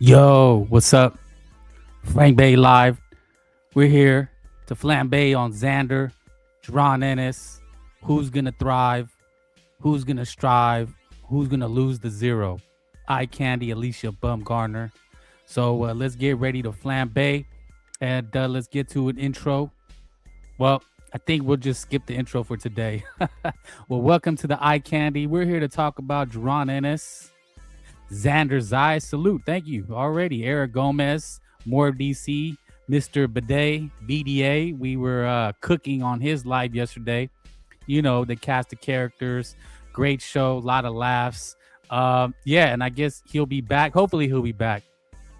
Yo, what's up? Frank Bay Live. We're here to flambe on Xander, Jerron Ennis. Who's going to thrive? Who's going to strive? Who's going to lose the zero? Eye Candy, Alicia Bumgarner. So let's get ready to flambe and let's get to an intro. Well, I think we'll just skip the intro for today. Well, welcome to the Eye Candy. We're here to talk about Jerron Ennis. Xander Zayas, salute. Thank you already. Eric Gomez, more of DC, Mr. Bidet, BDA. We were cooking on his live yesterday. You know, the cast of characters. Great show, a lot of laughs. Yeah, and I guess he'll be back. Hopefully he'll be back.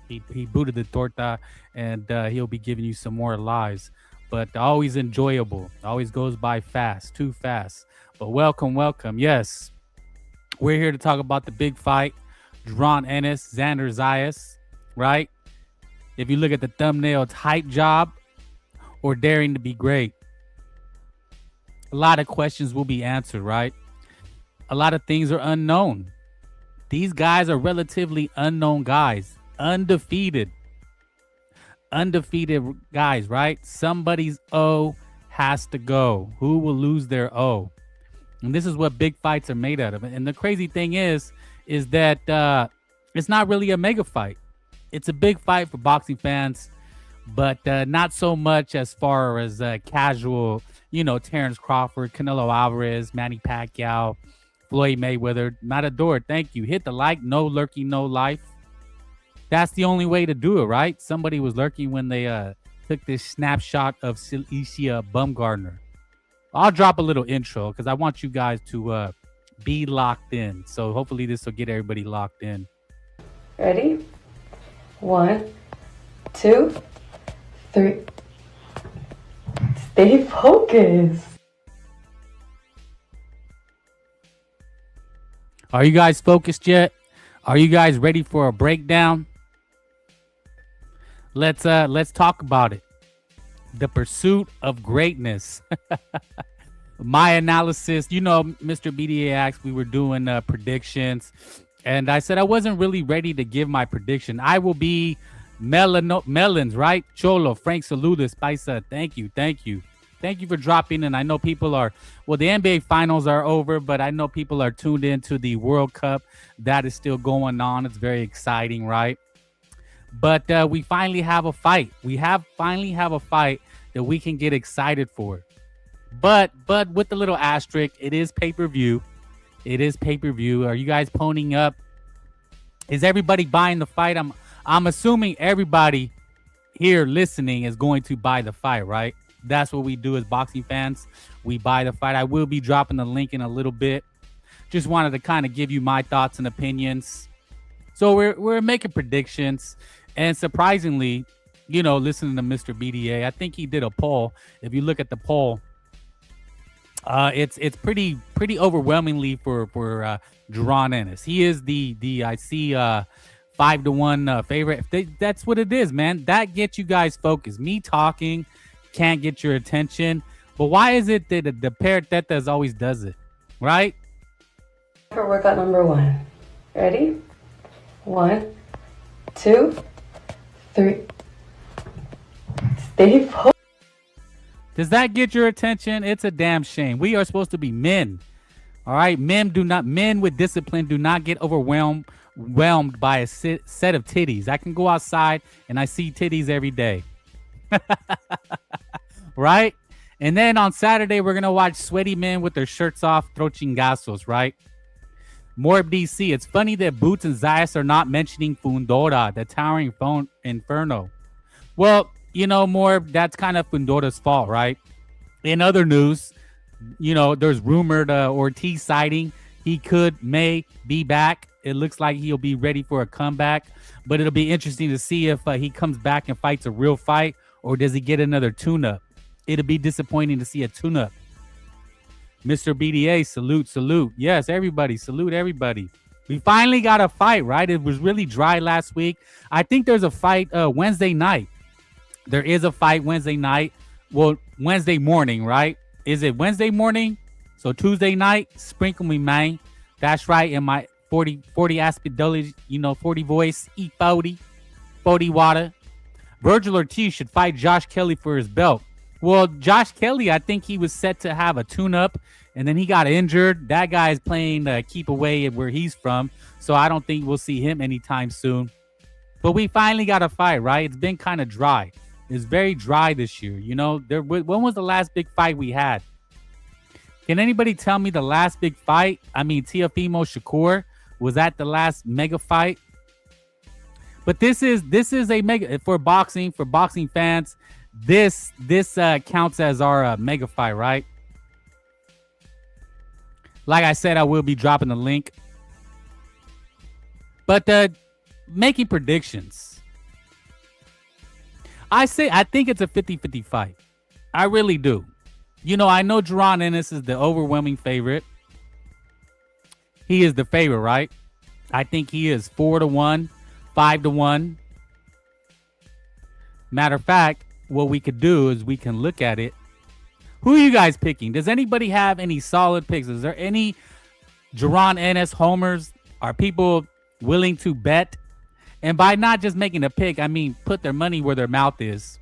He booted the torta, and he'll be giving you some more lives. But always enjoyable. Always goes by fast, too fast. But welcome, welcome. Yes, we're here to talk about the big fight. Jerron Ennis, Xander Zayas, right? If you look at the thumbnail, it's hype job or daring to be great. A lot of questions will be answered, right? A lot of things are unknown. These guys are relatively unknown guys, undefeated guys, right? Somebody's O has to go. Who will lose their O? And this is what big fights are made out of. And the crazy thing is that it's not really a mega fight. It's a big fight for boxing fans, but not so much as far as casual, Terrence Crawford, Canelo Alvarez, Manny Pacquiao, Floyd Mayweather, Matador. Thank you. Hit the like, no lurking, no life. That's the only way to do it, right? Somebody was lurking when they took this snapshot of Alicia Bumgarner. I'll drop a little intro because I want you guys to be locked in. So hopefully this will get everybody locked in. Ready? 1, 2, 3. Stay focused. Are you guys focused yet? Are you guys ready for a breakdown? Let's talk about it. The pursuit of greatness. My analysis, Mr. BDA asked, we were doing predictions, and I said I wasn't really ready to give my prediction. I will be Melons, right? Cholo, Frank Saluda, Spicer. Thank you. Thank you for dropping in. I know people are, the NBA finals are over, but I know people are tuned into the World Cup. That is still going on. It's very exciting, right? But we finally have a fight. We finally have a fight that we can get excited for. But with the little asterisk, it is pay-per-view. It is pay-per-view. Are you guys ponying up? Is everybody buying the fight? I'm assuming everybody here listening is going to buy the fight, right? That's what we do as boxing fans. We buy the fight. I will be dropping the link in a little bit. Just wanted to kind of give you my thoughts and opinions. So we're making predictions. And surprisingly, listening to Mr. BDA, I think he did a poll. If you look at the poll, it's pretty overwhelmingly for Jerron Ennis. He is the I see 5-1 favorite. That's what it is, man. That gets you guys focused. Me talking can't get your attention, but why is it that the Paratetas always does it, right? For workout number 1. Ready? 1, 2, 3. Stay focused. Does that get your attention? It's a damn shame. We are supposed to be men. All right. Men with discipline do not get overwhelmed by a set of titties. I can go outside and I see titties every day. Right? And then on Saturday, we're going to watch sweaty men with their shirts off, throw chingazos, right? More DC. It's funny that Boots and Zayas are not mentioning Fundora, the towering inferno. Well, more, that's kind of Fundora's fault, right? In other news, there's rumored Ortiz sighting. He may be back. It looks like he'll be ready for a comeback, but it'll be interesting to see if he comes back and fights a real fight, or does he get another tune-up? It'll be disappointing to see a tune-up. Mr. BDA, salute. Yes, everybody, salute everybody. We finally got a fight, right? It was really dry last week. I think there's a fight Wednesday night. There is a fight Wednesday night. Well, Wednesday morning, right? Is it Wednesday morning? So Tuesday night, sprinkle me, man. That's right. And my 40 Aspidoli, 40 voice, eat 40 water. Virgil Ortiz should fight Josh Kelly for his belt. Well, Josh Kelly, I think he was set to have a tune-up, and then he got injured. That guy is playing keep away where he's from, so I don't think we'll see him anytime soon. But we finally got a fight, right? It's been kind of dry. It's very dry this year. When was the last big fight we had? Can anybody tell me the last big fight? I mean, Teofimo Shakur, was that the last mega fight? But this is a mega for boxing fans. This counts as our mega fight, right? Like I said, I will be dropping the link. But making predictions. I think it's a 50-50 fight. I really do. I know Jaron Ennis is the overwhelming favorite. He is the favorite, right? I think he is 4-1, 5-1. Matter of fact, what we could do is we can look at it. Who are you guys picking? Does anybody have any solid picks? Is there any Jaron Ennis homers? Are people willing to bet? And by not just making a pick, I mean put their money where their mouth is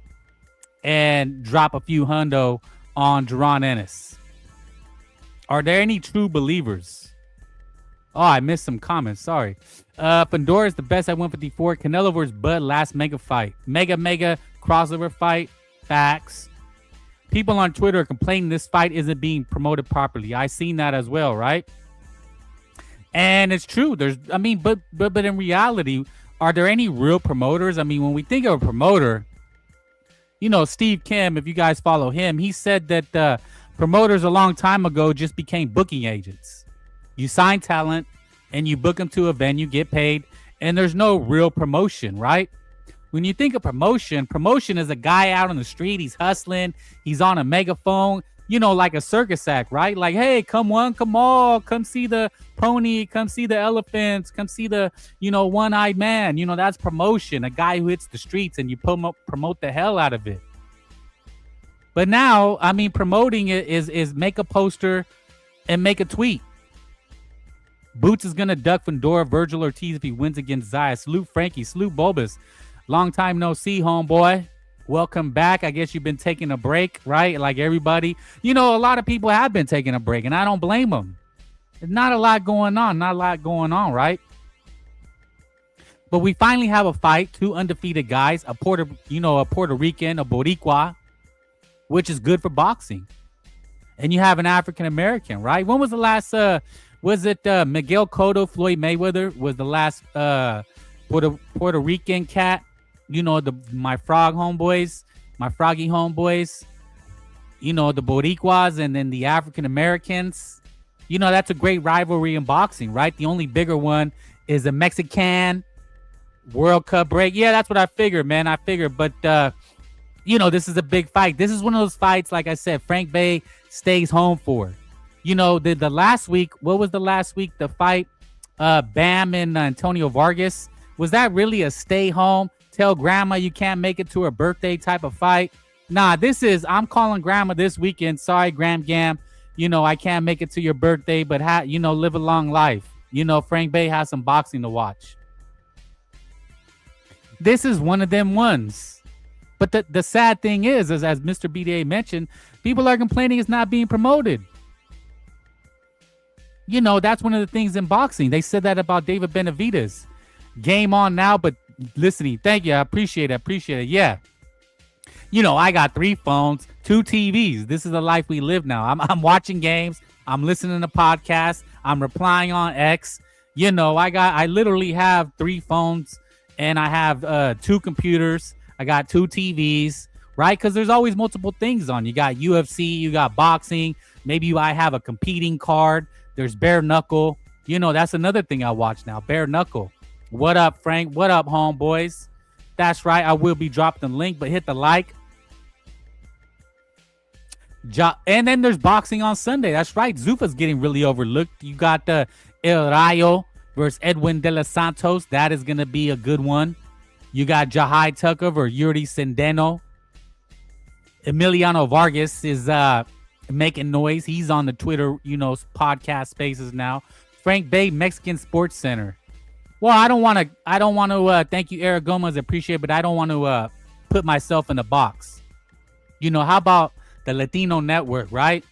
and drop a few hundo on Jaron Ennis. Are there any true believers? Oh, I missed some comments. Sorry. Pandora is the best at 154. Canelo versus Bud, last mega fight. Mega crossover fight. Facts. People on Twitter are complaining this fight isn't being promoted properly. I seen that as well, right? And it's true. But in reality, are there any real promoters? I mean, when we think of a promoter, Steve Kim, if you guys follow him, he said that promoters a long time ago just became booking agents. You sign talent and you book them to a venue, get paid, and there's no real promotion, right? When you think of promotion is a guy out on the street. He's hustling. He's on a megaphone, like a circus act, right? Like, hey, come one, come all, come see the pony, come see the elephants, come see the, one-eyed man. That's promotion, a guy who hits the streets and you promote the hell out of it. But now, I mean, promoting it is make a poster and make a tweet. Boots is going to duck Fundora Virgil Ortiz if he wins against Zayas. Salute Frankie. Salute Bulbous. Long time no see, homeboy. Welcome back. I guess you've been taking a break, right? Like everybody. A lot of people have been taking a break, and I don't blame them. There's not a lot going on. Right? But we finally have a fight. Two undefeated guys. A Puerto Rican, a Boricua, which is good for boxing. And you have an African American, right? When was the last was it Miguel Cotto, Floyd Mayweather was the last Puerto Rican cat? My froggy homeboys, the Boricuas, and then the African Americans. That's a great rivalry in boxing, right? The only bigger one is a Mexican World Cup break. Yeah, that's what I figured, man. But this is a big fight. This is one of those fights, like I said, Frank Bay stays home for. The last week, what was the last week? The fight, Bam and Antonio Vargas. Was that really a stay home, tell grandma you can't make it to her birthday type of fight? Nah, I'm calling grandma this weekend. Sorry, Gram Gam. I can't make it to your birthday, but live a long life. Frank Bay has some boxing to watch. This is one of them ones. But the sad thing is as Mr. BDA mentioned, people are complaining it's not being promoted. That's one of the things in boxing. They said that about David Benavidez. Game on now, but listening. Thank you. I appreciate it. Yeah. I got 3 phones, 2 TVs. This is the life we live now. I'm watching games. I'm listening to podcasts. I'm replying on X. I literally have 3 phones and I have 2 computers. I got 2 TVs, right? Because there's always multiple things on. You got UFC, you got boxing. Maybe I have a competing card. There's bare knuckle. That's another thing I watch now. Bare knuckle. What up, Frank? What up, homeboys? That's right. I will be dropping the link, but hit the like. And then there's boxing on Sunday. That's right. Zuffa's getting really overlooked. You got the El Rayo versus Edwin De Los Santos. That is going to be a good one. You got Jahai Tucker versus Yuri Sendeno. Emiliano Vargas is making noise. He's on the Twitter, podcast spaces now. Frank Bay Mexican Sports Center. Well, I don't want to thank you, Eric Gomez, appreciate it, but I don't want to put myself in a box. How about the Latino Network, right?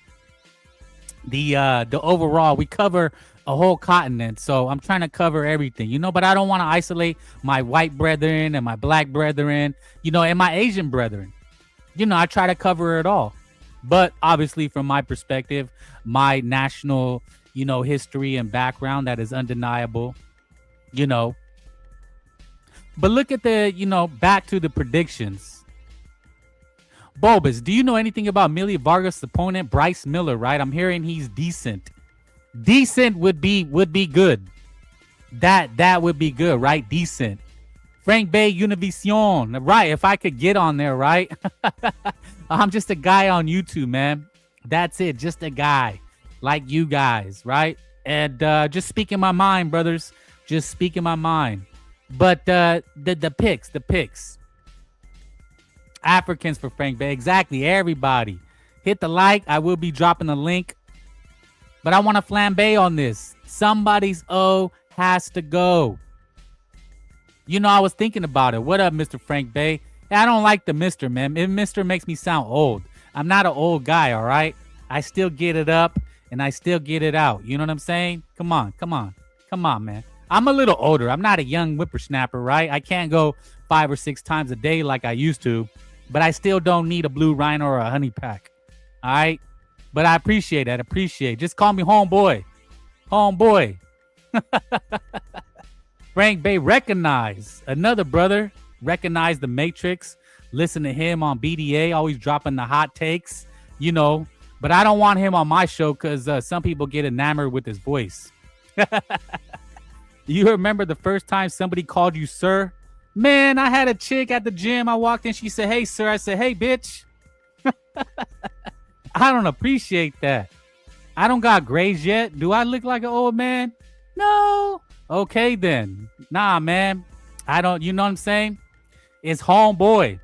The overall, we cover a whole continent, so I'm trying to cover everything, but I don't want to isolate my white brethren and my black brethren, and my Asian brethren. I try to cover it all. But obviously, from my perspective, my national, history and background, that is undeniable, But look at the, back to the predictions. Bulbous, do you know anything about Millie Vargas' opponent, Bryce Miller, right? I'm hearing he's decent. Decent would be good. That would be good, right? Decent. Frank Bay Univision, right? If I could get on there, right? I'm just a guy on YouTube, man. That's it. Just a guy like you guys, right? And just speaking my mind, brothers. Just speaking my mind. But the picks. Africans for Frank Bay. Exactly. Everybody. Hit the like. I will be dropping the link. But I want to flambe on this. Somebody's O has to go. I was thinking about it. What up, Mr. Frank Bay? I don't like the Mr., man. Mr. makes me sound old. I'm not an old guy, all right? I still get it up and I still get it out. You know what I'm saying? Come on, man. I'm a little older. I'm not a young whippersnapper, right? I can't go 5 or 6 times a day like I used to, but I still don't need a blue rhino or a honey pack. All right? But I appreciate that. Just call me homeboy. Frank Bay, recognize another brother. Recognize the Matrix. Listen to him on BDA, always dropping the hot takes, But I don't want him on my show because some people get enamored with his voice. You remember the first time somebody called you sir? Man, I had a chick at the gym. I walked in. She said, hey, sir. I said, hey, bitch. I don't appreciate that. I don't got grays yet. Do I look like an old man? No. Okay, then. Nah, man. I don't, you know what I'm saying? It's homeboy.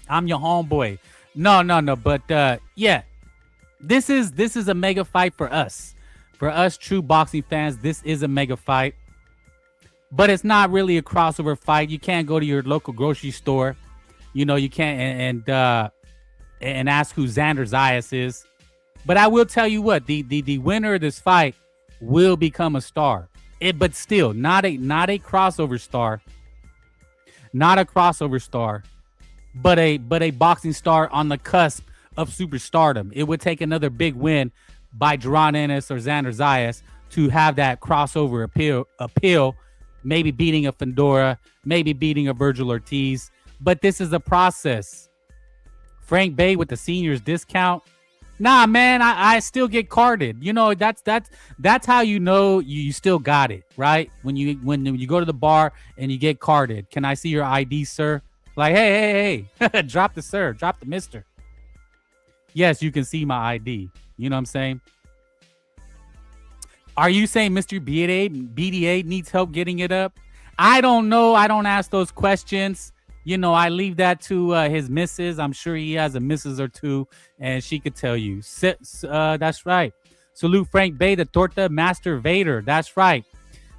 I'm your homeboy. No. But yeah, this is a mega fight for us. For us true boxing fans, this is a mega fight. But it's not really a crossover fight. You can't go to your local grocery store. You can't and ask who Xander Zayas is. But I will tell you what, the winner of this fight will become a star. But still, not a crossover star. Not a crossover star, but a boxing star on the cusp of superstardom. It would take another big win by Jaron Ennis or Xander Zayas to have that crossover appeal, maybe beating a Fedora, maybe beating a Virgil Ortiz. But this is a process. Frank Bay with the seniors discount. Nah, man, I still get carded. That's how you still got it, right? When you go to the bar and you get carded. Can I see your ID, sir? Like, hey, drop the sir, drop the mister. Yes, you can see my ID. You know what I'm saying? Are you saying Mr. BDA needs help getting it up? I don't know. I don't ask those questions. I leave that to his missus. I'm sure he has a missus or two, and she could tell you. That's right. Salute Frank Bay, the torta master Vader. That's right.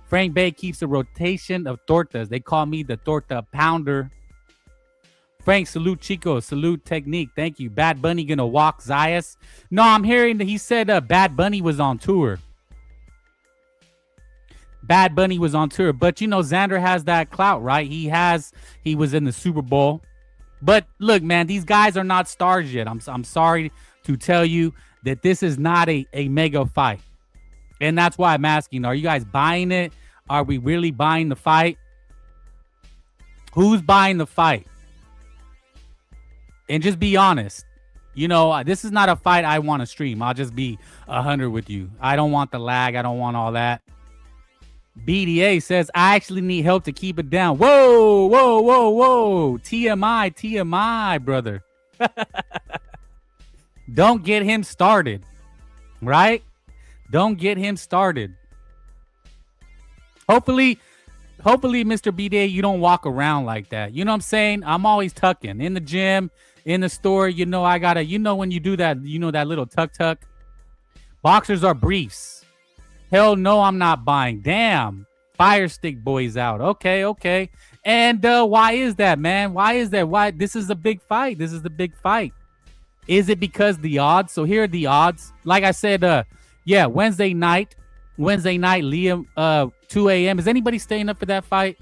Frank Bay keeps a rotation of tortas. They call me the torta pounder. Frank, salute Chico. Salute Technique. Thank you. Bad Bunny gonna walk Zayas? No, I'm hearing that he said Bad Bunny was on tour. Bad Bunny was on tour, but Xander has that clout, right? He was in the Super Bowl. But look, man, these guys are not stars yet. I'm sorry to tell you that this is not a mega fight. And that's why I'm asking, are you guys buying it? Are we really buying the fight? Who's buying the fight? And just be honest. This is not a fight I want to stream. I'll just be 100 with you. I don't want the lag. I don't want all that. BDA says, I actually need help to keep it down. Whoa. TMI, brother. Don't get him started. Right? Don't get him started. Hopefully, Mr. BDA, you don't walk around like that. You know what I'm saying? I'm always tucking in the gym, in the store. I gotta, when you do that, that little tuck. Boxers are briefs. Hell no, I'm not buying. Damn. Fire Stick Boys out. Okay, okay. And why is that, man? Why is that? Why? This is a big fight. This is the big fight. Is it because the odds? So here are the odds. Like I said, yeah, Wednesday night, Liam, 2 a.m. Is anybody staying up for that fight?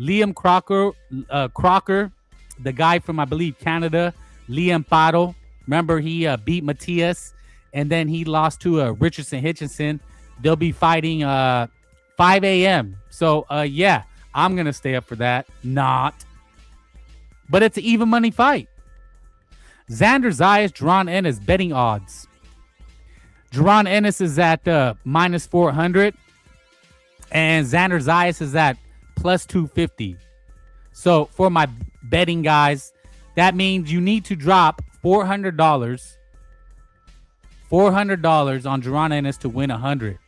Liam Crocker, the guy from, I believe, Canada, Liam Paro. Remember, he beat Matias, and then he lost to Richardson Hitchinson. They'll be fighting 5 a.m. So, yeah, I'm going to stay up for that. Not. But it's an even money fight. Xander Zayas, Jaron Ennis, betting odds. Jaron Ennis is at minus 400. And Xander Zayas is at plus 250. So for my betting guys, that means you need to drop $400 on Jaron Ennis to win 100.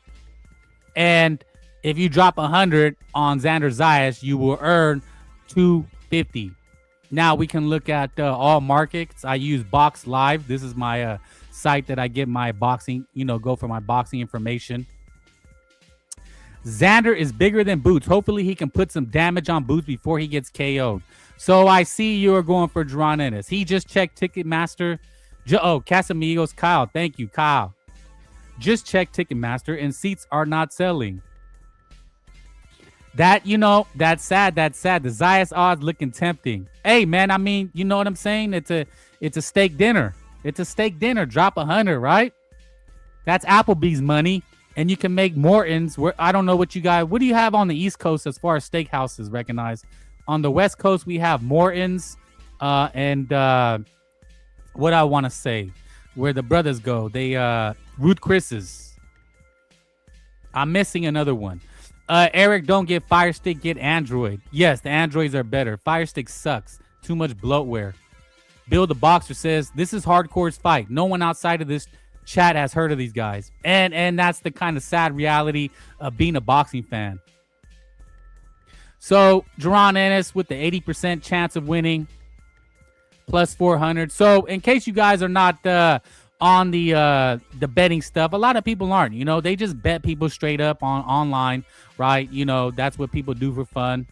And if you drop 100 on Xander Zayas, you will earn 250. Now we can look at all markets. I use Box Live. This is my site that I get my boxing, go for my boxing information. Xander is bigger than Boots. Hopefully he can put some damage on Boots before he gets KO'd. So I see you are going for Jaron Ennis. He just checked Ticketmaster. Casamigos, Kyle. Thank you, Kyle. Just check Ticketmaster and seats are not selling. That's sad. That's sad. The Zayas odds looking tempting. Hey, man, I mean, you know what I'm saying? It's a steak dinner. It's a steak dinner. Drop 100, right? That's Applebee's money. And you can make Morton's. I don't know what do you have on the East Coast as far as steakhouses recognized? On the West Coast, we have Morton's and what I want to say, where the brothers go. They Ruth Chris's. I'm missing another one. Eric, don't get Fire Stick, get Android. Yes, the Androids are better. Fire Stick sucks. Too much bloatware. Bill the Boxer says, this is hardcore's fight. No one outside of this chat has heard of these guys. And that's the kind of sad reality of being a boxing fan. So, Jaron Ennis with the 80% chance of winning. Plus 400. So, in case you guys are not on the betting stuff, a lot of people aren't. They just bet people straight up online, right? That's what people do for fun.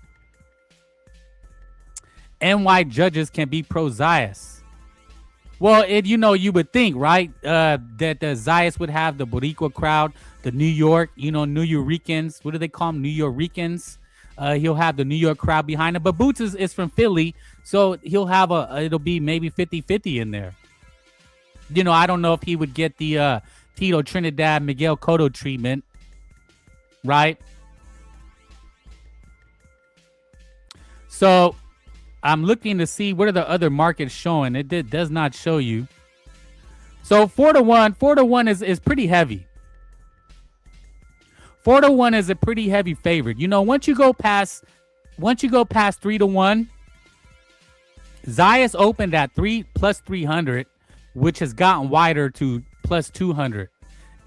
NY judges can be pro Zayas. Well, you would think, right, that the Zayas would have the Boricua crowd, the New York, New Yorkers. What do they call them? New Yorkers. He'll have the New York crowd behind him. But Boots is from Philly, so he'll have it'll be maybe 50-50 in there. I don't know if he would get the Tito Trinidad, Miguel Cotto treatment, right? So I'm looking to see what are the other markets showing. It does not show you. So 4-1 is pretty heavy. 4-1 is a pretty heavy favorite. Once you go past 3-1, Zayas opened at 3 plus 300, which has gotten wider to plus 200.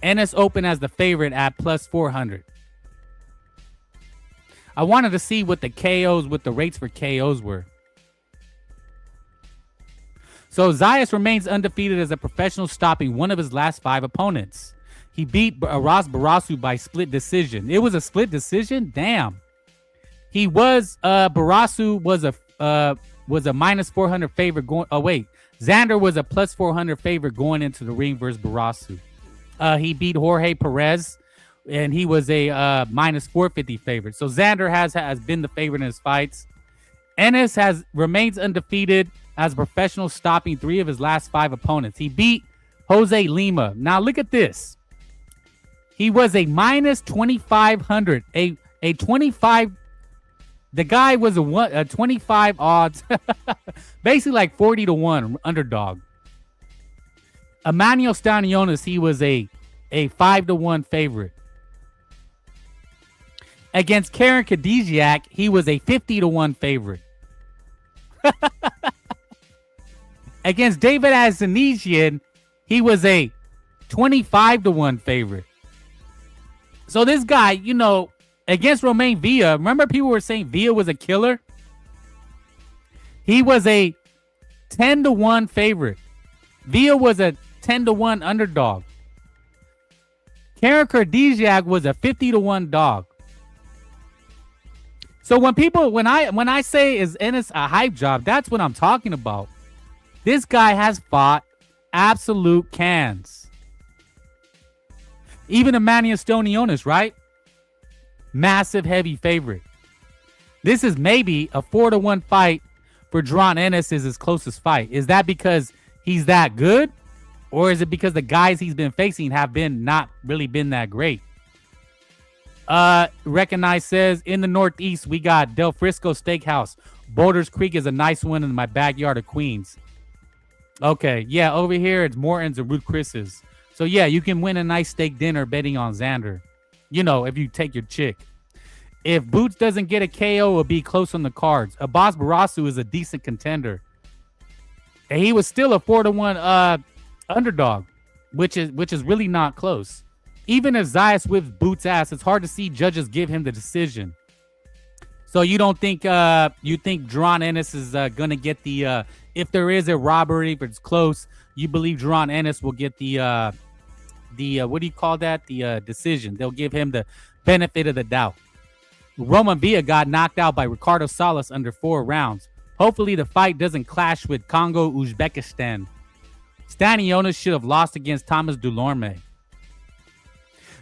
Ennis opened as the favorite at plus 400. I wanted to see what the rates for KOs were. So Zayas remains undefeated as a professional, stopping one of his last 5 opponents. He beat Aras Barasu by split decision. It was a split decision? Damn. He was Barasu was a minus 400 favorite going. Oh wait, Xander was a plus 400 favorite going into the ring versus Barasu. He beat Jorge Perez, and he was a minus 450 favorite. So Xander has been the favorite in his fights. Ennis remains undefeated as a professional, stopping 3 of his last 5 opponents. He beat Jose Lima. Now look at this. He was a minus 2,500, a 25. The guy was a 25 odds, basically like 40-1 underdog. Emmanuel Stanionis, he was a 5-1 favorite. Against Karen Kadiziak, he was a 50-1 favorite. Against David Azanesian, he was a 25-1 favorite. So this guy, against Romain Villa, remember people were saying Villa was a killer? He was a 10-1 favorite. Villa was a 10-1 underdog. Karen Kardashian was a 50-1 dog. So when I say is Ennis a hype job, that's what I'm talking about. This guy has fought absolute cans. Even Emmanuel Stonionis, right? Massive heavy favorite. This is maybe a 4-1 fight for Jaron Ennis is his closest fight. Is that because he's that good? Or is it because the guys he's been facing have been not really been that great? Recognize says, in the Northeast, we got Del Frisco Steakhouse. Boulders Creek is a nice one in my backyard of Queens. Okay, yeah, over here it's Morton's and Ruth Chris's. So yeah, you can win a nice steak dinner betting on Xander. You know, if you take your chick. If Boots doesn't get a KO, it'll be close on the cards. Abbas Barasu is a decent contender. And he was still a 4-1 underdog, which is really not close. Even if Zayas whips Boots' ass, it's hard to see judges give him the decision. So you don't think you think Jaron Ennis is gonna get the if there is a robbery, if it's close, you believe Jaron Ennis will get the what do you call that? The decision. They'll give him the benefit of the doubt. Roman Villa got knocked out by Ricardo Salas under 4 rounds. Hopefully the fight doesn't clash with Congo, Uzbekistan. Stanionis should have lost against Thomas Dulorme.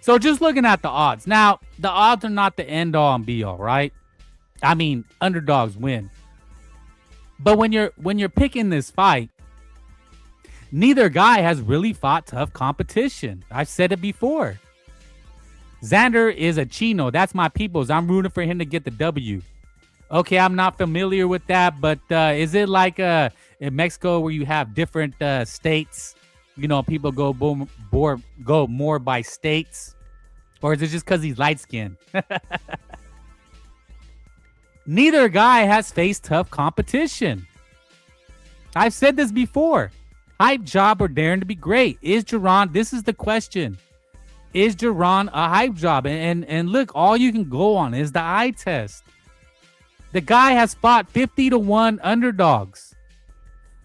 So just looking at the odds. Now, the odds are not the end all and be all, right? I mean, underdogs win. But when you're picking this fight, neither guy has really fought tough competition. I've said it before. Xander is a Chino. That's my peoples. I'm rooting for him to get the W. Okay, I'm not familiar with that, but is it like in Mexico where you have different states? You know, people go more by states? Or is it just because he's light-skinned? Neither guy has faced tough competition. I've said this before. Hype job or daring to be great? Is Jaron, this is the question. Is Jaron a hype job? And look, all you can go on is the eye test. The guy has fought 50-1 underdogs.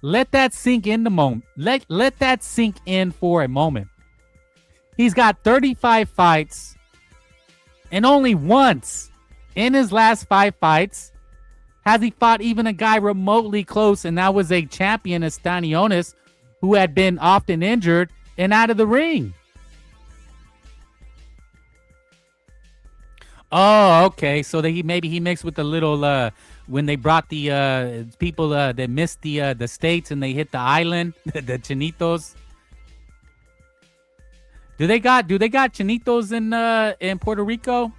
Let that sink in the moment. Let that sink in for a moment. He's got 35 fights, and only once in his last 5 fights has he fought even a guy remotely close, and that was a champion, Stanionis, who had been often injured and out of the ring. Oh, okay. So that maybe he mixed with the little when they brought the people that missed the states and they hit the island, the Chinitos. Do they got Chinitos in Puerto Rico?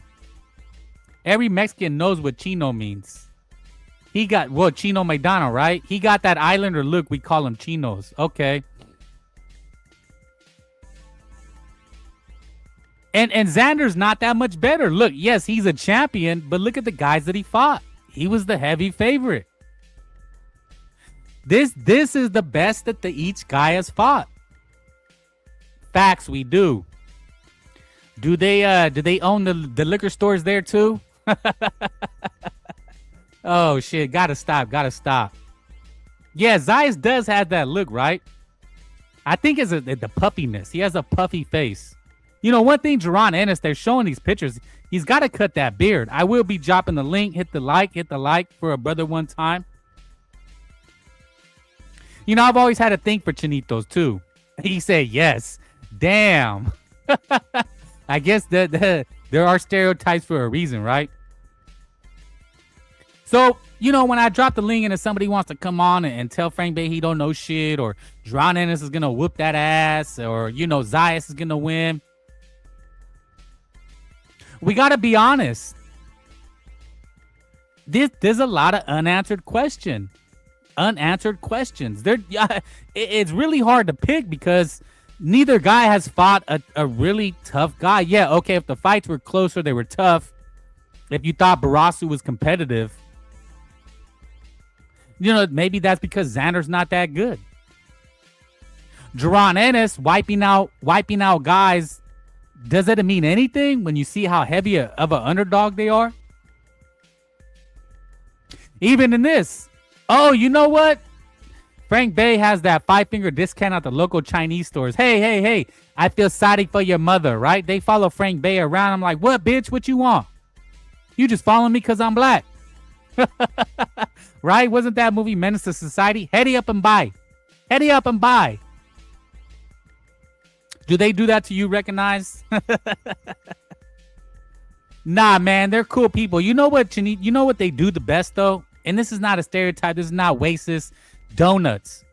Every Mexican knows what Chino means. He got Chino Maidano, right? He got that islander look. We call them Chinos. Okay. And Xander's not that much better. Look, yes, he's a champion, but look at the guys that he fought. He was the heavy favorite. This is the best that each guy has fought. Facts, we do. Do they own the liquor stores there too? Oh shit, gotta stop. Yeah, Zayas does have that look, right? I think it's the puffiness. He has a puffy face. You know, one thing, Jaron Ennis, they're showing these pictures. He's got to cut that beard. I will be dropping the link. Hit the like for a brother one time. You know, I've always had a thing for Chinitos too. He said yes. Damn. I guess that there are stereotypes for a reason, right? So, you know, when I drop the link and if somebody wants to come on and tell Frank Bay he don't know shit, or Jaron Ennis is going to whoop that ass, or, you know, Zayas is going to win, we got to be honest. There's a lot of unanswered questions. It's really hard to pick because neither guy has fought a really tough guy. Yeah, okay, if the fights were closer, they were tough. If you thought Barasu was competitive, you know, maybe that's because Xander's not that good. Jaron Ennis wiping out guys. Does it mean anything when you see how heavy of an underdog they are? Even in this. Oh, you know what? Frank Bay has that 5-finger discount at the local Chinese stores. Hey, hey, hey, I feel sorry for your mother, right? They follow Frank Bay around. I'm like, what, bitch? What you want? You just following me because I'm black. Right? Wasn't that movie Menace to Society? Heady up and buy. Heady up and buy. Do they do that to you, Recognize? Nah, man, they're cool people. You know what you know what they do the best, though? And this is not a stereotype. This is not racist. Donuts.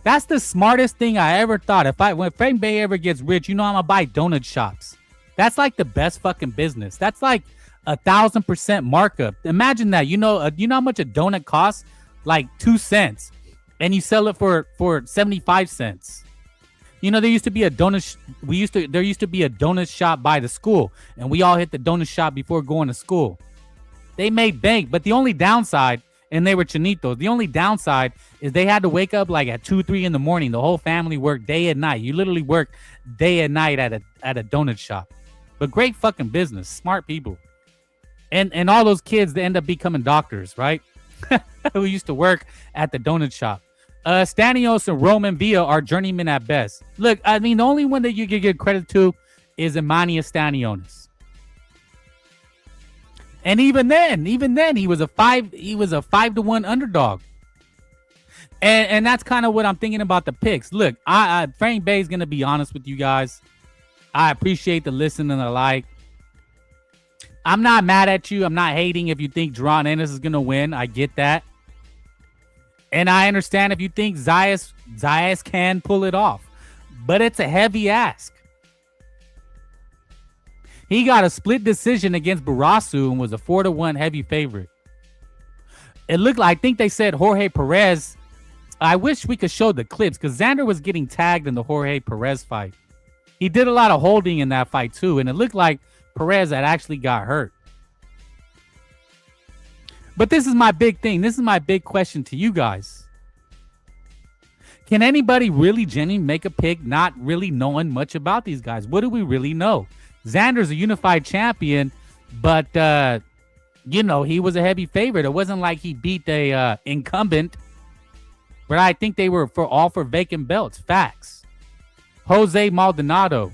That's the smartest thing I ever thought. When Frank Bay ever gets rich, you know I'm gonna buy donut shops. That's like the best fucking business. That's like 1,000% markup. Imagine that. You know how much a donut costs? Like 2 cents, and you sell it for 75 cents. You know, there used to be a donut. There used to be a donut shop by the school, and we all hit the donut shop before going to school. They made bank, but the only downside, and they were chinitos. The only downside is they had to wake up like at 2, 3 in the morning. The whole family worked day and night. You literally work day and night at a donut shop. But great fucking business, smart people, and all those kids they end up becoming doctors, right? Who used to work at the donut shop. Stanios and Roman Villa are journeymen at best. Look, I mean, the only one that you can give credit to is Emmanuel Stanionis. And even then, he was a 5-to-1 underdog. And that's kind of what I'm thinking about the picks. Look, Frank Bay is gonna be honest with you guys. I appreciate the listen and the like. I'm not mad at you. I'm not hating if you think Jerron Ennis is gonna win. I get that. And I understand if you think Zayas can pull it off. But it's a heavy ask. He got a split decision against Barrasu and was a 4-to-1 heavy favorite. It looked like, I think they said Jorge Perez. I wish we could show the clips because Xander was getting tagged in the Jorge Perez fight. He did a lot of holding in that fight too. And it looked like Perez had actually got hurt. But this is my big thing. This is my big question to you guys. Can anybody really genuinely make a pick not really knowing much about these guys? What do we really know? Xander's a unified champion, but, he was a heavy favorite. It wasn't like he beat a incumbent, but I think they were all for vacant belts. Facts. Jose Maldonado.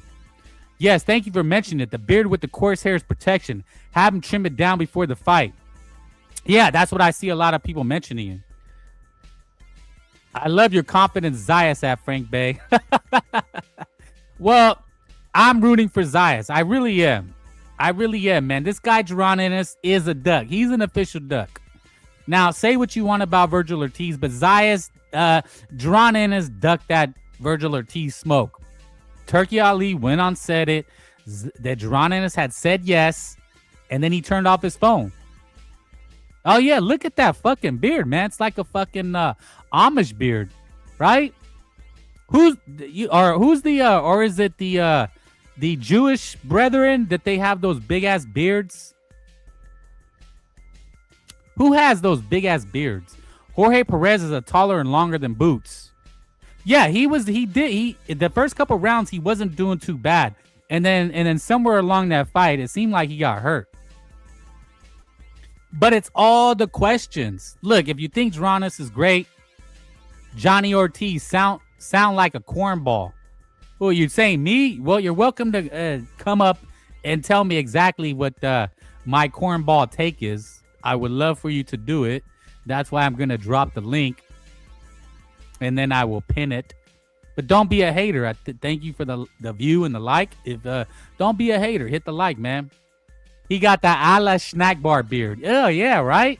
Yes, thank you for mentioning it. The beard with the coarse hair is protection. Have him trim it down before the fight. Yeah, that's what I see a lot of people mentioning. I love your confidence, Zayas, at Frank Bay. Well, I'm rooting for Zayas. I really am. Man. This guy, Jerron Ennis, is a duck. He's an official duck. Now, say what you want about Virgil Ortiz, but Zayas, Jerron Ennis ducked that Virgil Ortiz smoke. Turkey Ali went on, said it, that Jerron Ennis had said yes, and then he turned off his phone. Oh, yeah, look at that fucking beard, man. It's like a fucking Amish beard, right? Or is it the Jewish brethren that they have those big ass beards? Who has those big ass beards? Jorge Perez is a taller and longer than Boots. Yeah, the first couple rounds he wasn't doing too bad. And then somewhere along that fight, it seemed like he got hurt. But it's all the questions. Look, if you think Dronis is great, Johnny Ortiz sound like a cornball. Well, you're saying me? Well, you're welcome to come up and tell me exactly what my cornball take is. I would love for you to do it. That's why I'm going to drop the link. And then I will pin it. But don't be a hater. Thank you for the view and the like. Don't be a hater. Hit the like, man. He got the a la snack bar beard. Oh, yeah, right?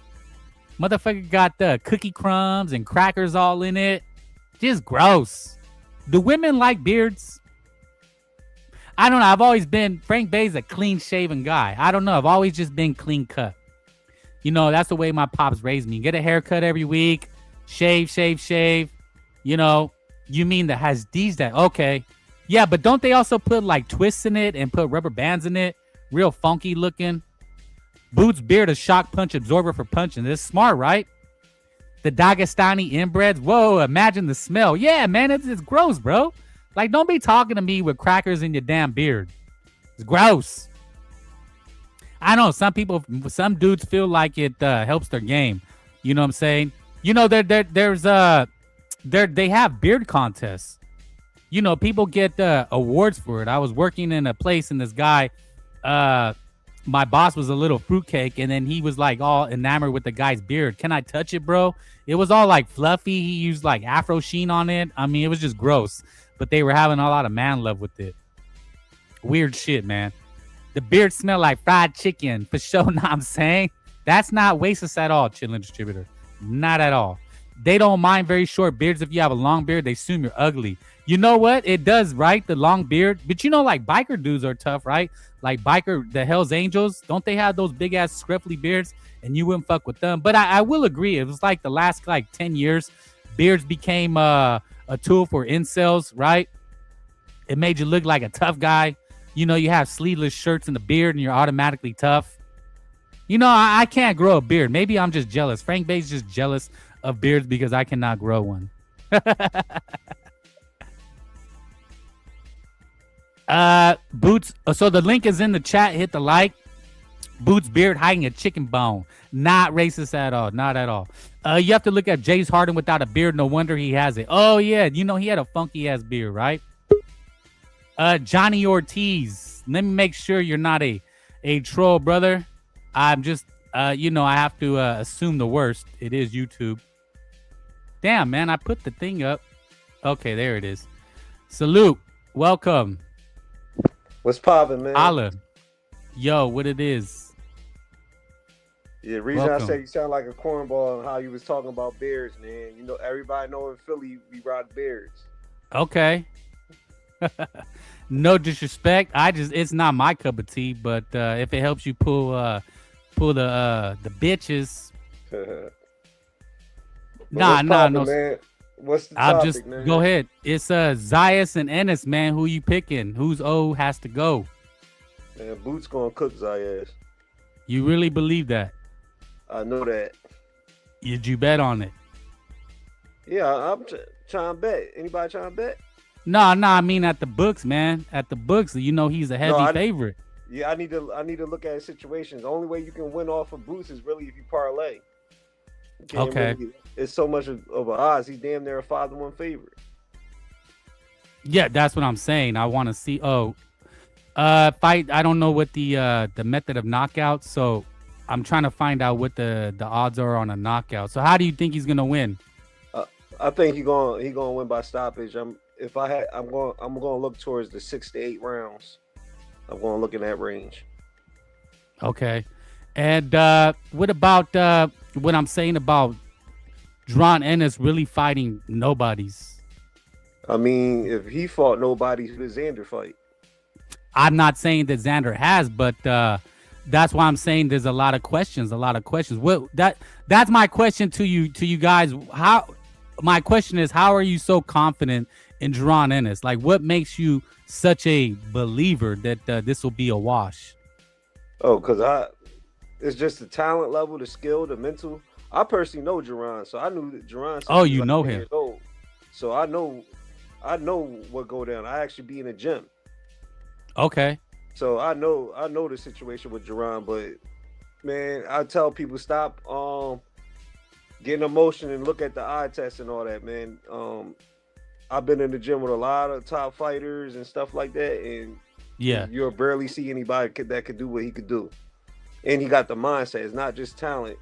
Motherfucker got the cookie crumbs and crackers all in it. Just gross. Do women like beards? I don't know. I've always been, Frank Bay's a clean-shaven guy. I don't know. I've always just been clean-cut. You know, that's the way my pops raised me. Get a haircut every week. Shave. You know, you mean the Hasdis that, okay. Yeah, but don't they also put like twists in it and put rubber bands in it? Real funky looking. Boots beard a shock punch absorber for punching. This is smart, right? The Dagestani inbreds. Whoa, imagine the smell. Yeah, man, it's gross, bro. Like, don't be talking to me with crackers in your damn beard. It's gross. I know some dudes feel like it helps their game. You know what I'm saying? You know, there's they have beard contests. You know, people get awards for it. I was working in a place, and this guy, my boss was a little fruitcake, and then he was like all enamored with the guy's beard. Can I touch it, bro? It was all like fluffy. He used like Afro sheen on it. I mean, it was just gross, but they were having a lot of man love with it. Weird shit, man. The beard smell like fried chicken for sure. Know what I'm saying? That's not racist at all, Chitlin Distributor. Not at all. They don't mind very short beards. If you have a long beard, they assume you're ugly. You know what? It does, right? The long beard. But you know, like biker dudes are tough, right? Like the Hells Angels, don't they have those big ass scruffy beards? And you wouldn't fuck with them. But I will agree. It was like the last like 10 years, beards became a tool for incels, right? It made you look like a tough guy. You know, you have sleeveless shirts and the beard and you're automatically tough. You know, I can't grow a beard. Maybe I'm just jealous. Frank Bay's just jealous of beards because I cannot grow one. Boots. So the link is in the chat. Hit the like. Boots beard hiding a chicken bone. Not racist at all. Not at all. You have to look at James Harden without a beard. No wonder he has it. Oh yeah, you know he had a funky ass beard, right? Johnny Ortiz. Let me make sure you're not a troll, brother. I'm just you know, I have to assume the worst. It is YouTube. Damn, man, I put the thing up. Okay, there it is. Salute. Welcome. What's poppin', man? Holla. Yo, what it is. Yeah, the reason Welcome. I say you sound like a cornball and how you was talking about beards, man. You know, everybody know in Philly we rock beards. Okay. No disrespect. It's not my cup of tea, but if it helps you pull the bitches. Nah, no. Man? What's the I'll topic, just man? go ahead. It's Zayas and Ennis, man. Who you picking? Whose O has to go? Man, Boots gonna cook Zayas. You really believe that? I know that. Did you bet on it? Yeah, I'm trying to bet. Anybody trying to bet? No, I mean at the books, man. At the books, you know he's a heavy favorite. Yeah, I need to look at situations. The only way you can win off of Boots is really if you parlay. Okay. Really, it's so much of an odds. He's damn near a 5-1 favorite. Yeah, that's what I'm saying. I want to see. Fight. I don't know what the method of knockout. So I'm trying to find out what the odds are on a knockout. So how do you think he's gonna win? I think he gonna win by stoppage. I'm gonna look towards the 6 to 8 rounds. I'm gonna look in that range. Okay. And what about what I'm saying about Dron Ennis really fighting nobodies? I mean, if he fought nobody, who did Xander fight? I'm not saying that Xander has, but that's why I'm saying there's a lot of questions. What that's my question to you guys. My question is, how are you so confident in Dron Ennis? Like, what makes you such a believer that this will be a wash? Oh, because it's just the talent level, the skill, the mental. I personally know Jerron, so I knew that Jerron. Oh, you know him. So I know what go down. I actually be in the gym. Okay. So I know the situation with Jerron, but man, I tell people stop getting emotion and look at the eye test and all that, man. I've been in the gym with a lot of top fighters and stuff like that, and yeah, you'll barely see anybody that could do what he could do. And he got the mindset. It's not just talent.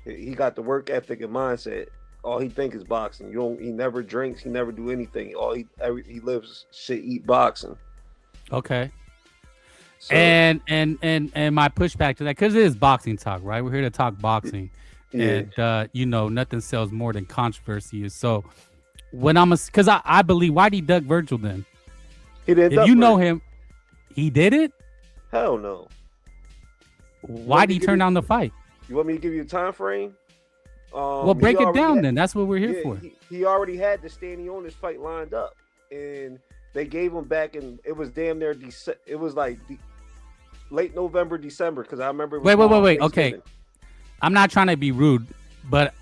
He got the work ethic and mindset. All he think is boxing. He never drinks. He never do anything. He lives, shit, eat boxing. Okay. So, and my pushback to that, because it is boxing talk, right? We're here to talk boxing. yeah. And you know, nothing sells more than controversy. So when because I believe, why did he duck Virgil then? He didn't. If you know him, he did it. Hell no. Why did he turn down the fight? You want me to give you a time frame? Well, break it down then. That's what we're here for. He already had the Stanley Onis fight lined up, and they gave him back, and it was damn near it was like late November, December, because I remember. Wait. Okay, I'm not trying to be rude, but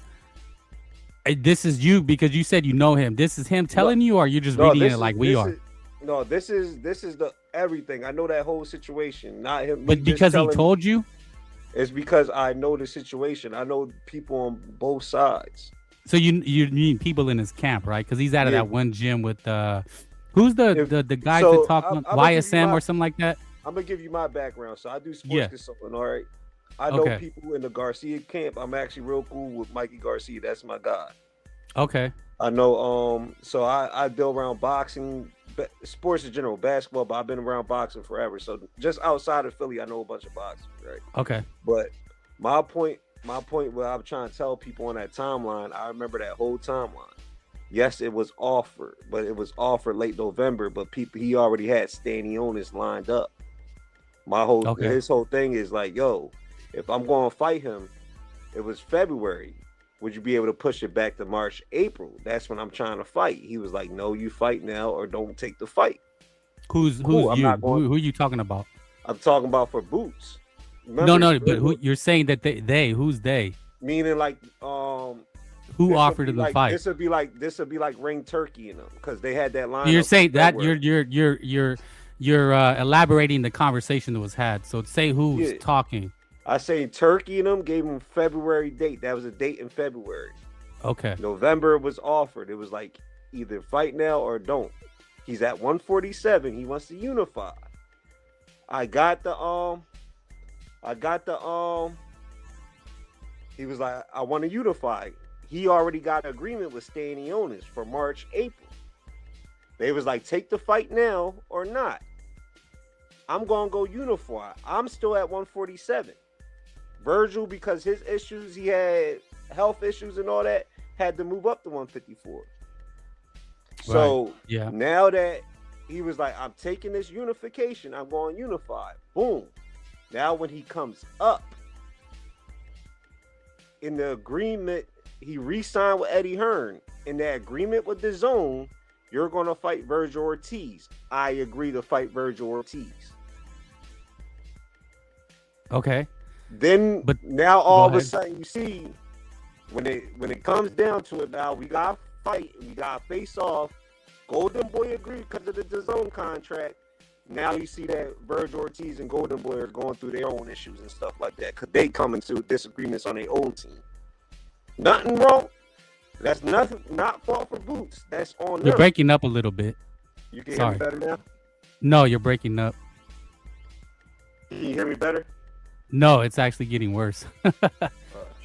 this is you because you said you know him. This is him telling you, or you're just reading it like we are? No, this is the everything. I know that whole situation, not him. But because he told you? It's because I know the situation. I know people on both sides. So you need people in his camp, right? Because he's out of Yeah. that one gym with who's the guys So that talk I'm gonna give you YSM my or something like that? I'm gonna give you my background. So I do sports Yeah. consulting. All right. I know Okay. people in the Garcia camp. I'm actually real cool with Mikey Garcia. That's my guy. Okay. I know. So I deal around boxing, sports in general, basketball. But I've been around boxing forever. So just outside of Philly, I know a bunch of boxers, right? Okay. But my point, what I'm trying to tell people on that timeline, I remember that whole timeline. Yes, it was offered, but it was offered late November. But he already had Stanionis lined up. His whole thing is like, yo, if I'm going to fight him, it was February. Would you be able to push it back to March, April? That's when I'm trying to fight. He was like, no, you fight now or don't take the fight. Who's Cool, you? Who are you talking about? I'm talking about for Boots. Remember, No, but who you're saying that they who's they? Meaning like Who offered him the fight? This would be like Ring Turkey in them because they had that line. You're saying that you're elaborating the conversation that was had. So say who's talking. I say Turkey and them gave him February date. That was a date in February. Okay. November was offered. It was like either fight now or don't. He's at 147. He wants to unify. I got the he was like, I want to unify. He already got an agreement with Stanionis for March, April. They was like, take the fight now or not. I'm gonna go unify. I'm still at 147. Virgil, because his issues, he had health issues and all that, had to move up to 154. So now that he was like, I'm taking this unification, I'm going unified. Boom. Now when he comes up in the agreement, he re-signed with Eddie Hearn. In that agreement with the zone, you're going to fight Virgil Ortiz. I agree to fight Virgil Ortiz. Okay. Then, but now all of a sudden you see when it comes down to it, now we got to fight, we got to face off. Golden Boy agreed because of the DAZN contract. Now you see that Virgil Ortiz and Golden Boy are going through their own issues and stuff like that because they come into disagreements on their own team. Nothing wrong. That's not fault for Boots. That's on them. You're breaking up a little bit. You can hear me better now? No, you're breaking up. Can you hear me better? No, it's actually getting worse. Oh,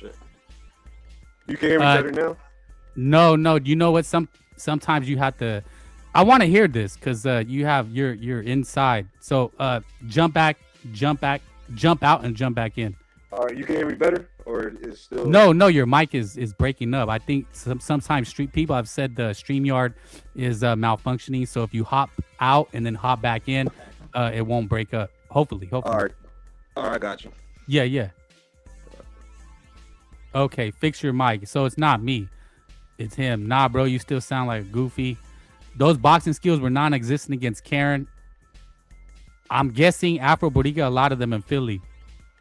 shit. You can hear me better now? No. You know what? Sometimes you have to. I want to hear this because you're inside. So jump out, and jump back in. All right, you can hear me better, or is still? No, your mic is breaking up. I think sometimes street people have said the StreamYard is malfunctioning. So if you hop out and then hop back in, it won't break up. Hopefully. All right, I got you. Yeah. Okay, fix your mic. So it's not me, it's him. Nah, bro, you still sound like Goofy. Those boxing skills were non-existent against Karen. I'm guessing Afro Boricua, a lot of them in Philly.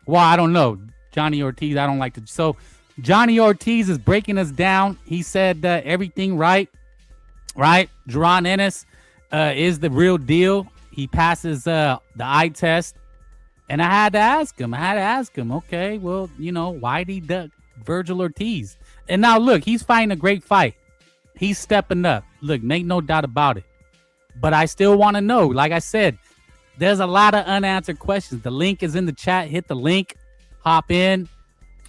Well, I don't know. Johnny Ortiz, I don't like to. So Johnny Ortiz is breaking us down. He said everything right. Jerron Ennis is the real deal. He passes the eye test. And I had to ask him, okay, well, why did he duck Virgil Ortiz? And now, look, he's fighting a great fight. He's stepping up. Look, make no doubt about it. But I still want to know, like I said, there's a lot of unanswered questions. The link is in the chat. Hit the link. Hop in.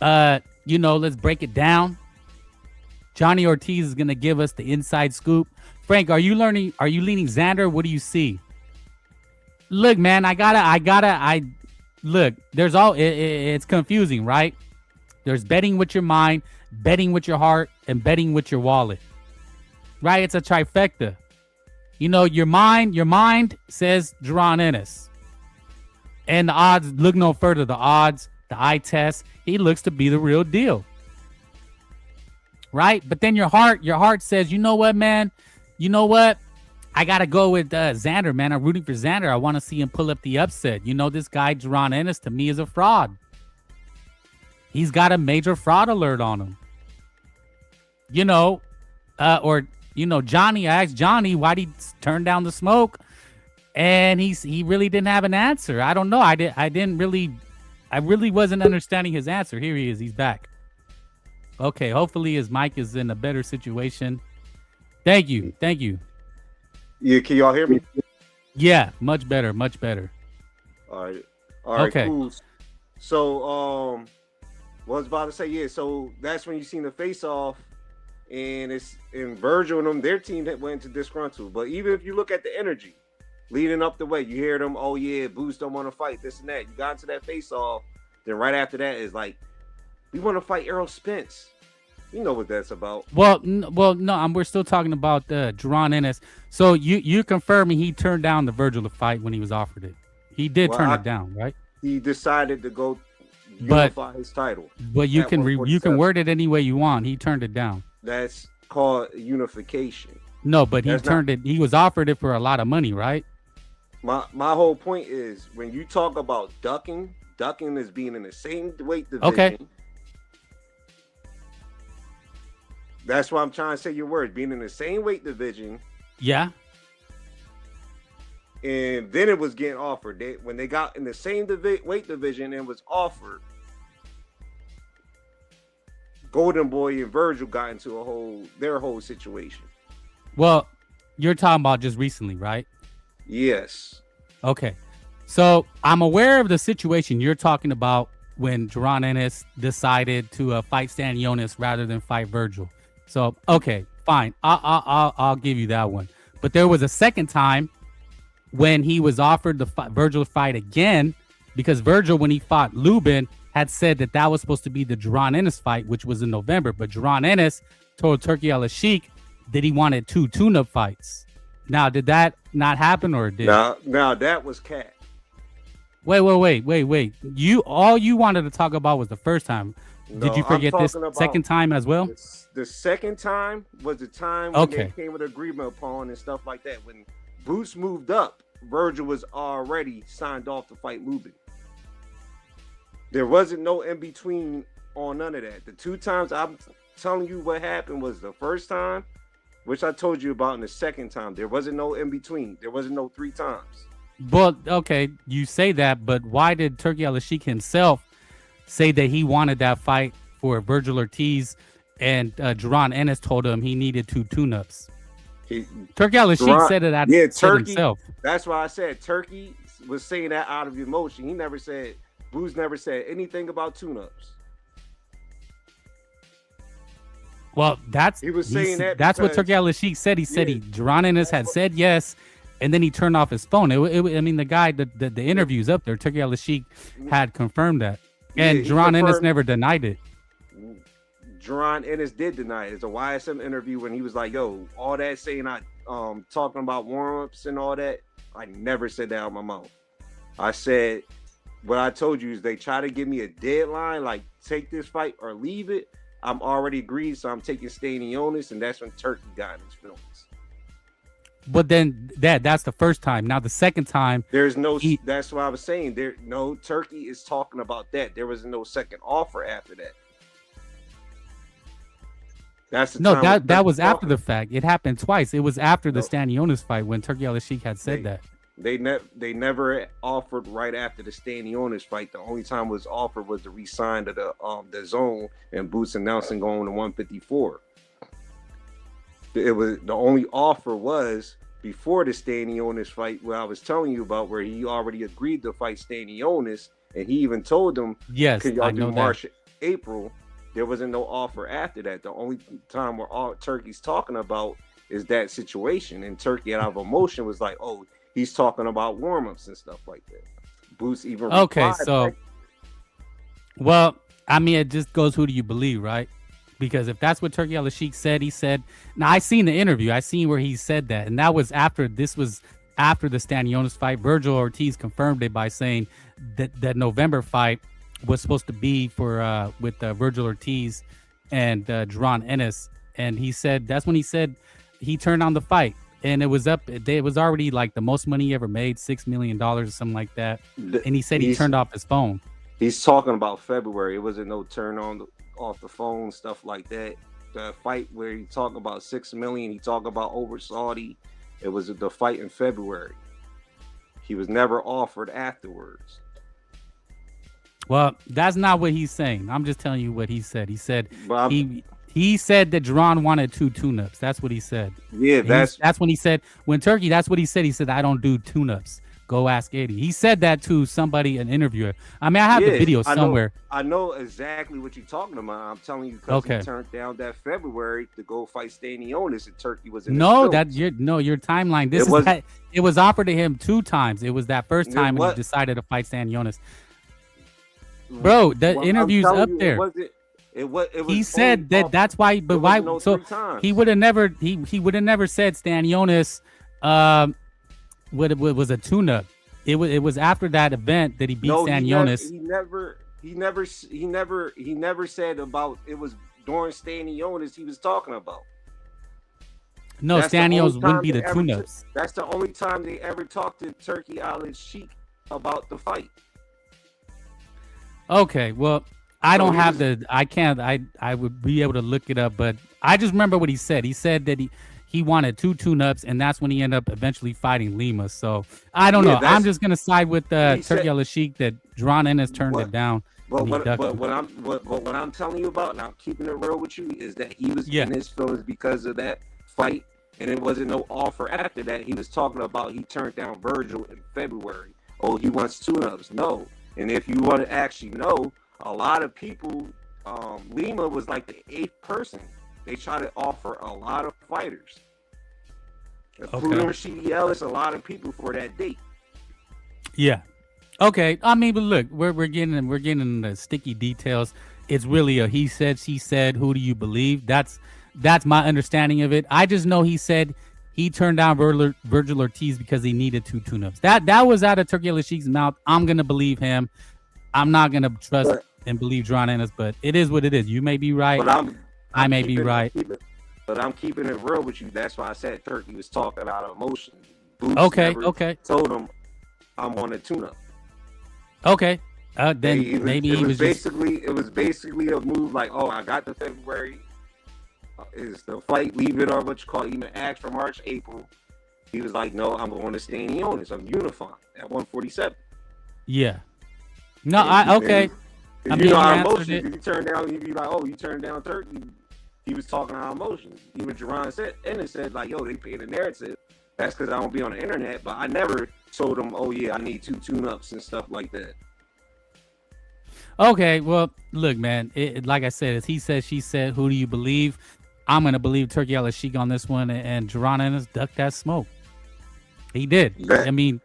Let's break it down. Johnny Ortiz is going to give us the inside scoop. Frank, are you leaning Xander? What do you see? Look, man, look, there's it's confusing, right? There's betting with your mind, betting with your heart, and betting with your wallet. Right? It's a trifecta. Your mind says Jerron Ennis. And the odds, look no further. The odds, the eye test, he looks to be the real deal. Right? But then your heart says, you know what, man? You know what? I got to go with Xander, man. I'm rooting for Xander. I want to see him pull up the upset. This guy, Jerron Ennis, to me is a fraud. He's got a major fraud alert on him. Johnny, I asked Johnny why did he turn down the smoke, and he really didn't have an answer. I don't know. I really wasn't understanding his answer. Here he is. He's back. Okay, hopefully his mic is in a better situation. Thank you. Thank you. Yeah, can y'all hear me? Yeah, much better, much better. All right. All right, Okay. cool. So what I was about to say, yeah, so that's when you seen the face off, and it's in Virgil and them, their team that went into disgruntled. But even if you look at the energy leading up the way, you hear them, oh yeah, Boots don't want to fight, this and that. You got into that face off, then right after that is like, we want to fight Errol Spence. You know what that's about. Well, no, we're still talking about Jerron Ennis. So you confirming he turned down the Virgil fight when he was offered it. He did turn it down, right? He decided to go But unify his title. you can word it any way you want. He turned it down. That's called unification. No, but he turned it. He was offered it for a lot of money, right? My whole point is when you talk about ducking is being in the same weight division. Okay. That's why I'm trying to say your words. Being in the same weight division. Yeah. And then it was getting offered. When they got in the same weight division and was offered, Golden Boy and Virgil got into their whole situation. Well, you're talking about just recently, right? Yes. Okay. So I'm aware of the situation you're talking about when Jerron Ennis decided to fight Stanionis rather than fight Virgil. So, okay, fine. I'll give you that one. But there was a second time when he was offered the Virgil fight again, because Virgil, when he fought Lubin, had said that was supposed to be the Jerron Ennis fight, which was in November. But Jerron Ennis told Turki Al-Sheikh that he wanted 2 tune-up fights. Now, did that not happen, or did? Now that was cat. Wait. All you wanted to talk about was the first time. No, did you forget this second time as well? The second time was the time when they came with agreement upon and stuff like that. When Boots moved up, Virgil was already signed off to fight Lubin. There wasn't no in between on none of that. The 2 times I'm telling you what happened was the first time, which I told you about, and the second time. There wasn't no in between. There wasn't no 3 times. But okay, you say that, but why did Turki Al-Sheikh himself say that he wanted that fight for Virgil Ortiz, and Jerron Ennis told him he needed 2 tune-ups? Turki Al-Sheikh said it himself. That's why I said Turki was saying that out of emotion. He never said, Booz never said anything about tune-ups. Well, that's what Turki Al-Sheikh said. He said Jerron Ennis had said yes, and then he turned off his phone. I mean, the guy, the interview's up there. Turki Al-Sheikh had confirmed that, and Jerron Ennis never denied it. Jerron Ennis did deny it. It's a YSM interview when he was like, "Yo, all that saying talking about warm-ups and all that, I never said that out of my mouth. I said what I told you is they try to give me a deadline, like take this fight or leave it. I'm already agreed, so I'm taking Stanionis, and that's when Turki got in his feelings. But then that's the first time. Now the second time, there's no. That's what I was saying. Turki is talking about that. There was no second offer after that. That's the time that was after the fact. It happened twice. It was after the Stanionis fight when Turki Al-Sheikh had said that. They never offered right after the Stanionis fight. The only time was offered was to re-sign to the zone and Boots announcing going to 154. It was the only offer was before the Stanionis fight, where I was telling you about, where he already agreed to fight Stanionis, and he even told them, "Yes, could y'all I know do March, April." There wasn't no offer after that. The only time where all Turki's talking about is that situation, and Turki out of emotion was like, "Oh, he's talking about warm-ups and stuff like that." Boots even well, I mean, it just goes, who do you believe, right? Because if that's what Turki Al-Sheikh said, he said. Now I seen the interview. I seen where he said that, and that was after the Stanionis fight. Virgil Ortiz confirmed it by saying that November fight was supposed to be for with Virgil Ortiz and Jerron Ennis, and he said that's when he said he turned on the fight, and it was already like the most money he ever made, $6 million or something like that, and he said he turned off his phone. He's talking about February. It wasn't no turn off the phone, stuff like that. The fight where he talking about $6 million, he talking about over Saudi. It was the fight in February. He was never offered afterwards. Well, that's not what he's saying. I'm just telling you what he said. He said But he said that Jerron wanted 2 tune-ups. That's what he said. yeah, That's when he said when Turkey. That's what he said. He said I don't do tune-ups. Go ask Eddie. He said that to somebody, an interviewer. I mean, I have the video somewhere. I know exactly what you're talking about. I'm telling you because he turned down that February to go fight Stanionis, and Turkey was in. No, your timeline. It was offered to him 2 times. It was that first time when he decided to fight Stanionis. Bro, the interview's up there. He said that that's why, but why? So he would have never he would have never said Stanionis was a tune-up. It was after that event that he beat Stanionis. He never said about it was during Stanionis he was talking about. No, Stanionis wouldn't be the tune-ups. That's the only time they ever talked to Turkey Al-Sheikh about the fight. Okay, well, I don't have I would be able to look it up, but I just remember what he said. He said that he wanted 2 tune-ups, and that's when he ended up eventually fighting Lima. So I don't know. I'm just gonna side with Turkey Al-Sheikh that John Ennis turned it down. But what I'm telling you about, and I'm keeping it real with you, is that he was in his feelings because of that fight, and it wasn't no offer after that. He was talking about he turned down Virgil in February. Oh, he wants tune-ups. No. And if you want to actually know, a lot of people, Lima was like the 8th person. They try to offer a lot of fighters, including Rashidi Ellis, a lot of people for that date. Yeah. Okay. I mean, but look, we're getting the sticky details. It's really a he said, she said. Who do you believe? That's my understanding of it. I just know he said he turned down Virgil Ortiz because he needed 2 tune-ups. That was out of Turkey Al-Sheikh's mouth. I'm gonna believe him. I'm not gonna trust and believe John Ennis, but it is what it is. You may be right. I may be right. But I'm keeping it real with you. That's why I said Turkey was talking out of emotion. Boots okay. Told him I'm on a tune-up. Okay. Then it was basically a move like, oh, I got the February. Is the fight, leave it or what you call it, even asked for March, April. He was like, no, I'm going to Stanionis. I'm unifying at 147. Yeah. No, okay. I mean, our emotions. If you turn down, you'd be like, oh, you turned down Turkey. He was talking our emotions. Even Jerron said, and it said, like, yo, they paid the narrative. That's because I don't be on the internet. But I never told him, oh, yeah, I need 2 tune-ups and stuff like that. Okay, well, look, man, like I said, as he said, she said, who do you believe? I'm going to believe Turkey Al-Sheikh on this one, and Jerron Ennis ducked that smoke. He did. I mean,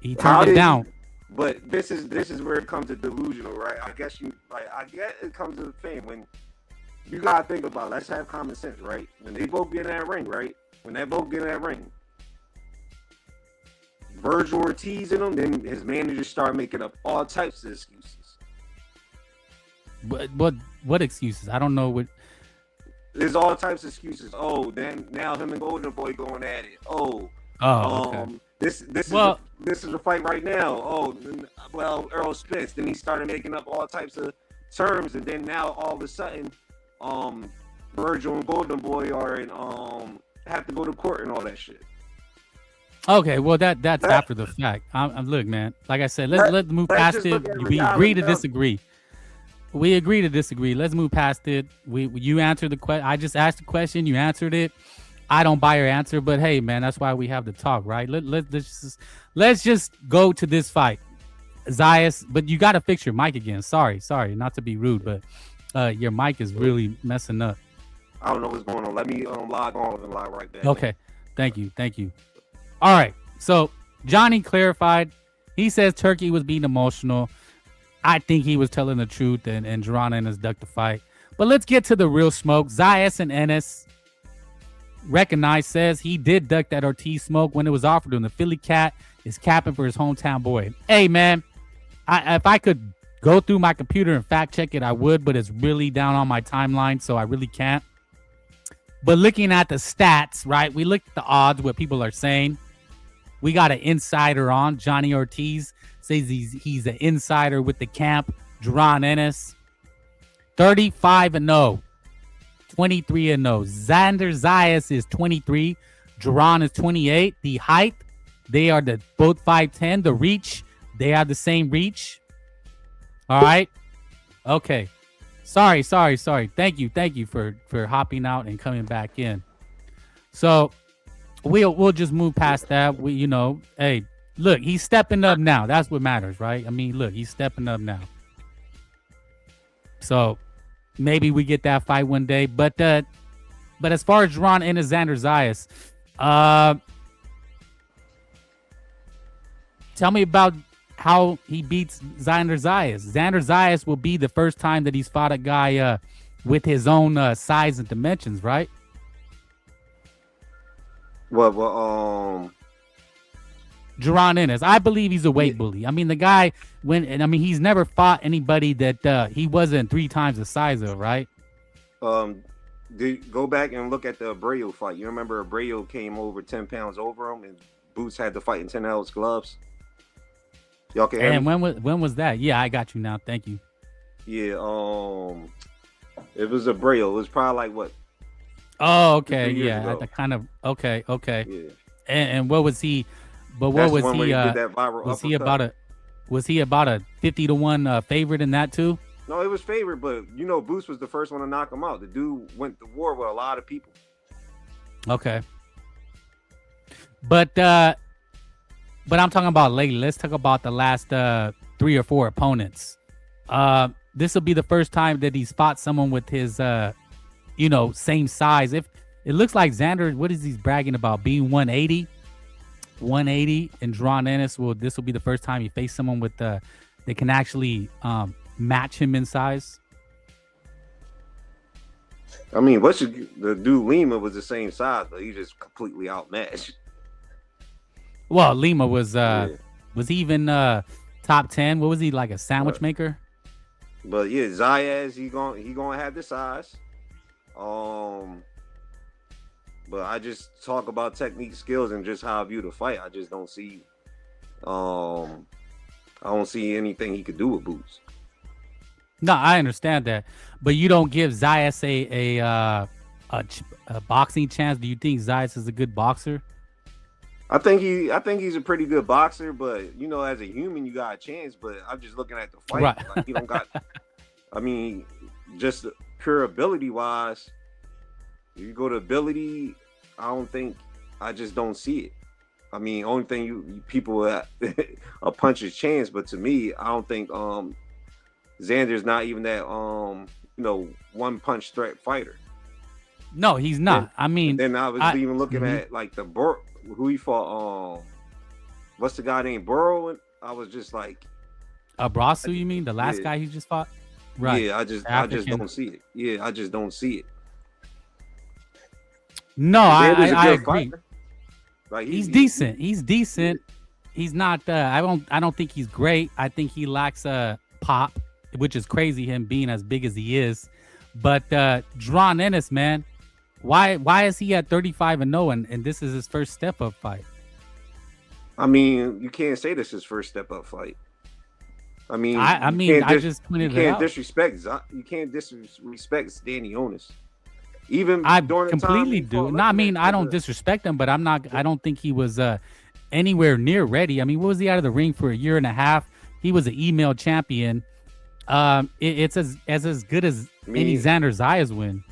he turned it down. But this is where it comes to delusional, right? I get it comes to the thing when you gotta think about it. Let's have common sense, right? When they both get in that ring, right? When they both get in that ring, Virgil Ortiz in them, then his managers start making up all types of excuses. What excuses? I don't know what. There's all types of excuses. Oh, then now him and Golden Boy going at it. Okay. This is a fight right now. Oh, well, Earl Spence. Then he started making up all types of terms, and then now all of a sudden, Virgil and Golden Boy are in have to go to court and all that shit. Okay, well that's after the fact. Look, man. Like I said, let's move past it. We agree to disagree. We agree to disagree. Let's move past it. You answered the question. I just asked the question. You answered it. I don't buy your answer, but hey, man, that's why we have the talk, right? Let's just go to this fight, Zayas. But you got to fix your mic again. Sorry, not to be rude, but your mic is really messing up. I don't know what's going on. Let me log on and log right back. Okay, thank you. All right, so Johnny clarified. He says Turkey was being emotional. I think he was telling the truth, and Jerron Ennis ducked the fight. But let's get to the real smoke. Zayas and Ennis says he did duck that Ortiz smoke when it was offered to him. The Philly cat is capping for his hometown boy. Hey, man, if I could go through my computer and fact check it, I would, but it's really down on my timeline, so I really can't. But looking at the stats, right, we looked at the odds, what people are saying. We got an insider on. Johnny Ortiz says he's an insider with the camp. Jerron Ennis, 35-0. 23-0. Xander Zayas is 23. Jerron is 28. The height, they are both 5'10. The reach, they have the same reach. All right. Okay. Sorry. Thank you for hopping out and coming back in. So we'll just move past that. Hey, look, he's stepping up now. That's what matters, right? I mean, look, he's stepping up now. So maybe we get that fight one day. But as far as Ron and Xander Zayas, tell me about how he beats Xander Zayas. Xander Zayas will be the first time that he's fought a guy with his own size and dimensions, right? Well, Jaron Ennis. I believe he's a weight bully. I mean, the guy he's never fought anybody that he wasn't 3 times the size of, right? Go back and look at the Abreu fight. You remember Abreu came over 10 pounds over him, and Boots had to fight in 10-ounce gloves. Y'all can hear And me? when was that? Yeah, I got you now. Thank you. Yeah, it was Abreu. It was probably like what? Oh, okay. 3 years Yeah, ago. I kind of okay. Yeah. And what was he? But what That's was the one where he? he did that viral Was he uppercut. about a 50-1 favorite in that too? No, it was favored, but Boots was the first one to knock him out. The dude went to war with a lot of people. Okay. But I'm talking about lately. Let's talk about the last 3 or 4 opponents. This will be the first time that he's fought someone with his same size. If it looks like Xander, what is he bragging about? Being 180, and Jaron Ennis this will be the first time he faced someone with that can actually match him in size. I mean, the dude Lima was the same size, but he just completely outmatched. Well, Lima was he even top 10? What was he, like a sandwich maker? But yeah, Zayas, he gonna have the size. But I just talk about technique, skills, and just how I view the fight. I just don't see I don't see anything he could do with Boots. No, I understand that, but you don't give Zayas a boxing chance. Do you think Zayas is a good boxer? I think he's a pretty good boxer, but as a human, you got a chance. But I'm just looking at the fight. Right. Like, he don't got. I mean, just pure ability wise, if you go to ability, I just don't see it. I mean, only thing people a puncher's chance, but to me, I don't think Xander's not even that one punch threat fighter. No, he's not. Then I was even looking at like who he fought. What's the guy named Burrow? I was just like, Abrasu, you mean the last guy he just fought? Right. Yeah, I just don't see it. Yeah, I just don't see it. No, Xander's a I good agree. fighter. Like He's decent. He's decent. He's not. I don't think he's great. I think he lacks a pop, which is crazy. Him being as big as he is. But Jaron Ennis, man, why is he at 35-0 and this is his first step up fight? I mean, you can't say this is his first step up fight. I mean, I just pointed it out. You can't disrespect Danny Onis. Even I during the completely time do. No, I mean, I don't disrespect him, but I don't think he was anywhere near ready. I mean, what was he out of the ring for a year and a half? He was an email champion. It's as good as any Xander Zayas win.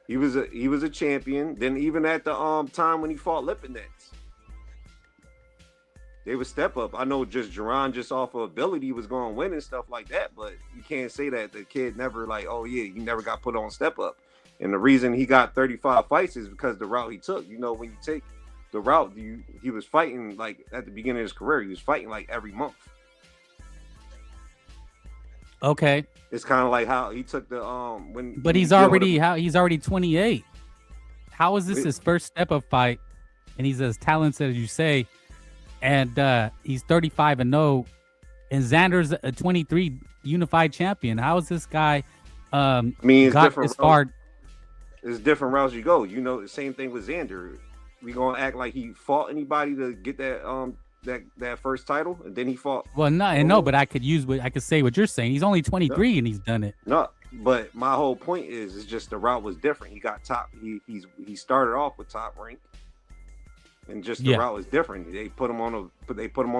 He was a champion. Then even at the time when he fought Lipinets, they would step up. I know just Jaron, just off of ability, was going to win and stuff like that, but you can't say that the kid never he never got put on step up. And the reason he got 35 fights is because the route he took. When you take the route, he was fighting like at the beginning of his career, he was fighting like every month. Okay. It's kind of like how he took the But he's already 28. How is this his first step up fight? And he's as talented as you say, and he's 35-0, and Xander's a 23 unified champion. How is this guy it's got different this far? It's different routes you go. The same thing with Xander. We gonna act like he fought anybody to get that that first title, and then he fought. Well, no, but I could say what you're saying. He's only 23 and he's done it. No, but my whole point is just the route was different. He got top. He started off with top rank, and just the route was different. They put him on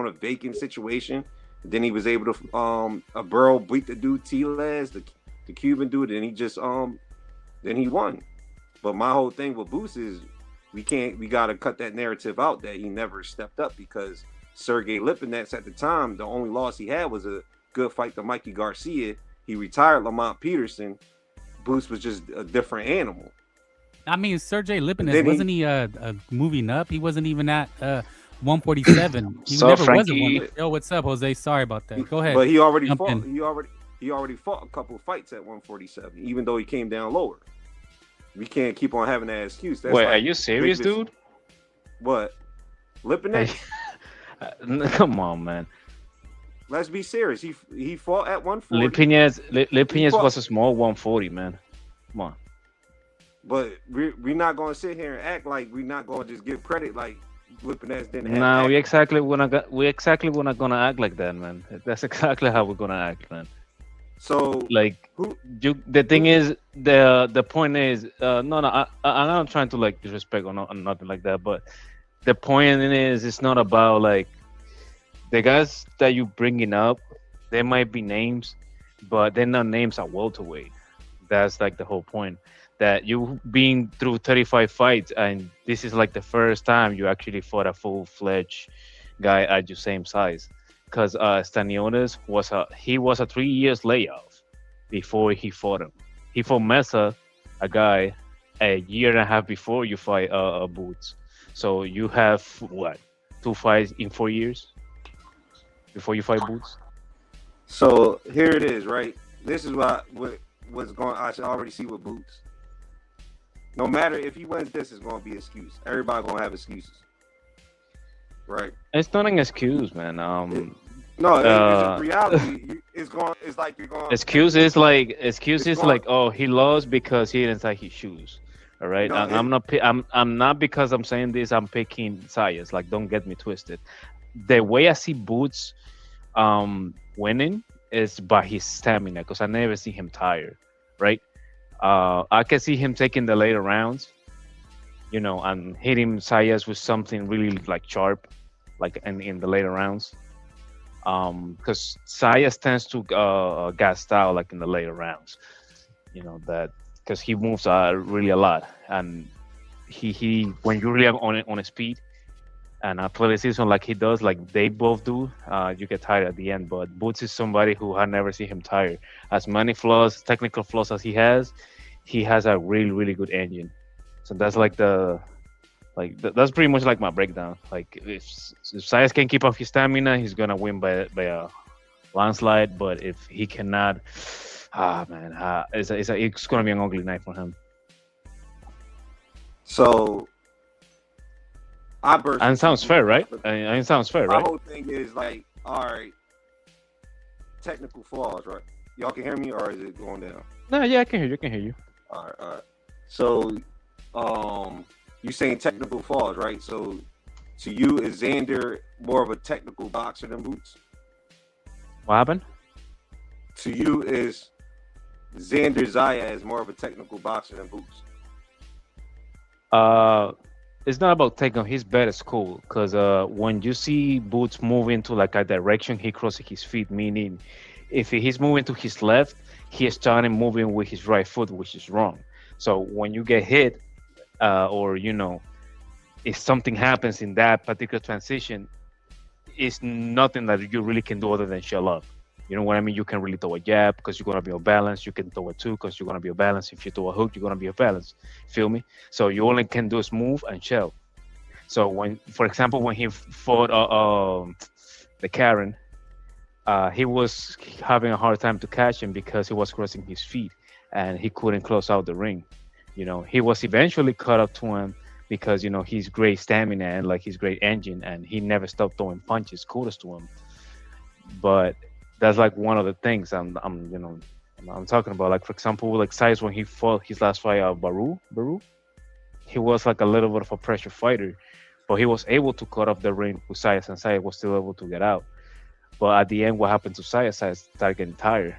a vacant situation. Then he was able to a Burrow beat the dude T-Laz, the Cuban dude, and he just then he won. But my whole thing with Boots is we gotta cut that narrative out that he never stepped up, because Sergey Lipinets at the time, the only loss he had was a good fight to Mikey Garcia. He retired Lamont Peterson. Boots was just a different animal. I mean, Sergey Lipinets, wasn't he moving up? He wasn't even at 147. He So never Frankie, was at Yo, what's up, Jose? Sorry about that. Go ahead. But he already Jump fought. in. He already fought a couple of fights at 147, even though he came down lower. We can't keep on having that excuse. That's wait, like are you serious, dude? What? Lipinets? Come on, man. Let's be serious. He fought at 140. Lipinets was a small 140, man. Come on. But we're not going to sit here and act like we're not going to just give credit like Lipinets didn't have. No, we exactly we're not gonna act like that, man. That's exactly how we're gonna act, man. So like, the thing is, the point is, I'm not trying to like disrespect or nothing like that, but the point is, it's not about like the guys that you bringing up. They might be names, but they're not names at welterweight. That's like the whole point. That you been through 35 fights, and this is like the first time you actually fought a full-fledged guy at your same size. Because Stanionis was a 3 years layoff before he fought him. He fought Mesa, a guy, a year and a half before you fight Boots. So you have what, 2 fights in 4 years before you fight Boots. So here it is, right? This is what's going. I should already see with Boots. No matter if he wins this, it's going to be an excuse. Everybody going to have excuses. Right? It's not an excuse, man. No, it's a reality. It's like you're going. Excuse is like, oh, he lost because he didn't tie his shoes. All right? No, I'm not because I'm saying this, I'm picking Zayas. Like, don't get me twisted. The way I see Boots winning is by his stamina, because I never see him tired, right? I can see him taking the later rounds, and hitting Zayas with something really like sharp, like in the later rounds. Because Zayas tends to gas out like in the later rounds, that because he moves really a lot, and he when you really on a speed and athleticism like he does, like they both do, you get tired at the end. But Boots is somebody who I never see him tired. As many technical flaws as he has a really, really good engine. So that's like that's pretty much like my breakdown. Like if Zayas can keep up his stamina, he's gonna win by a landslide. But if he cannot, it's gonna be an ugly night for him. So and it sounds fair, right? It sounds fair, right? My whole thing is like, all right, technical flaws, right? Y'all can hear me, or is it going down? No, yeah, I can hear you. All right. So, you saying technical flaws, right? So, to you, is Xander more of a technical boxer than Boots? What happened? To you, is Xander Zayas more of a technical boxer than Boots? It's not about taking his bet at school, because when you see Boots move into like a direction, he crosses his feet, meaning if he's moving to his left, he is starting moving with his right foot, which is wrong. So when you get hit, or if something happens in that particular transition, it's nothing that you really can do other than shell up. You know what I mean? You can really throw a jab because you're going to be off balance. You can throw a two because you're going to be off balance. If you throw a hook, you're going to be off balance. Feel me? So you only can do is move and shell. So for example, when he fought the Karen, he was having a hard time to catch him because he was crossing his feet and he couldn't close out the ring. He was eventually caught up to him because, he's great stamina and like his great engine, and he never stopped throwing punches, kudos to him. But that's like one of the things I'm talking about. Like, for example, like Zayas, when he fought his last fight, Baru, he was like a little bit of a pressure fighter, but he was able to cut off the ring with Zayas, and Zayas was still able to get out. But at the end, what happened to Zayas? Zayas started getting tired,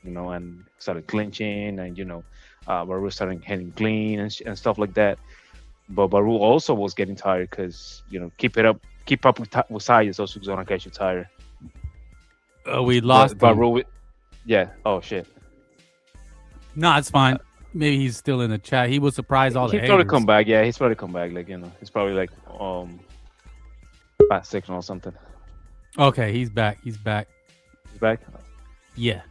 and started clinching, and Baru started hitting clean and stuff like that. But Baru also was getting tired because keep up with Zayas also gonna get you tired. We lost But him. Rui, yeah. Oh shit. No, it's fine. Maybe he's still in the chat. He was surprised all the He'll probably haters. come back. Yeah, he's probably come back. Like he's probably like bad signal or something. Okay, he's back. He's back. He's back. Yeah.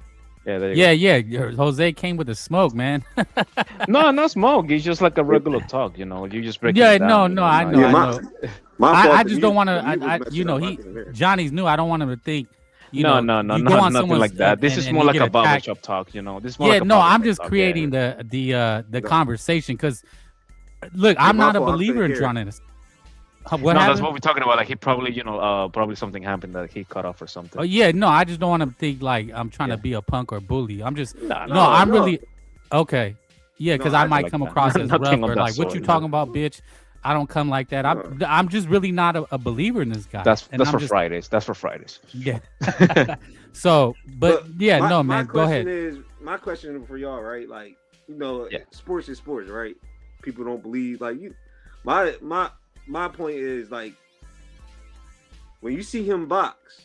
Yeah, there you Yeah, yeah. Jose came with the smoke, man. go. No, not smoke. It's just like a regular talk. You just break Yeah, it down. no, I know, Yeah, I my know. my fault. I The just don't mute, want the mute was to. messing up. I couldn't hear. Johnny's new. I don't want him to think. No, You go not on nothing someone's like that. This is and more you like get a attacked. barbershop talk. This is more Yeah, like a no, I'm barbershop just talk. creating Yeah. the No, conversation because look, yeah, I'm my not a fault. I believer couldn't in hear. John Ennis. What No, that's happened? what we're talking about. Like he probably, probably something happened that he cut off or something. Oh yeah, no, I just don't want to think like I'm trying Yeah. to be a punk or bully. I'm just No, no, No, I'm no, really okay. Yeah, no. because I I might like come that. across as rough Nothing of or that like what you sort. talking about, bitch. I don't come like that. no. I'm just really not a believer in this guy, and That's I'm for just Fridays. That's for Fridays. yeah. So, but But yeah, my no, my man, go question ahead. is my question for y'all, right? Like, Yeah. sports is sports, right? People don't believe like you. My point is like when you see him box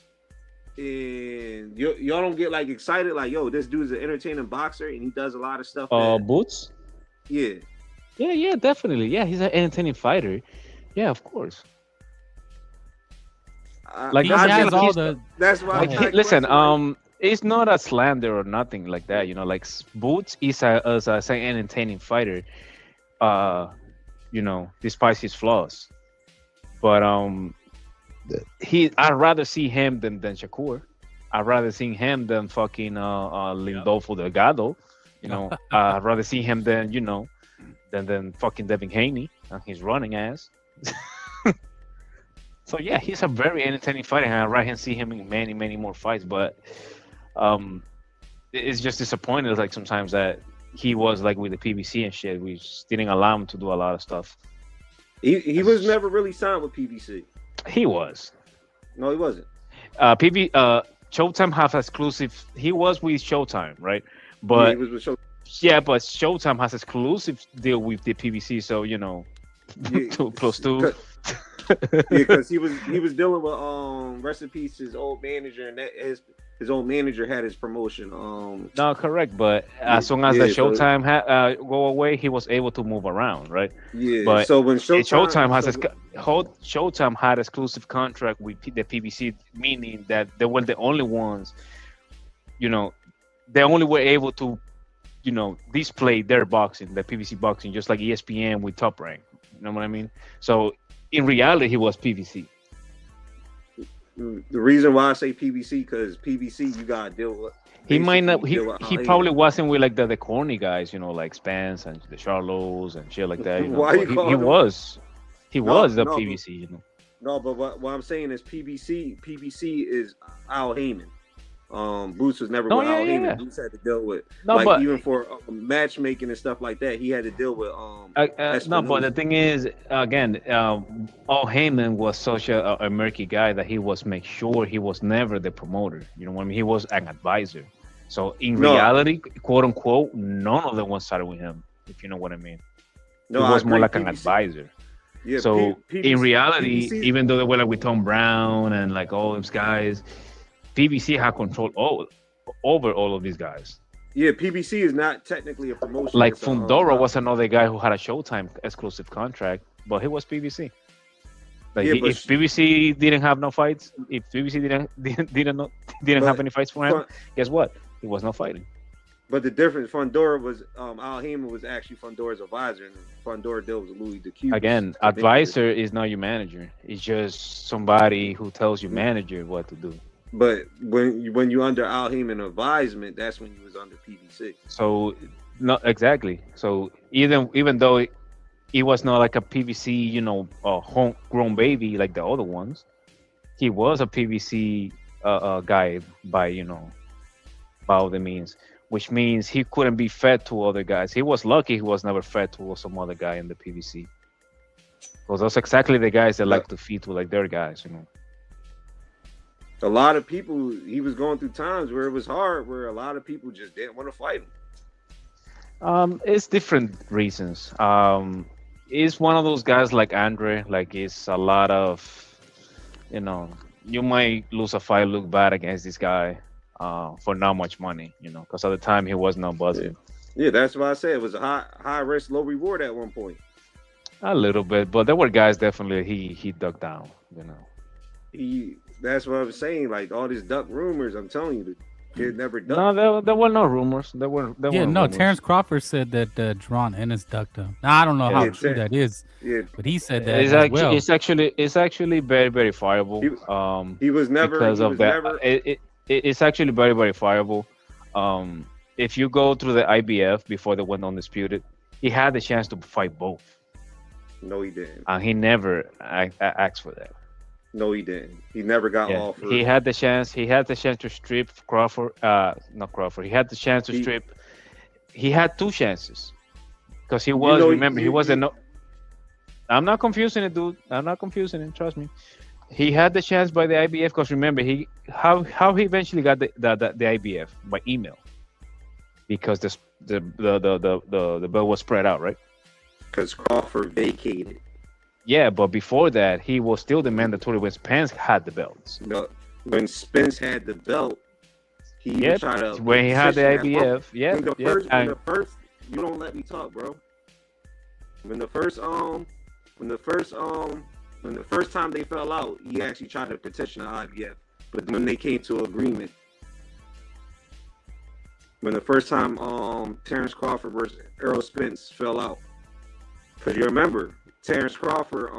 and y'all don't get like excited, like, yo, this dude's an entertaining boxer and he does a lot of stuff that Boots. yeah. Yeah, definitely. Yeah, he's an entertaining fighter. Yeah, of course. Like He I has just all he's the. that's why Go I ahead. kind of listen. question like It's not a slander or nothing like that. Like Boots is as I say, an entertaining fighter. Uh, despite his flaws, but I'd rather see him than Shakur. I'd rather see him than fucking Lindolfo Delgado. I'd rather see him than fucking Devin Haney and his running ass. So yeah, he's a very entertaining fighter, and I'd rather see him in many, many more fights. But it's just disappointing, like sometimes that he was like with the PBC and shit. We just didn't allow him to do a lot of stuff. he was never really signed with PBC. He was. No, he wasn't. Showtime have exclusive. He was with Showtime, right? Yeah, But he was with Show. yeah, but Showtime has exclusive deal with the PBC, so Yeah, 2+2. because he was dealing with rest in peace his old manager and that his old manager had his promotion. No, correct. But as soon as the Yeah, so Showtime go away, he was able to move around, right? yeah. But So when Showtime had exclusive contract with the PBC, meaning that they were the only ones, they only were able to, display their boxing, the PBC boxing, just like ESPN with Top Rank. You know what I mean? So in reality, he was PBC. the reason why I say PBC because PBC you gotta deal with. He might not. basically deal with He Al probably Haymon. wasn't with like the corny guys, like Spence and the Charlos and shit like that. Why you But calling he him? was. He No, was the no, PBC. No, but what I'm saying is PBC is Al Heyman. Boots was never Oh, with yeah, Al yeah. Heyman. Boots had to deal with No, like but even for matchmaking and stuff like that. He had to deal with no, but the Espinosa. thing is, again, Al Heyman was such a murky guy that he was make sure he was never the promoter. You know what I mean? He was an advisor. So in No. reality, quote unquote, none of them was started with him. If you know what I mean. No, He I was more agree. like an PBC advisor. Yeah, So PBC in reality, PBC even though they were like with Tom Brown and like all those guys, PBC had control over all of these guys. Yeah, PBC is not technically a promotion. Like It's a, Fundora was another guy who had a Showtime exclusive contract, but he was PBC. Like Yeah, but if PBC didn't have no fights, if PBC didn't have But any fights for him, guess what? He was not fighting. But the difference, Fundora was Al Heyman was actually Fundora's advisor, and Fundora dealt with Louis DeCubes. Again, advisor is not your manager. It's just somebody who tells your manager what to do. But when you under Al Heyman advisement, that's when you was under PBC. So not exactly. So even though he was not like a PVC, a homegrown baby like the other ones, he was a PVC guy by all the means, which means he couldn't be fed to other guys. He was lucky he was never fed to some other guy in the PVC. Because that's exactly the guys that like to feed to like their guys. A lot of people, he was going through times where it was hard, where a lot of people just didn't want to fight him. It's different reasons. It's one of those guys like Andre, like it's a lot of, you might lose a fight, look bad against this guy, for not much money, because at the time he was not Yeah. buzzing. Yeah, that's why I said it was a high risk, low reward at one point. A little bit, but there were guys definitely he dug down. That's what I'm saying. Like all these duck rumors, I'm telling you, the kid never ducked. No, there were no rumors. There were Yeah, no. rumors. Terrence Crawford said that Jerron Ennis ducked him. Now I don't know how Yeah, true that is, Yeah, but he said that It's as actually well. it's actually very verifiable. he was never Because he of was that, never it's actually very verifiable. If you go through the IBF before they went undisputed, he had the chance to fight both, No, he didn't. and he never asked for that. No, he didn't. He never got Yeah, offered. he had the chance. He had the chance to strip Crawford. Not Crawford. He had the chance to He- strip. He had two chances because he was. know, remember, he you- was you- a no. I'm not confusing it, dude. I'm not confusing it. Trust me. He had the chance by the IBF because remember how he eventually got the IBF by email because the belt was spread out, right? because Crawford vacated. Yeah, but before that, he was still the mandatory when Spence had the belts. When Spence had the belt, he Yep. tried to When he had the position that IBF, yeah, When the first, you don't let me talk, bro. When the first time they fell out, he actually tried to petition the IBF. But when they came to agreement, when the first time Terrence Crawford versus Errol Spence fell out, because you remember Terrence Crawford,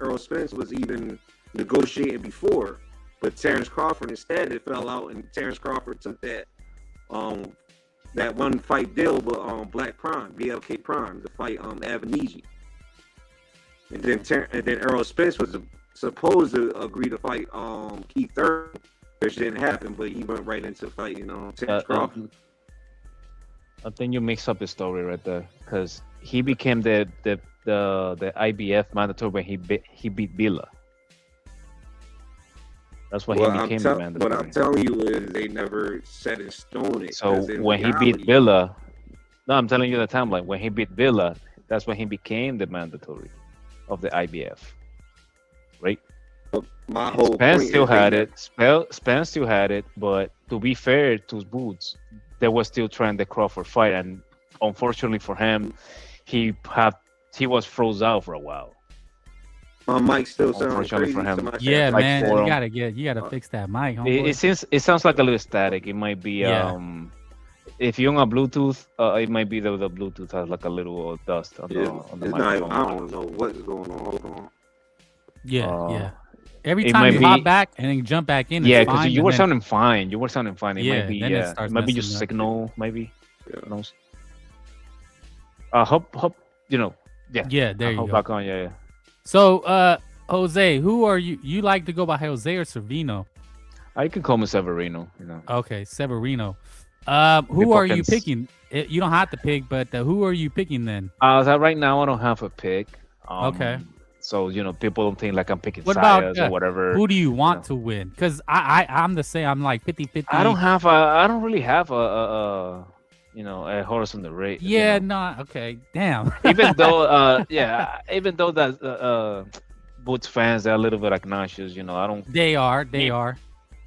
Errol Spence was even negotiating before, but Terrence Crawford instead it fell out, and Terrence Crawford took that one fight deal with Black Prime, BLK Prime, to fight Avaniji. And then Errol Spence was supposed to agree to fight Keith Thurman, which didn't happen, but he went right into fighting Terrence Crawford. I think you mix up the story right there because he became the IBF mandatory when he beat Villa. That's when he became the mandatory. What I'm telling you is they never set in stone it. So when he beat Villa, no, I'm telling you the timeline. When he beat Villa, that's when he became the mandatory of the IBF, right? My whole Spence point still is they had never- it. Spence still had it, but to be fair to Boots, they were still trying the Crawford fight, and unfortunately for him, he was froze out for a while. My mic still sounds Unfortunately crazy. for him. Somebody Yeah, said- like man, forum. you gotta fix that mic. It sounds like a little static. It might be Yeah. if you're on a Bluetooth, it might be the Bluetooth has like a little dust on Yeah, the it's not. microphone. I don't know what is going on. Hold on. Yeah. Every it time might you hop be- back and then jump back in, Yeah, it's because fine, you and were then- sounding fine. You were sounding fine. It Yeah, might be then it starts it might be your messing up. signal, maybe. Yeah. Who knows? Hope Yeah. Yeah, there you Hope go. back on. Yeah. So, Jose, who are you? You like to go by Jose or Servino? I can call me Severino. Okay, Severino. Who are you Depends. picking? You don't have to pick, but who are you picking then? So right now I don't have a pick. Okay. So people don't think like I'm picking What about, Zayas or whatever. Who do you want to win? Because I'm the same. I'm like 50-50. I don't really have a horse on the race. Yeah, no. Okay, damn. Even though even though that Boots fans are a little bit obnoxious, I don't. They are.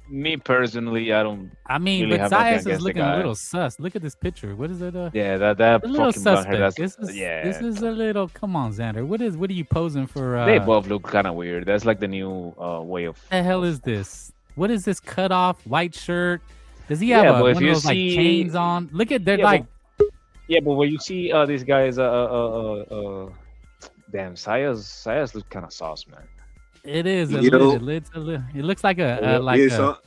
Me personally, I don't. I mean, really but have nothing Zayas is against the looking a guy. little sus. Look at this picture. What is it? Yeah, that A little fucking blonde hair. suspect. That's This is a little. Come on, Xander. What are you posing for? they both look kind of weird. That's like the new way of. The hell is this? What is this cut off white shirt? Does he Yeah, have but one if of you those like see- chains on? Look at they're Yeah, like Yeah, but when you see these guys, damn, Zayas look kind of sauce, man. it is a You know- little, it looks like a like Yeah, a, so-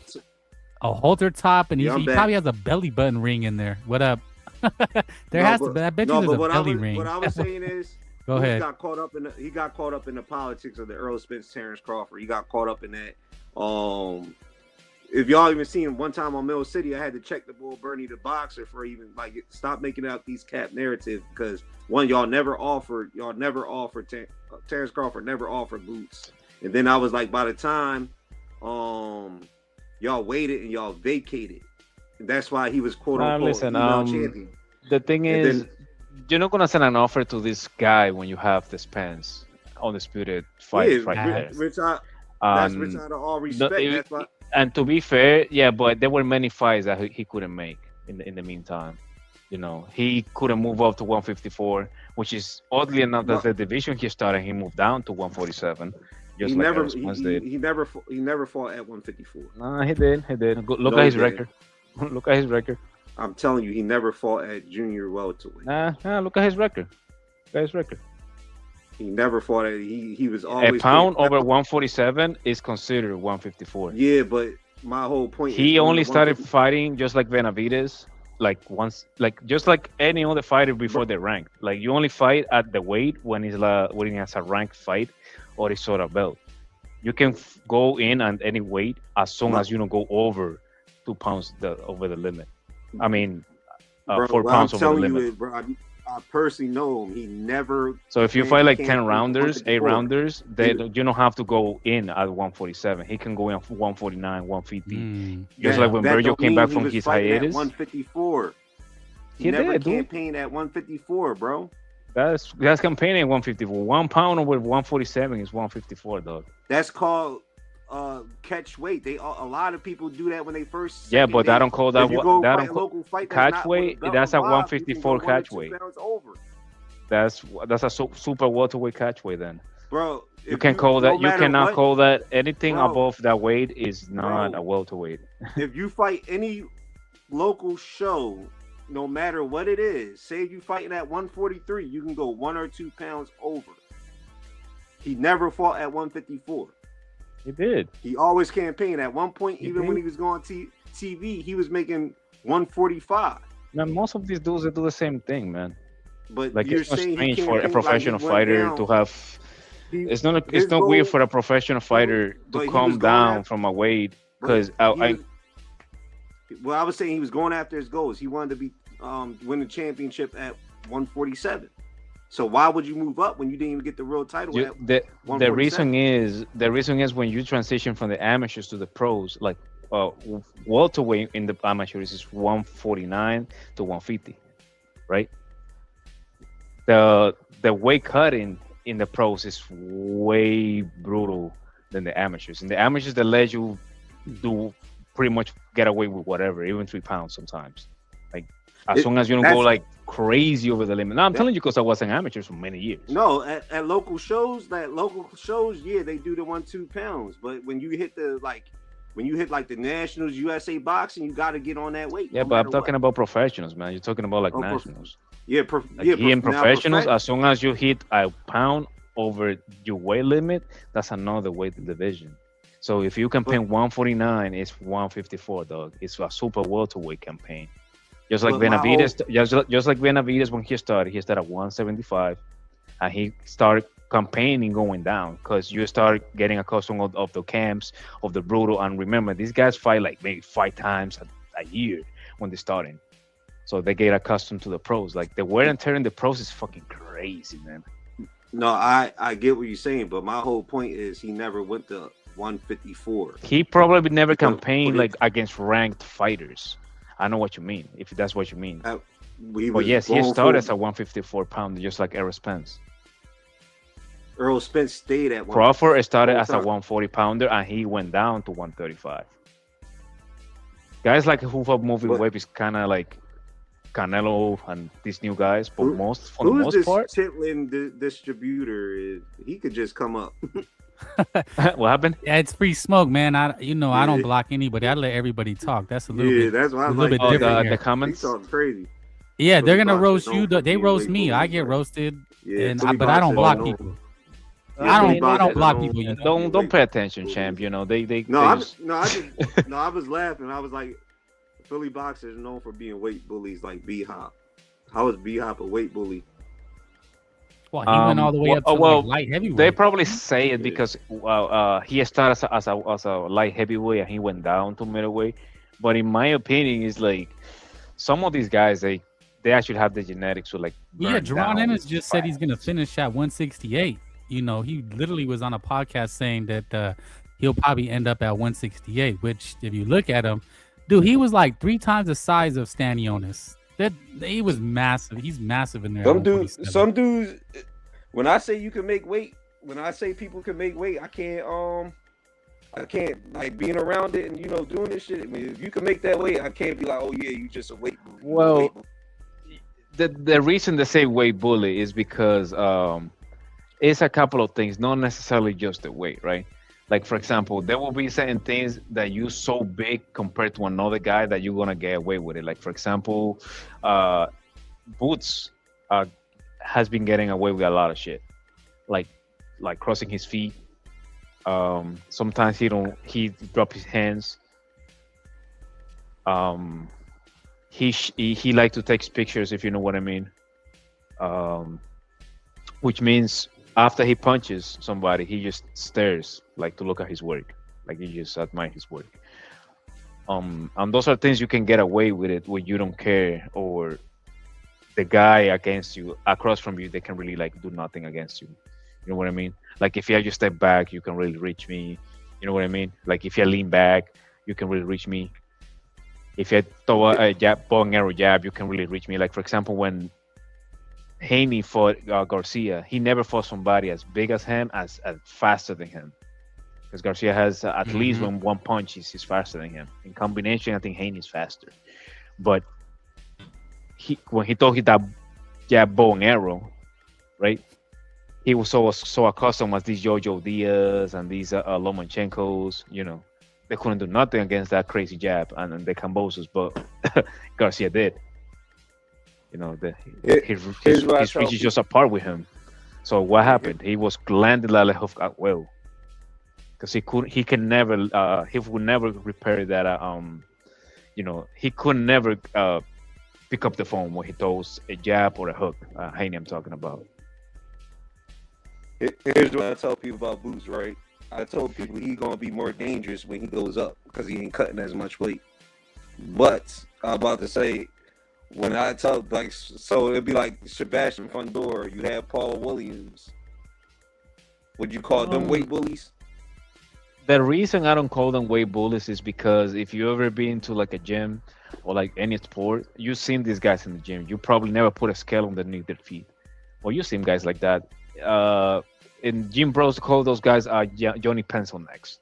a halter top, and Yeah, I'm he back. probably has a belly button ring in there. What up? There No, has but- to be. I bet no, you there's but a what belly ring. What I was saying is, Go Boots ahead. got caught up in the politics of the Errol Spence Terrence Crawford. He got caught up in that. If y'all even seen one time on Mill City, I had to check the bull Bernie the boxer for even like stop making out these cap narratives because one y'all never offered Terrence Crawford never offered Boots, and then I was like by the time y'all waited and y'all vacated, and that's why he was quote unquote listen, email champion. The thing And is, then- you're not gonna send an offer to this guy when you have the Spence undisputed fight Yeah, right there. which That's Um, out of all the, respect. That's why. and to be fair, yeah, but there were many fights that he couldn't make in the meantime. You know, he couldn't move up to 154, which is oddly enough No, that's the division he started. He moved down to 147, he just like never Spence did. he never fought at 154. Nah, he did. He did. Look No, at he his didn't. record. Look at his record. I'm telling you, he never fought at junior welterweight. Nah, look at his record. Look at his record. He never fought at. He was always A pound over 147 is considered 154. Yeah, but my whole point. He only started 150 fighting just like Benavides, like once, like just like any other fighter before they ranked. Like you only fight at the weight when when it's a ranked fight or it's sort of belt. You can go in at any weight as long as you don't go over 2 pounds over the limit. I mean, bro, 4 what pounds I'm over the telling limit. you is, bro, I personally know him. He never. So if you can't- fight like he 10 can't go rounders, 8 154. rounders, you don't have to go in at 147. He can go in at 149, 150. Just That- like when that Virgil don't came mean back he from was his fighting at hiatus. 154. He He never did, dude. campaigned at 154, bro. That's campaigning at 154. 1 pound over 147 is 154, dog. That's called catch weight. A lot of people do that when they first. Yeah, second but I day. don't call that If you what go that fight don't a call local fight, that's catch not weight. with a belt That's a involved, you can 154 go 1 or catch 2 weight. pounds over. That's a super welterweight catch weight then. Bro, You if can call that. no You matter cannot what, call that anything Bro. above that weight is not Bro. a welterweight. if you fight any local show, no matter what it is, say you fighting at 143, you can go 1 or 2 pounds over. He never fought at 154. He did. He always campaigned. At one point, He even did. when he was going TV, he was making 145. Man, most of these dudes they do the same thing, man. But Like you're it's not saying he strange for a campaigned like professional he went fighter down. to have. He- It's not. his It's not weird goal- for a professional fighter but to he come was going down after- from a weight but because I was saying he was going after his goals. He wanted to be win the championship at 147. So why would you move up when you didn't even get the real title at the 147? reason is when you transition from the amateurs to the pros, like welterweight in the amateurs is 149 to 150, right? The weight cutting in the pros is way brutal than the amateurs. In the amateurs, they let you do pretty much get away with whatever, even 3 pounds sometimes. Like as long as you don't go that's- like crazy over the limit. Now I'm That- telling you because I was an amateur for many years. No, at local shows, yeah, they do the 1-2 pounds. But when you hit the Nationals, USA Boxing, you got to get on that weight. Yeah, no but I'm matter talking what. about professionals, man. You're talking about like Oh, nationals. Yeah, In now professionals, as long as you hit a pound over your weight limit, that's another weight division. So if you campaign 149, it's 154, dog. It's a super welterweight campaign. Just like But my Benavides, just like Benavides when he started at 175, and he started campaigning going down because you start getting accustomed of the camps of the brutal. And remember, these guys fight like maybe 5 times a year when they're starting, so they get accustomed to the pros. Like the wear and tear in the pros is fucking crazy, man. No, I get what you're saying, but my whole point is he never went to 154. He probably never Because- campaigned but like against ranked fighters. I know what you mean, if that's what you mean. He But was yes, he going started for- as a 154 pounder, just like Errol Spence. Earl Spence stayed at 154 Crawford started the as a whole time. 140 pounder, and he went down to 135. Guys like who fought moving But- weight is kind of like Canelo and these new guys, but for the Who's most this part, Chitlin distributor? He could just come up. what happened? Yeah, it's free smoke, man. I don't Yeah. block anybody. I let everybody talk. That's a little Yeah, bit. that's why I a was little like, bit Oh, different the here. he comments. talking crazy. Yeah, they're Philly gonna boxers roast known you. for They being roast way me. I bullies, get right? roasted, Yeah, Philly but I don't boxers block known- people. Yeah, I Philly don't boxers block known people. You for know. being Don't way pay attention, bullies. champ. You know they No, they I just- was laughing. I was like, Philly boxers known for being weight bullies like B-Hop. How is B-Hop a weight bully? Well, he went all the way up to well, like light heavyweight. They probably say it Yeah. because he started as a light heavyweight and he went down to middleweight. But in my opinion, it's like some of these guys they actually have the genetics to like. Yeah, burn Jerron down Ennis just said he's gonna fast. finish at 168. You know, he literally was on a podcast saying that he'll probably end up at 168. Which, if you look at him, dude, he was like 3 times the size of Stanionis. That he was massive. He's massive in there. at 147. Some dudes. When I say you can make weight, when I say people can make weight, I can't I can't like being around it and doing this shit. I mean, if you can make that weight, I can't be like, oh yeah, you just a weight bully. You a weight Well, bully. the reason they say weight bully is because it's a couple of things, not necessarily just the weight, right? Like for example, there will be certain things that you so big compared to another guy that you're gonna get away with it. Like for example, uh, Boots uh, has been getting away with a lot of shit, like crossing his feet. Sometimes he drop his hands. Um, he like to take pictures, if you know what I mean. Um, which means after he punches somebody, he just stares like to look at his work, like he just admire his work. And those are things you can get away with it when you don't care, or the guy against you, across from you, they can really like do nothing against you. You know what I mean? Like if I just step back, you can really reach me. You know what I mean? Like if I lean back, you can really reach me. If I throw a jab, bow and arrow jab, you can really reach me. Like for example, when Haney fought Garcia, he never fought somebody as big as him, as faster than him. Because Garcia has at least when one punch, he's faster than him. In combination, I think Haney's faster. But when he thought he that jab, bow and arrow, right? He was so accustomed as these Jojo Diaz and these Lomachenkos, they couldn't do nothing against that crazy jab and the combos, but Garcia did. His reach is just apart with him. So what happened? He was landing la left hook at will, because he can never he would never repair that he could never pick up the phone when he throws a jab or a hook. Haney, I'm talking about. Here's what I tell people about Boots, right? I told people he's gonna be more dangerous when he goes up because he ain't cutting as much weight. But I'm about to say, when I tell so it'd be like Sebastian Fundora, you have Paul Williams. Would you call them weight bullies? The reason I don't call them weight bullies is because if you ever been to like a gym or like any sport, you've seen these guys in the gym. You probably never put a scale underneath their feet, or you seen guys like that. In gym bros, call those guys Johnny Pencil necks.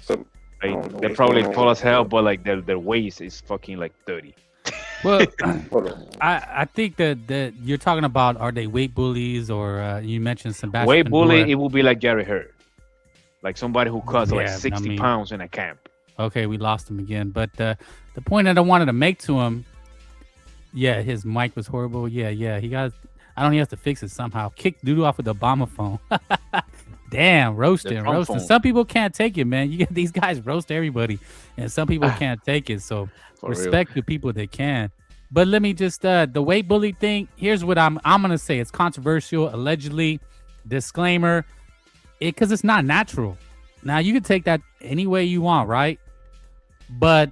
So right? They're probably tall as hell, but like their waist is fucking like 30. Well, I think that you're talking about, are they weight bullies, or you mentioned Sebastian Weight bully, Fundora. it will be like Jerry Hurt, like somebody who cuts like Yeah, 60 pounds in a camp. Okay, we lost him again. But the point that I wanted to make to him, yeah, his mic was horrible. Yeah, I don't. He has to fix it somehow. Kick doo off with the Obama phone. Damn, roasting. phone. Some people can't take it, man. You get these guys roast everybody, and some people can't take it. So For respect to people that can. But let me just the weight bully thing. Here's what I'm gonna say. It's controversial, allegedly. Disclaimer, because it's not natural. Now you can take that any way you want, right? But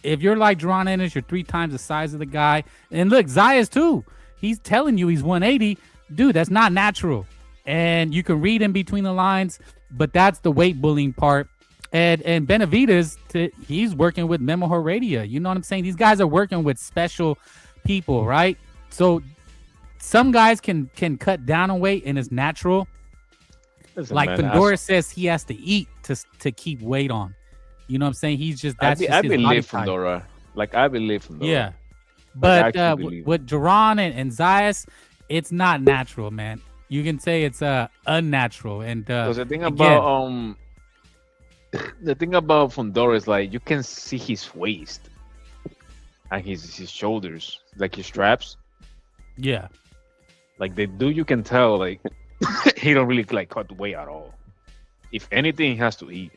if you're like Jerron Ennis, you're 3 times the size of the guy. And look, Zayas too. He's telling you he's 180. Dude, that's not natural. And you can read in between the lines, but that's the weight bullying part. And Benavidez, he's working with Memo Heredia. You know what I'm saying? These guys are working with special people, right? So some guys can cut down on weight and it's natural. Listen, Like man, Fundora says, he has to eat to keep weight on. You know what I'm saying? He's just I that's just his body believe type. Fundora. Like I believe Fundora. Yeah. Like, I But actually believe with Jerron and Zayas, it's not natural, man. You can say it's unnatural. And Because the thing again, about Fundora is like you can see his waist and his shoulders, like his straps. yeah. Like you can tell like he don't really like cut weight at all. If anything, he has to eat.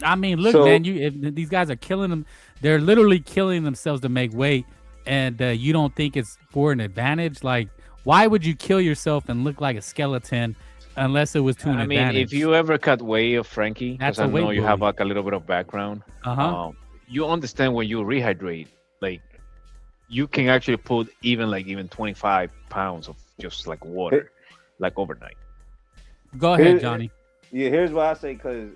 I mean, look, So- man, if these guys are killing them. They're literally killing themselves to make weight, and you don't think it's for an advantage? Like, why would you kill yourself and look like a skeleton unless it was to an I mean, advantage? if you ever cut weight of Frankie, That's because I a weight know you have bully. like a little bit of background, Uh-huh. you understand when you rehydrate, like you can actually put even 25 pounds of just like water, like overnight. Go ahead, Johnny. Yeah, here's what I say, because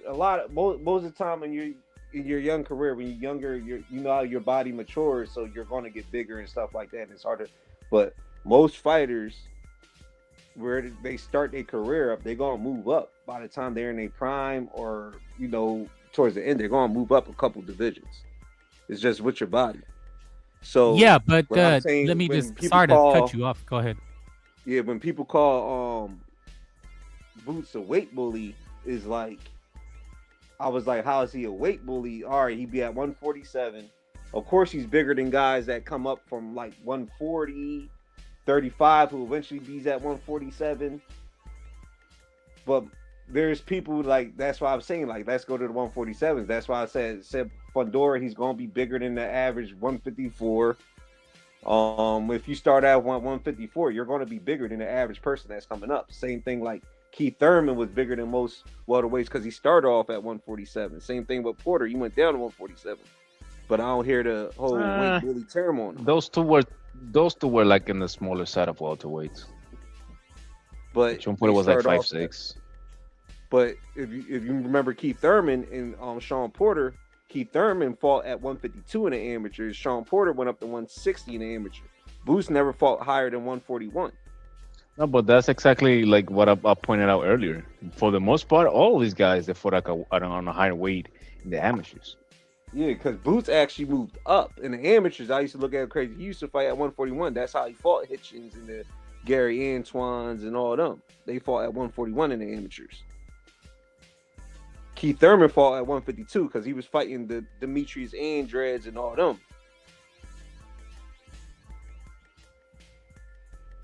most of the time in your young career, when you're younger, you know how your body matures, so you're going to get bigger and stuff like that, and it's harder. But most fighters, where they start their career up, they're gonna move up by the time they're in their prime, or towards the end, they're gonna move up a couple divisions. It's just with your body. So Yeah, but what I'm let saying, me when just people sorry to cut call, you off. Go ahead. yeah, when people call Boots a weight bully, is like, I was like, how is he a weight bully? All right, he'd be at 147. Of course, he's bigger than guys that come up from like 140, 35, who eventually be's at 147. But there's people like, that's why I'm saying, like, let's go to the 147s. That's why I said Fundora, he's gonna be bigger than the average 154. If you start out 154, you're gonna be bigger than the average person that's coming up. Same thing like Keith Thurman was bigger than most welterweights because he started off at 147. Same thing with Porter, he went down to 147. But I don't hear the whole weight bully term on him. Those two were like in the smaller side of welterweights. But Sean Porter was like 5'6". But if you remember Keith Thurman and Sean Porter, Keith Thurman fought at 152 in the amateurs. Sean Porter went up to 160 in the amateur. Boots never fought higher than 141. No, but that's exactly like what I pointed out earlier. For the most part, all these guys they fought like on a higher weight in the amateurs. Yeah, because Boots actually moved up in the amateurs. I used to look at crazy. He used to fight at 141. That's how he fought Hitchens and the Gary Antoines and all them. They fought at 141 in the amateurs. Keith Thurman fought at 152 because he was fighting the Demetrius Andrades and all them.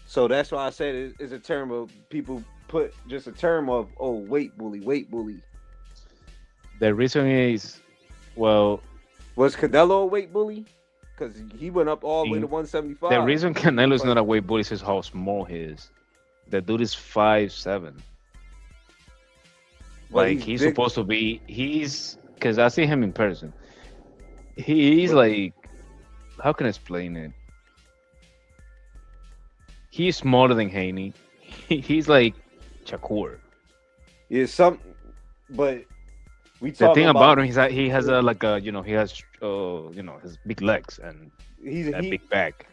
So that's why I said it's a term of, people put just a term of, oh, weight bully, weight bully. The reason is, well, was Canelo a weight bully? Because he went up all the way to 175. The reason Canelo's not a weight bully is how small he is. The dude is 5'7". Like he's supposed to be. Because I see him in person. He's like, how can I explain it? He's smaller than Haney. He's like Shakur. Yeah, but we the thing about him is that he has he has his big legs and he's a big back.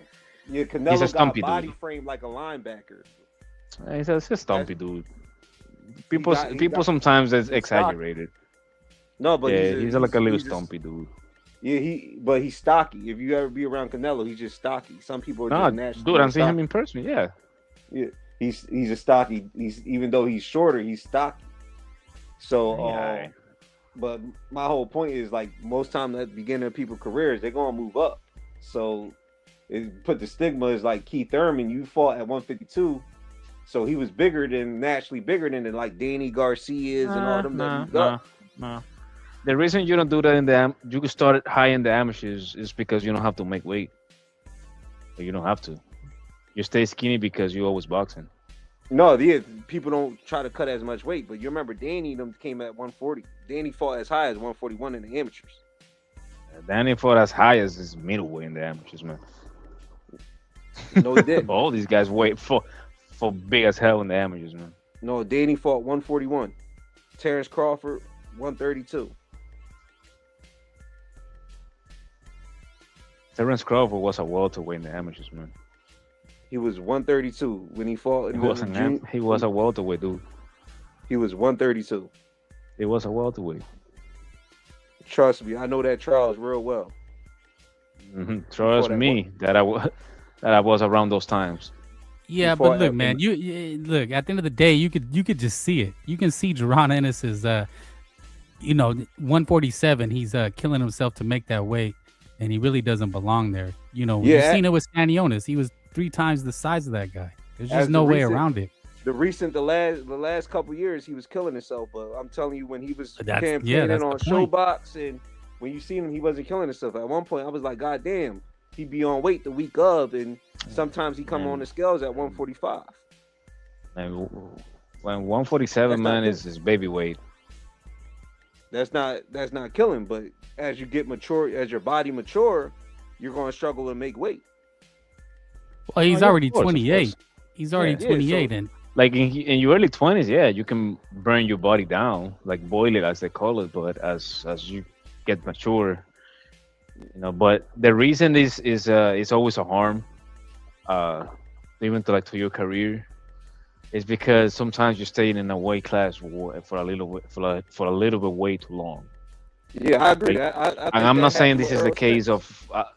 Yeah, Canelo he's a stumpy got a body dude. frame like a linebacker. He's a stumpy dude. People sometimes it's exaggerated. No, but he's like a little stumpy dude. Yeah, he's stocky. If you ever be around Canelo, he's just stocky. Some people are just naturally. Dude, I'm seeing him in person. Yeah. Yeah, he's a stocky. Even though he's shorter, he's stocky. So, but my whole point is, like, most time at the beginning of people's careers, they're gonna move up. So, it put the stigma is like Keith Thurman. You fought at 152. So he was naturally bigger than like Danny Garcia's and all them that moved up. No. The reason you don't do that you can start high in the amateurs is because you don't have to make weight. But you don't have to. You stay skinny because you're always boxing. No, people don't try to cut as much weight. But you remember Danny them came at 140. Danny fought as high as 141 in the amateurs. Danny fought as high as his middleweight in the amateurs, man. No, he didn't. All these guys wait for big as hell in the amateurs, man. No, Danny fought 141. Terrence Crawford 132. Terrence Crawford was a welterweight in the amateurs, man. He was 132 when he fought. He was a welterweight, dude. He was 132. He was a welterweight. Trust me, I know that Charles real well. Mm-hmm. Trust me that I was around those times. Yeah, but look, man, you look, at the end of the day, you could just see it. You can see Jaron Ennis's 147. He's killing himself to make that weight, and he really doesn't belong there. You've seen it with Stanionis. He was 3 times the size of that guy. There's just no way around it. The last couple years, he was killing himself. But I'm telling you, when he was campaigning on Showbox, and when you seen him, he wasn't killing himself. At one point, I was like, God damn, he'd be on weight the week of, and sometimes he come on the scales at 145. And when 147, man, is baby weight. That's not killing, but as you get mature, as your body mature, you're going to struggle to make weight. Well, he's already 28. He's already 28, and like in your early 20s, you can burn your body down, like boil it as they call it. But as you get mature, but the reason is always a harm, even to your career. It's because sometimes you're staying in a weight class for a little bit, for a little bit way too long. Yeah, I agree. Like, I and think I'm that not saying happened this with is the Earl case Spence. of.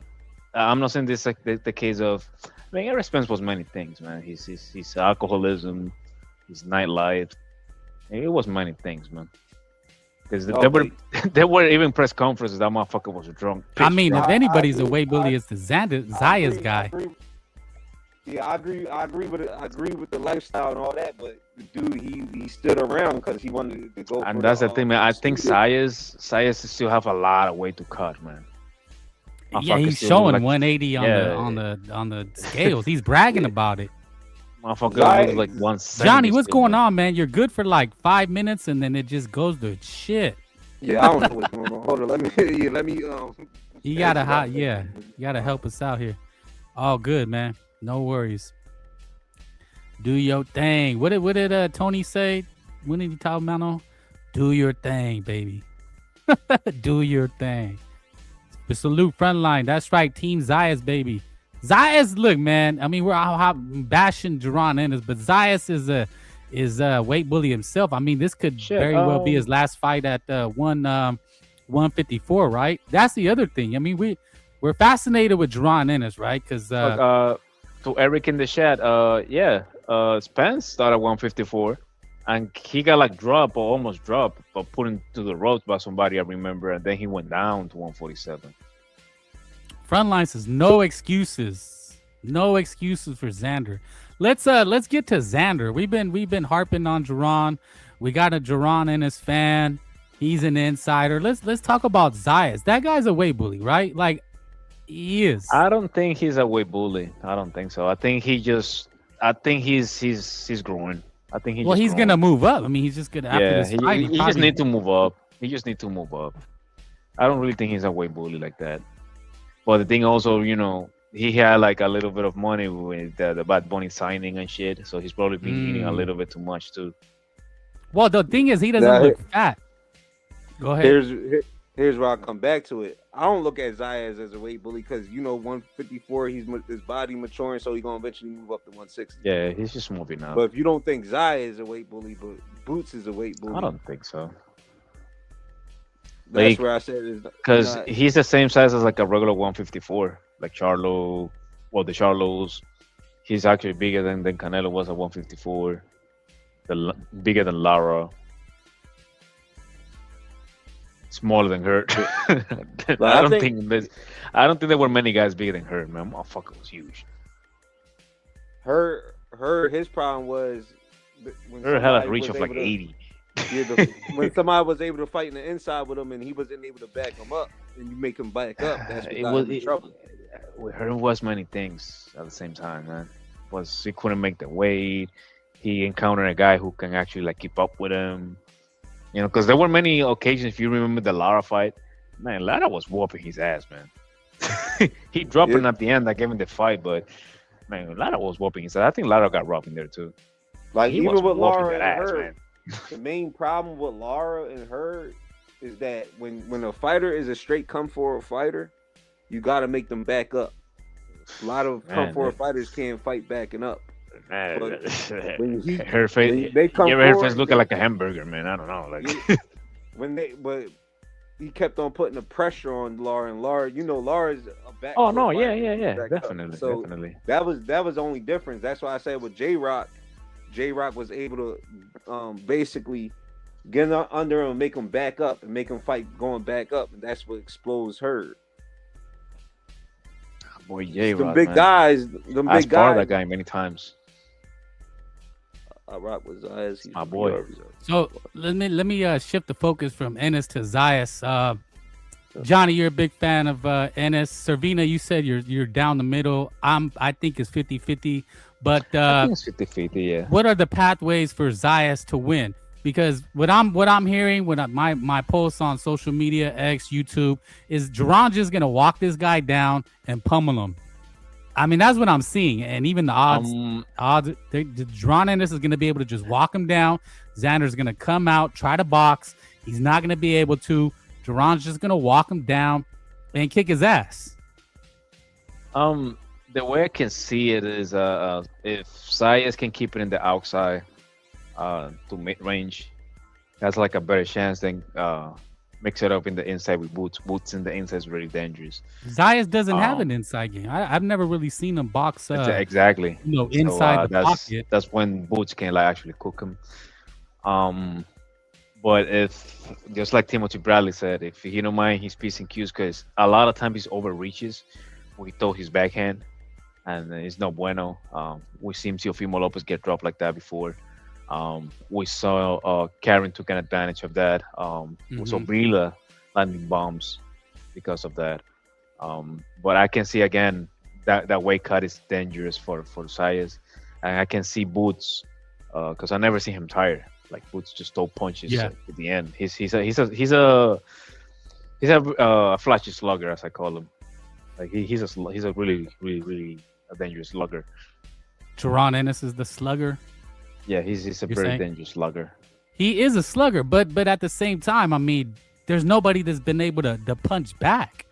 I'm not saying this like the case of. I mean, Eric Spence was many things, man. His alcoholism, his nightlife. It was many things, man. Because there were Okay, there were even press conferences that motherfucker was drunk, I pitch mean, if drunk. I anybody's a agree. weight bully, it's the I Zayas agree. I guy. agree. Yeah, I agree. I agree with it. I agree with the lifestyle and all that. But the dude, he stood around because he wanted to go And for that's the thing, man. I think studio. Zayas still have a lot of weight to cut, man. Yeah, Motherfucker he's still look showing like 180 yeah, on the scales. He's bragging Yeah, about it. motherfucker looks Zay, like 170 Johnny, what's still, going man. on, man? You're good for like 5 minutes, and then it just goes to shit. yeah, I don't know what's going on. Hold on, let me let me You gotta exit out. yeah, you gotta help us out here. All good, man. No worries. Do your thing. What did Tony say? When did he talk about on? Do your thing, baby. Do your thing. The salute frontline. That's right, Team Zayas, baby. Zayas, look, man. I mean, we're out bashing Duran Ennis, but Zayas is a weight bully himself. I mean, this could Shit. very well be his last fight at 154, right? That's the other thing. I mean, we're fascinated with Duran Ennis, right? Because To Eric in the chat, yeah, Spence started at 154, and he got like dropped or almost dropped, but put into the ropes by somebody I remember, and then he went down to 147. Frontline says no excuses. No excuses for Xander. Let's get to Xander. We've been harping on Duran. We got a Duran Ennis fan. He's an insider. Let's talk about Zayas. That guy's a weight bully, right? Like he is. I don't think he's a weight bully. I don't think so. I think he's growing. I think Well, he's growing. gonna move up. I mean, he's just gonna after Yeah, this fight. he just need to move up. He just need to move up. I don't really think he's a weight bully like that. But the thing also, he had like a little bit of money with the Bad Bunny signing and shit, so he's probably been eating a little bit too much too. Well, the thing is, he doesn't Now, look fat. Go ahead. Here's where I come back to it. I don't look at Zayas as a weight bully because 154, his body maturing, so he's gonna eventually move up to 160. Yeah, he's just moving up. But if you don't think Zaya is a weight bully, but Boots is a weight bully, I don't think so. that's Like, where I said is because he's the same size as like a regular 154, like Charlo. Well, the Charlos, he's actually bigger than Canelo was at 154. Bigger than Lara. Smaller than her. I don't think there were many guys bigger than her, man. Motherfucker was huge. his problem was when Her had a somebody reach was of like able to- 80. Yeah, when somebody was able to fight in the inside with him and he wasn't able to back him up, and you make him back up, that's what got him in trouble. With her was many things at the same time, man. Was he couldn't make the weight. He encountered a guy who can actually like keep up with him. Because there were many occasions. If you remember the Lara fight, man, Lara was whooping his ass, man. He dropped him at the end. That gave him the fight, but man, Lara was whooping his ass. I think Lara got robbed in there too. Like He even was with whooping Laura that and ass, her, man. the main problem with Laura and her is that when a fighter is a straight come forward fighter, you got to make them back up. A lot of come forward fighters can't fight backing up. Man, when her face, they come her face forward, looking like a hamburger, man. I don't know, like. but he kept on putting the pressure on Laura, and Laura's a back. Oh no, fighter, yeah, back up. definitely, So definitely. that was the only difference. That's why I said with J-Rock was able to basically get under him and make him back up and make him fight going back up, and that's what exposed her. Boy, J-Rock, The big man. guys, I sparred that guy many times. I rock with Zayas. He's My boy. So let me shift the focus from Ennis to Zayas. Johnny, you're a big fan of Ennis. Servina, you said you're down the middle. I think it's 50-50. But I think it's 50-50, yeah. what are the pathways for Zayas to win? Because what I'm hearing, my posts on social media, X, YouTube, is Duran just gonna walk this guy down and pummel him. I mean, that's what I'm seeing, and even the odds, Duran Ennis is gonna be able to just walk him down. Xander's gonna come out, try to box. He's not gonna be able to. Duran's just gonna walk him down and kick his ass. The way I can see it is, if Zayas can keep it in the outside, to mid range, that's like a better chance than mix it up in the inside with Boots. Boots in the inside is really dangerous. Zayas doesn't have an Um, inside game. I've never really seen him box, exactly. So inside the that's pocket. when Boots can like actually cook him. Um, but if just like Timothy Bradley said, if he don't mind his P's and Q's, because a lot of times he's overreaches, we throw his backhand, and it's no bueno. We seen Teofimo Lopez get dropped like that before. We saw Karen took an advantage of that. We saw Mhm. Brila landing bombs because of that. But I can see again that weight cut is dangerous for Zayas, and I can see Boots because I never see him tired. Like Boots just throw punches Yeah. at the end. He's a flashy slugger, as I call him. Like he's a really a dangerous slugger. Jerron Ennis is the slugger. Yeah, he's a You're very saying? dangerous slugger. He is a slugger, but at the same time, I mean, there's nobody that's been able to punch back.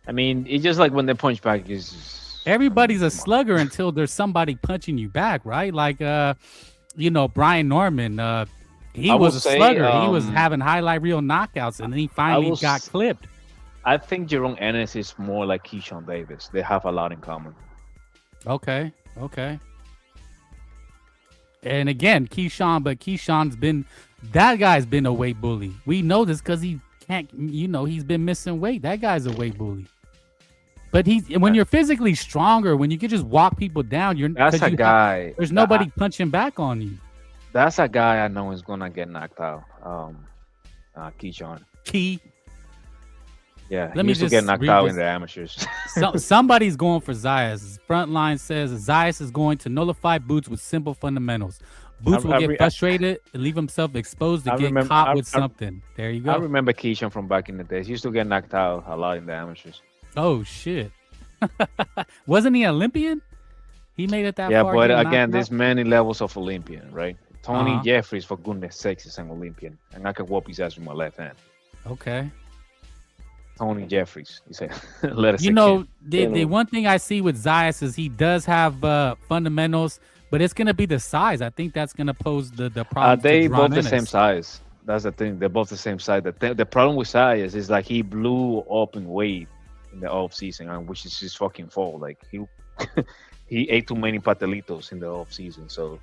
I mean, it's just like when they punch back is Everybody's a come on. slugger until there's somebody punching you back, right? Like Brian Norman, he I was will a say, slugger. He was um, having highlight reel knockouts, and then he finally will got s- clipped. I think Jerome Ennis is more like Keyshawn Davis. They have a lot in common. Okay. And again, Keyshawn's been, that guy's been a weight bully. We know this because he can't, he's been missing weight. That guy's a weight bully. But when you're physically stronger, when you can just walk people down, That's a guy. there's nobody punching back on you. That's a guy I know is gonna get knocked out. Keyshawn. Key. Yeah, Let he me used to just get knocked read out this. in the amateurs. Somebody's going for Zayas. Frontline says Zayas is going to nullify Boots with simple fundamentals. Boots will get frustrated and leave himself exposed to get caught with something. There you I go. remember Keyshawn from back in the days. He used to get knocked out a lot in the amateurs. Oh shit! Wasn't he Olympian? He made it that Yeah, far. but getting again, knocked there's out? many levels of Olympian, right? Tony Uh-huh. Jeffries, for goodness sakes, is an Olympian, and I can whoop his ass with my left hand. Okay. Tony Jeffries, he said, "Let us." The one thing I see with Zayas is he does have fundamentals, but it's gonna be the size. I think that's gonna pose the problem. They both the same size. That's the thing. They're both the same size. The problem with Zayas is like he blew up in weight in the off season, and which is his fucking fault. Like he he ate too many patelitos in the off season, so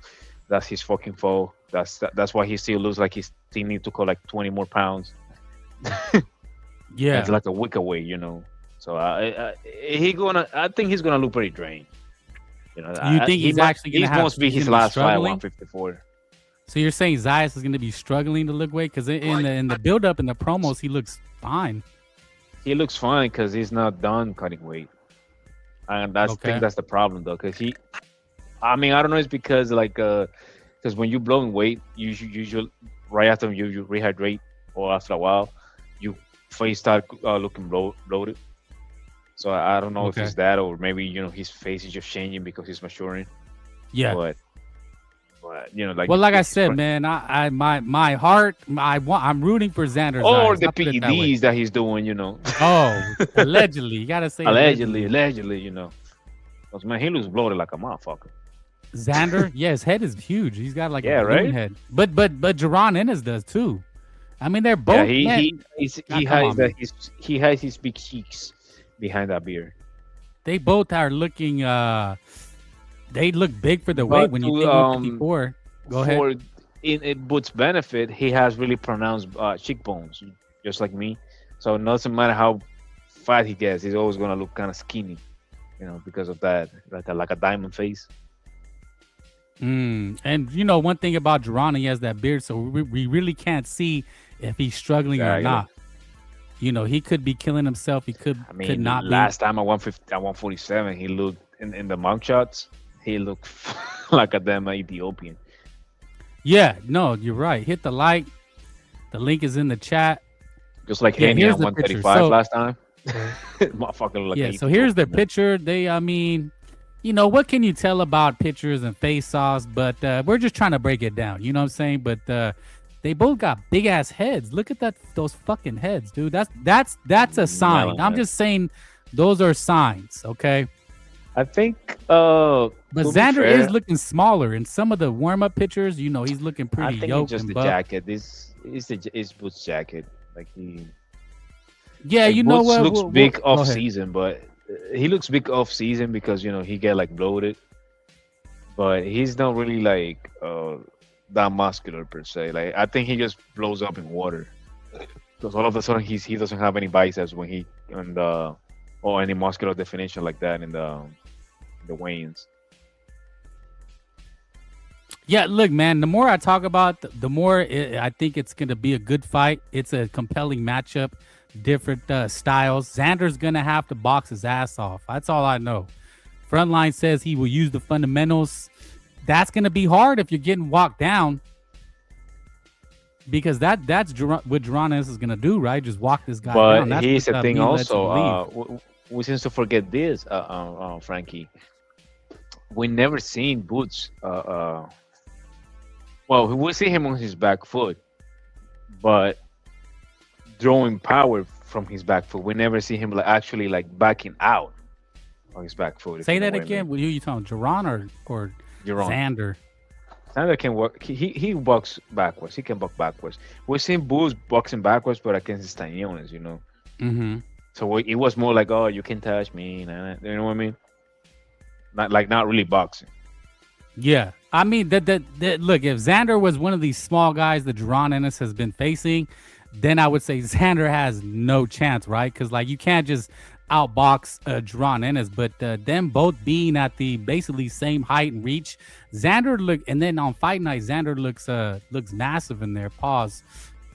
that's his fucking fault. That's why he still looks like he still need to cut like 20 more pounds. Yeah. It's like a week away, So I think he's gonna look pretty drained. You think he's actually gonna supposed to be his last fight at struggling? 154. So you're saying Zayas is gonna be struggling to look weight because in the build up in the promos he looks fine. He looks fine because he's not done cutting weight, and I think that's the problem though. Because I don't know, it's because because when you blowing weight, you usually right after you rehydrate or after a while, you face start looking bloated. So I don't know if it's that or maybe his face is just changing because he's maturing. Yeah. But like I said, man, my heart, I'm rooting for Xander. Or Zayas. the I'll put it that way. PEDs that he's doing, Oh, allegedly, you gotta say allegedly, because man, he looks bloated like a motherfucker. Xander, yeah, his head is huge. He's got like a balloon right? head. But Jerron Ennis does too. I mean, they're both. Yeah, man, he has his big cheeks behind that beard. they both are looking. They look big for the weight when you think 154. Go ahead. In Boots' benefit, he has really pronounced cheekbones, just like me. So it doesn't matter how fat he gets, he's always gonna look kind of skinny, because of that, like a diamond face. And one thing about Jerron, he has that beard, so we really can't see if he's struggling or not. He could be killing himself. He could not. Last time at 147, he looked in the mug shots. He looked like a damn Ethiopian. Yeah, no, you're right. Hit the like. The link is in the chat. Just like Haney at 135 last time. Motherfucker looked like yeah, so here's the picture. What can you tell about pictures and face-offs? But we're just trying to break it down. You know what I'm saying? But they both got big ass heads. Look at those fucking heads, dude. That's a sign. I'm just saying Those are signs, okay? I think But to be Xander fair, is looking smaller in some of the warm-up pictures. He's looking I pretty think it's yoked just and the buff. jacket. This is it's Boots' jacket. Like Yeah, like you know Boots what? looks big Go off ahead. season, but he looks big off season because he get like bloated, but he's not really like that muscular per se. Like I think he just blows up in water because all of a sudden he doesn't have any biceps when he and or any muscular definition like that in the weigh-ins. Yeah, look, man. The more I talk about, the more I think it's going to be a good fight. It's a compelling matchup, different styles. Xander's going to have to box his ass off. That's all I know. Frontline says he will use the fundamentals. That's going to be hard if you're getting walked down, because that's what Geronis is going to do, right? Just walk this guy But down. That's here's the what thing me led to also. believe. We seem to forget this, Frankie. We never seen Boots. Well, we see him on his back foot, but drawing power from his back foot. We never see him like actually like backing out on his back foot. If Say you know that what I again. mean. What are you talking? Geron or You're wrong. Xander? Xander can work. He walks backwards. He can walk backwards. We've seen Boots boxing backwards, but against his Tañones, Mm-hmm. So it was more like, oh, you can touch me, nah. You know what I mean? Not really boxing. Yeah, I mean that look, if Xander was one of these small guys that Jerron Ennis has been facing, then I would say Xander has no chance, right? Because like you can't just outbox Jerron Ennis, but them both being at the basically same height and reach, Xander and then on fight night, Xander looks massive in there. Pause.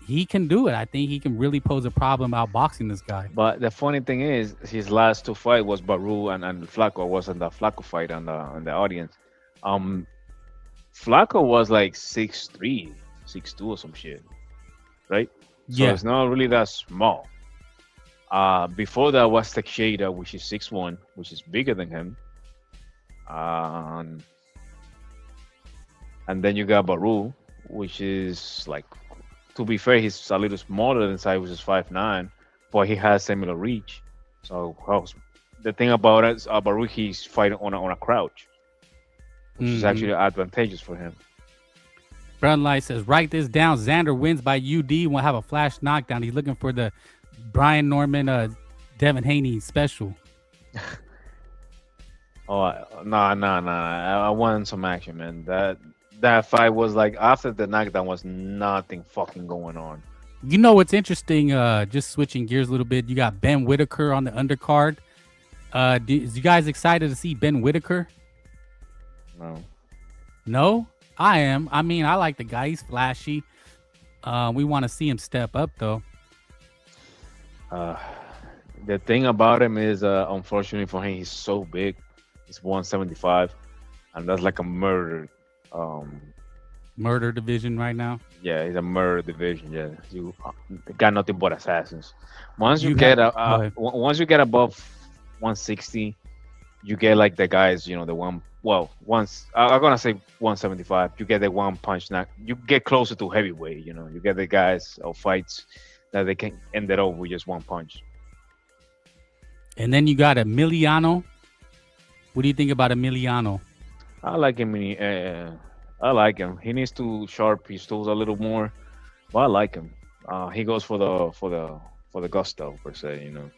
He can do it. I think he can really pose a problem outboxing this guy. But the funny thing is, his last two fights was Baru and Flacco. Wasn't the Flacco fight on the audience? Flacco was like 6'3", 6'2", or some shit, right? So it's not really that small. Before that was Teixeira, which is 6'1", which is bigger than him. And then you got Baru, which is like, to be fair, he's a little smaller than Sai, which is 5'9", but he has similar reach. So the thing about it is Baru, he's fighting on a crouch, which is actually advantageous for him. Brunlight says, write this down. Xander wins by UD. Will have a flash knockdown. He's looking for the Brian Norman, Devin Haney special. Oh, no. I want some action, man. That fight was like, after the knockdown was nothing fucking going on. You know what's interesting? Just switching gears a little bit. You got Ben Whitaker on the undercard. Is you guys excited to see Ben Whitaker? No, I am. I mean, I like the guy. He's flashy. We want to see him step up, though. The thing about him is, unfortunately for him, he's so big. He's 175, and that's like a murder. Murder division right now. Yeah, he's a murder division. Yeah, you got nothing but assassins. Once you get above 160, you get like the guys. You know, the one. Well, once I'm gonna say 175, you get the one punch knock. You get closer to heavyweight. You know, you get the guys of fights that they can end it over with just one punch. And then you got Emiliano. What do you think about Emiliano? I like him. I like him. He needs to sharp his tools a little more, but I like him. He goes for the gusto per se. You know.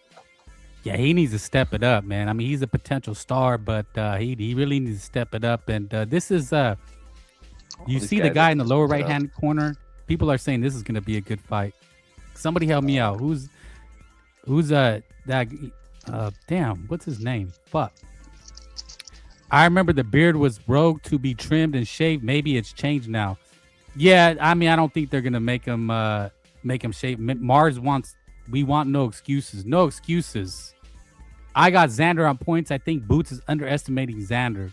Yeah, he needs to step it up, man. I mean, he's a potential star, but he really needs to step it up. And this is you see the guy in the lower right hand corner. People are saying this is going to be a good fight. Somebody help me out. Who's that? Damn, what's his name? Fuck. I remember the beard was rogue to be trimmed and shaved. Maybe it's changed now. Yeah, I mean, I don't think they're gonna make him shave. Mars wants. We want no excuses. No excuses. I got Xander on points. I think Boots is underestimating Xander.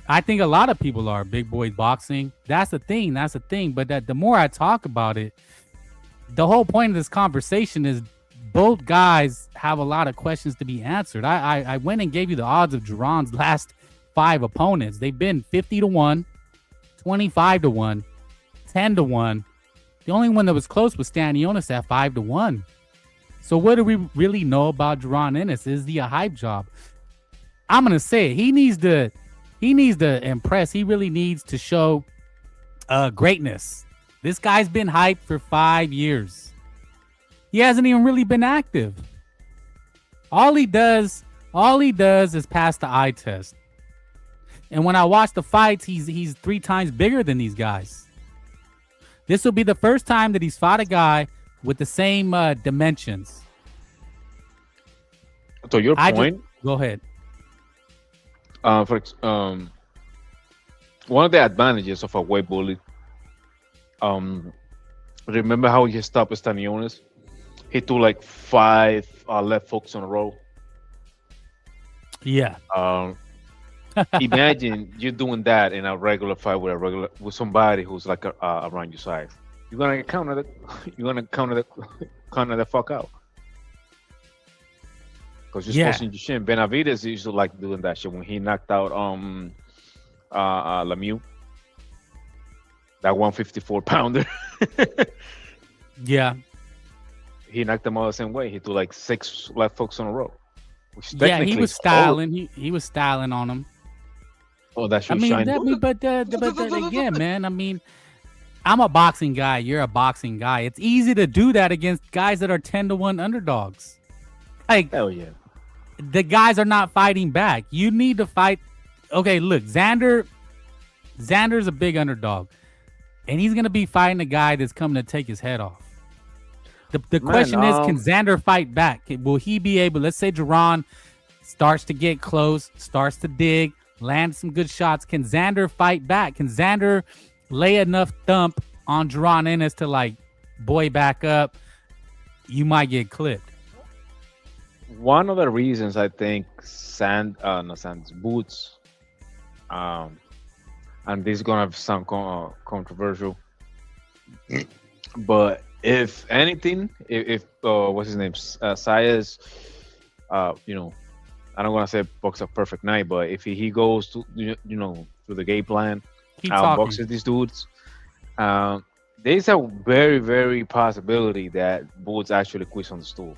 I think a lot of people are big boys boxing. That's the thing. But the more I talk about it, the whole point of this conversation is both guys have a lot of questions to be answered. I went and gave you the odds of Jerron's last 5 opponents. They've been 50-1, 25-1, 10-1. The only one that was close was Stanionis at 5-1. So what do we really know about Jaron Ennis? Is he a hype job? I'm gonna say it. He needs to impress. He really needs to show greatness. This guy's been hyped for 5 years. He hasn't even really been active. All he does is pass the eye test. And when I watch the fights, he's 3 times bigger than these guys. This will be the first time that he's fought a guy with the same dimensions. So your point. Go ahead. One of the advantages of a weight bully. Remember how he stopped Stanionis? He threw like 5 left hooks in a row. Yeah. Imagine you doing that in a regular fight with somebody who's like around your size. You're gonna counter the fuck out. Because you're supposed to your shin. Benavidez used to like doing that shit when he knocked out Lemieux. That 154 pounder. Yeah. He knocked him out the same way. He threw like 6 left hooks in a row. Yeah, he was styling. He was styling on him. Oh, that's your shine. But again, man, I mean, I'm a boxing guy. You're a boxing guy. It's easy to do that against guys that are 10-1 underdogs. Like, hell yeah. The guys are not fighting back. You need to fight. Okay, look, Xander's a big underdog, and he's gonna be fighting a guy that's coming to take his head off. The question is, can Xander fight back? Will he be able? Let's say Jaron starts to get close, starts to dig, land some good shots. Can Xander fight back? Can Xander lay enough thump on Jaron Ennis to like, boy, back up? You might get clipped. One of the reasons I think Boots, and this is gonna sound controversial, but if anything, if what's his name, Zayas, I don't want to say box a perfect night, but if he goes to through the game plan, boxes these dudes, there's a very, very possibility that Boots actually quits on the stool.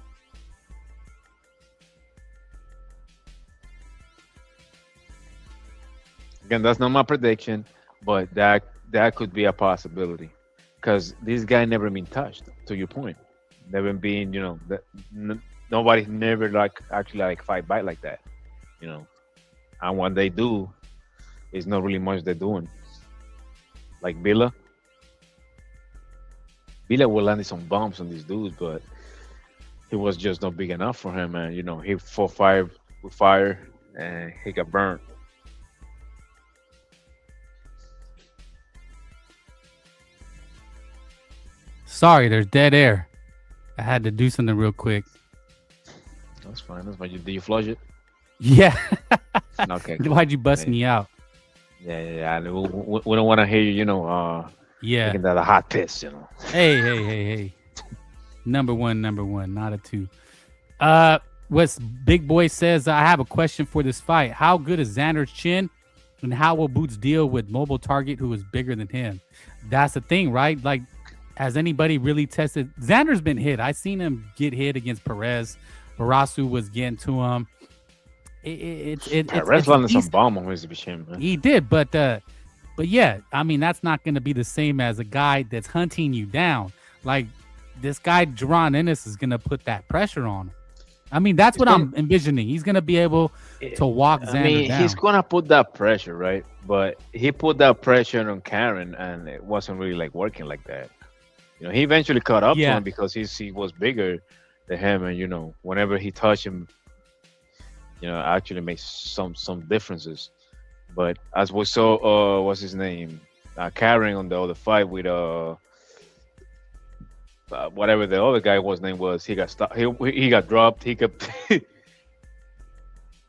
Again, that's not my prediction, but that could be a possibility. Because this guy never been touched. To your point, never been, nobody never actually fight back like that, And when they do, it's not really much they're doing. Like Villa will land some bombs on these dudes, but he was just not big enough for him, and he fought fire with fire, and he got burnt. Sorry, there's dead air. I had to do something real quick. That's fine. That's fine. Did you flush it? Yeah. Okay. Cool. Why'd you bust me out? Yeah. We don't want to hear you, taking that a hot piss, Hey. Number one, not a 2. What's Big Boy says, I have a question for this fight. How good is Xander's chin? And how will Boots deal with mobile target who is bigger than him? That's the thing, right? Like, has anybody really tested? Xander's been hit. I seen him get hit against Perez. Barasu was getting to him. Perez landed some bomb on his machine, man. He did, but yeah, I mean, that's not going to be the same as a guy that's hunting you down. Like, this guy, Jaron Ennis, is going to put that pressure on him. I mean, that's what I'm envisioning. He's going to be able to walk Xander down. He's going to put that pressure, right? But he put that pressure on Karen, and it wasn't really working like that. He eventually caught up to him because he was bigger than him, and whenever he touched him, actually makes some differences. But as we saw, what's his name, Karen on the other fight with whatever the other guy name was, he got stopped. He got dropped. He got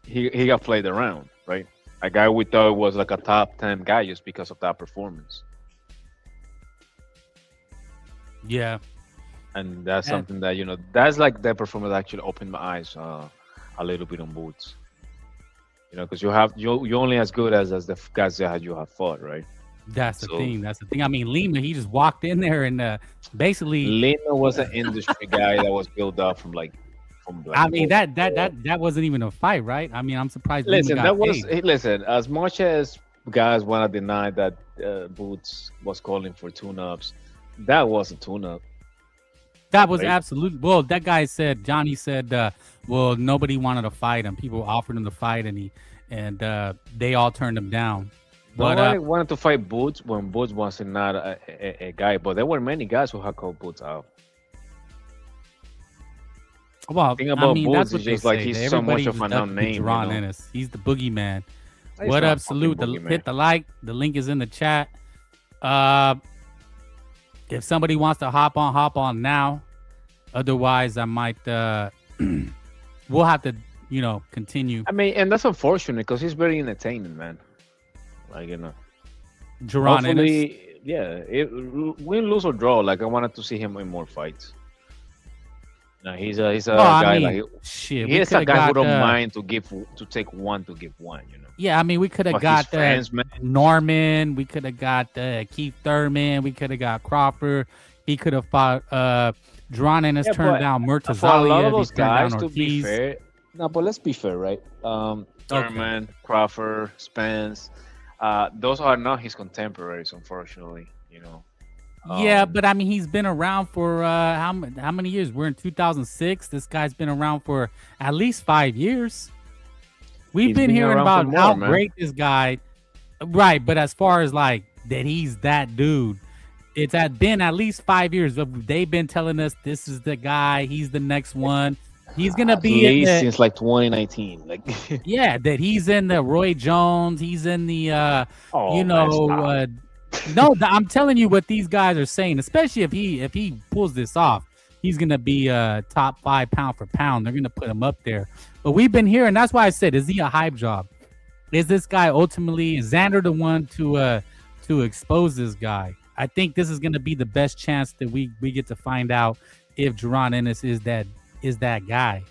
he got played around, right? A guy we thought was like a top 10 guy just because of that performance. Yeah. And that's something that, that's like that performance actually opened my eyes a little bit on Boots. Because you're only as good as the guys that you have fought, right? That's the So thing. That's the thing. I mean, Lima, he just walked in there and basically, Lima was an industry guy that was built up from like I mean, both. that wasn't even a fight, right? I mean, I'm surprised Lima Listen, that got was paid. hey, listen. As much as guys want to deny that Boots was calling for tune-ups, that was a tune-up, That was right? absolutely well. That guy said, Johnny said, well, nobody wanted to fight him. People offered him to fight, and they all turned him down. But Nobody wanted to fight Boots when Boots was not a guy, but there were many guys who had called Boots out. well, Thing I about mean, Boots that's is what they just like say. he's That so much everybody of was a known ducking name, you Jerron know. Ennis. He's the boogeyman. He's What not up? a fucking Salute. boogeyman. Hit the like. The link is in the chat. Uh, if somebody wants to hop on now. Otherwise, I might. We'll have to, continue. I mean, and that's unfortunate because he's very entertaining, man. Like Jerron Ennis. hopefully, yeah, win, lose or draw. Like I wanted to see him in more fights. No, he's a Well, I guy mean, like shit. We he's could a have guy who got. don't mind to take one to give one, you know. Yeah, I mean, we could have But his got friends, man. Norman. We could have got Keith Thurman. We could have got Crawford. He could have fought. Jerron Ennis Yeah, turned but down for a lot of Murtazalia. He those turned down guys, to be Ortiz. fair, no, but let's be fair, right? Thurman, Crawford, Spence, those are not his contemporaries, unfortunately. You know. Yeah, but I mean, he's been around for how many years? We're in 2006. This guy's been around for at least 5 years. We've He's been been hearing around for about more, how man. great this guy, right? But as far as like that, he's that dude. It's been at least 5 years. They've been telling us this is the guy. He's the next one. He's gonna At be in least the, since like 2019. Like, yeah, that he's in the Roy Jones. He's in the oh man, stop. no, I'm telling you what these guys are saying. Especially if he pulls this off, he's gonna be top 5 pound for pound. They're gonna put him up there. But we've been hearing. That's why I said, is he a hype job? Is this guy ultimately, is Xander the one to expose this guy? I think this is gonna be the best chance that we get to find out if Jerron Ennis is that guy.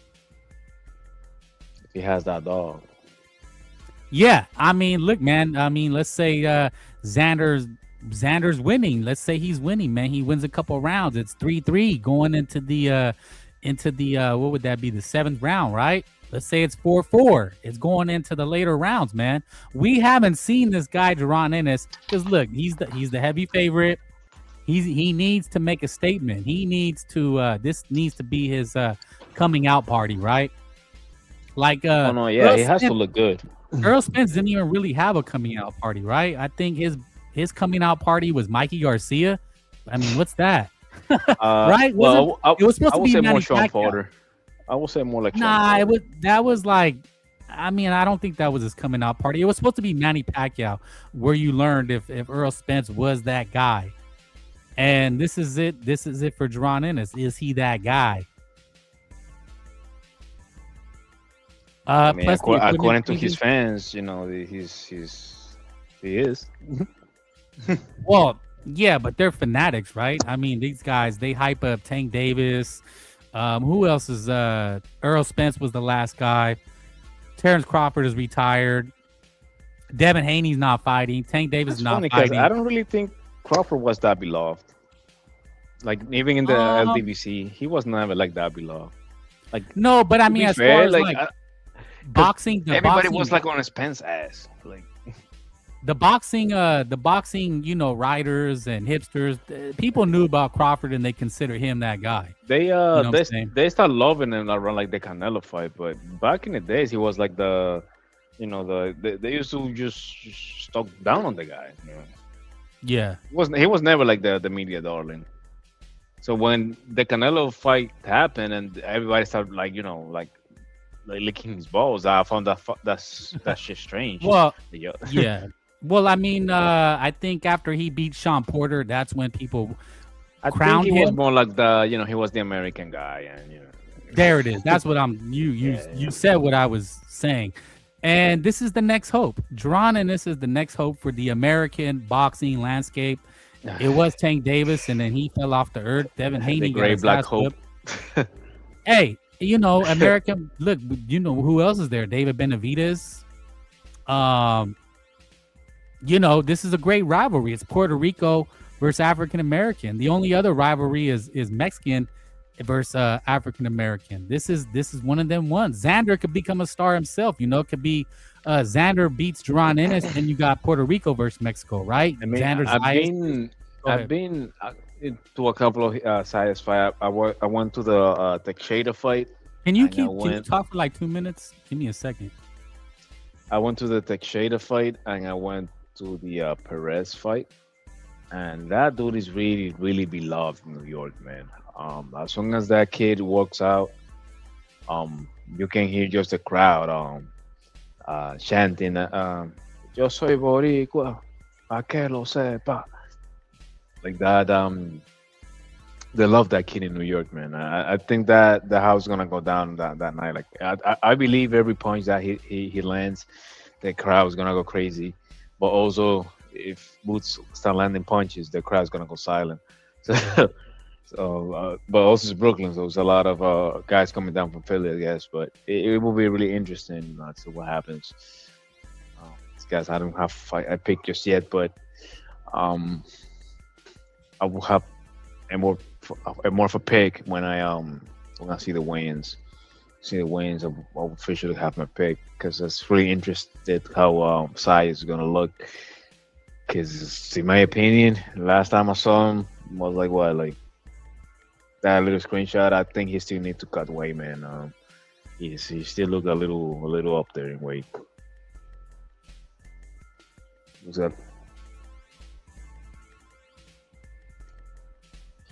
He has that dog. Yeah, I mean, look, man. I mean, let's say Xander's winning. Let's say he's winning, man. He wins a couple rounds. It's 3-3 going into the what would that be? The 7th round, right? Let's say it's 4-4. It's going into the later rounds, man. We haven't seen this guy Jerron Ennis because look, he's the heavy favorite. He needs to make a statement. He needs to this needs to be his coming out party, right? Like Oh no, yeah, he has to look good. Earl Spence didn't even really have a coming out party, right? I think his coming out party was Mikey Garcia. I mean, what's that? Right? Well, It was supposed I to would be say Manny more Sean Pacquiao. Porter. I will say more like Sean Nah, Porter. that was like, I mean, I don't think that was his coming out party. It was supposed to be Manny Pacquiao, where you learned if Earl Spence was that guy. And this is it. This is it for Jerron Ennis. Is he that guy? I mean, Plus the equipment according to changes. his fans, you know, he is. Well, yeah, but they're fanatics, right? I mean, these guys, they hype up Tank Davis. Who else is Earl Spence was the last guy. Terrence Crawford is retired. Devin Haney's not fighting. Tank Davis It's is not funny because fighting. I don't really think Crawford was that beloved. Like even in the LDBC, he was never like that beloved. Like No, but I to mean, be as fair, far as like, like boxing, everybody was like on Spence ass. Like the boxing, writers and hipsters, people knew about Crawford and they consider him that guy. they know what I'm saying? they start loving him around like the Canelo fight, but back in the days he was like the, they used to just talk down on the guy. You know? Yeah. He was never like the media darling. So when the Canelo fight happened and everybody started like licking his balls, I found that shit strange. Well, Yeah. yeah. Well, I mean, I think after he beat Sean Porter, that's when people I crowned think he was him. more like he was the American guy, and There it is. That's what you said what I was saying. And this is the next hope. Jerron, and this is the next hope for the American boxing landscape. It was Tank Davis, and then he fell off the earth. Devin Haney the got gray his black ass hope. whipped. Hey, American. Look, who else is there? David Benavidez. this is a great rivalry. It's Puerto Rico versus African American. The only other rivalry is Mexican versus African American. This is one of them ones. Xander could become a star himself. It could be Xander beats Duran Ennis, and you got Puerto Rico versus Mexico, right? I mean, Xander I've Zayas. been Go I've ahead. been to a couple of Zayas fight. I went to the Teixeira fight, Can you and can you talk for like 2 minutes? Give me a second. I went to the Teixeira fight, and I went to the Perez fight, and that dude is really really beloved in New York, man. As soon as that kid walks out, you can hear just the crowd chanting, "Yo soy boricua, pa que lo sepa," like that. They love that kid in New York, man. I think that the house gonna go down that night. Like I believe every punch that he lands, the crowd's gonna go crazy. But also, if Boots start landing punches, the crowd's gonna go silent. But also it's Brooklyn, so there's a lot of guys coming down from Philly, I guess. But it will be really interesting to see what happens. These guys, I don't have fight I picked just yet, but um, I will have more of a pick when I see the weigh-ins. See the weigh-ins, I'll officially have my pick because it's really interested how Sai is gonna look. Because in my opinion, last time I saw him was like what, like that little screenshot. I think he still need to cut weight, man. He still look a little up there in weight. Looks like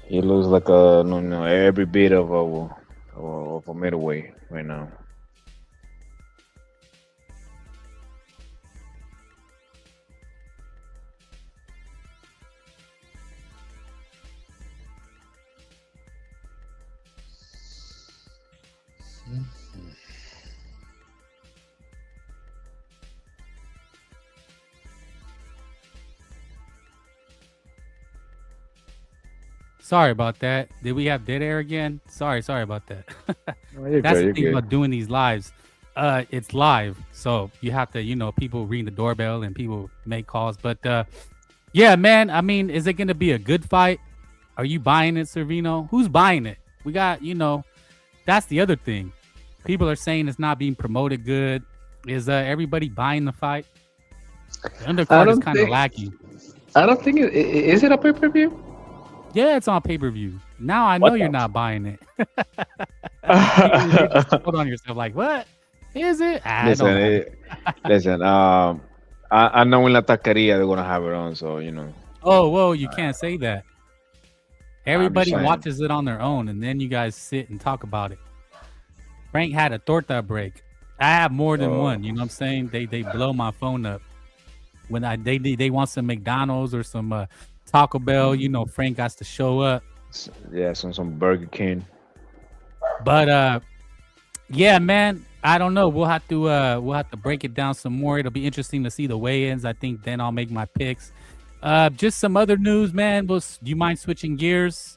he looks like a no, every bit of a middleweight right now. Sorry about that. Did we have dead air again? Sorry about that. Oh, you're That's good. the You're thing good. about doing these lives. It's live, so you have to, people ring the doorbell and people make calls. But yeah, man. I mean, is it going to be a good fight? Are you buying it, Servino? Who's buying it? We got, that's the other thing. People are saying it's not being promoted good. Is everybody buying the fight? The I undercard is don't kind of think. lacking. I don't think is it a pay per view? Yeah, it's on pay per view. Now I know What you're the? not buying it. You just F- told on yourself like, what is it? Ah, it don't listen, matter. listen. I know in La Taqueria they're gonna have it on, so Oh, whoa, you can't say that. I'm just Everybody saying. watches it on their own, and then you guys sit and talk about it. Frank had a torta break. I have more than Oh, one. You know what I'm saying? They blow my phone up when they want some McDonald's or some Taco Bell. Frank has to show up. yeah, some Burger King. But yeah, man, I don't know. We'll have to break it down some more. It'll be interesting to see the weigh-ins. I think then I'll make my picks. Just some other news, man. Do you mind switching gears?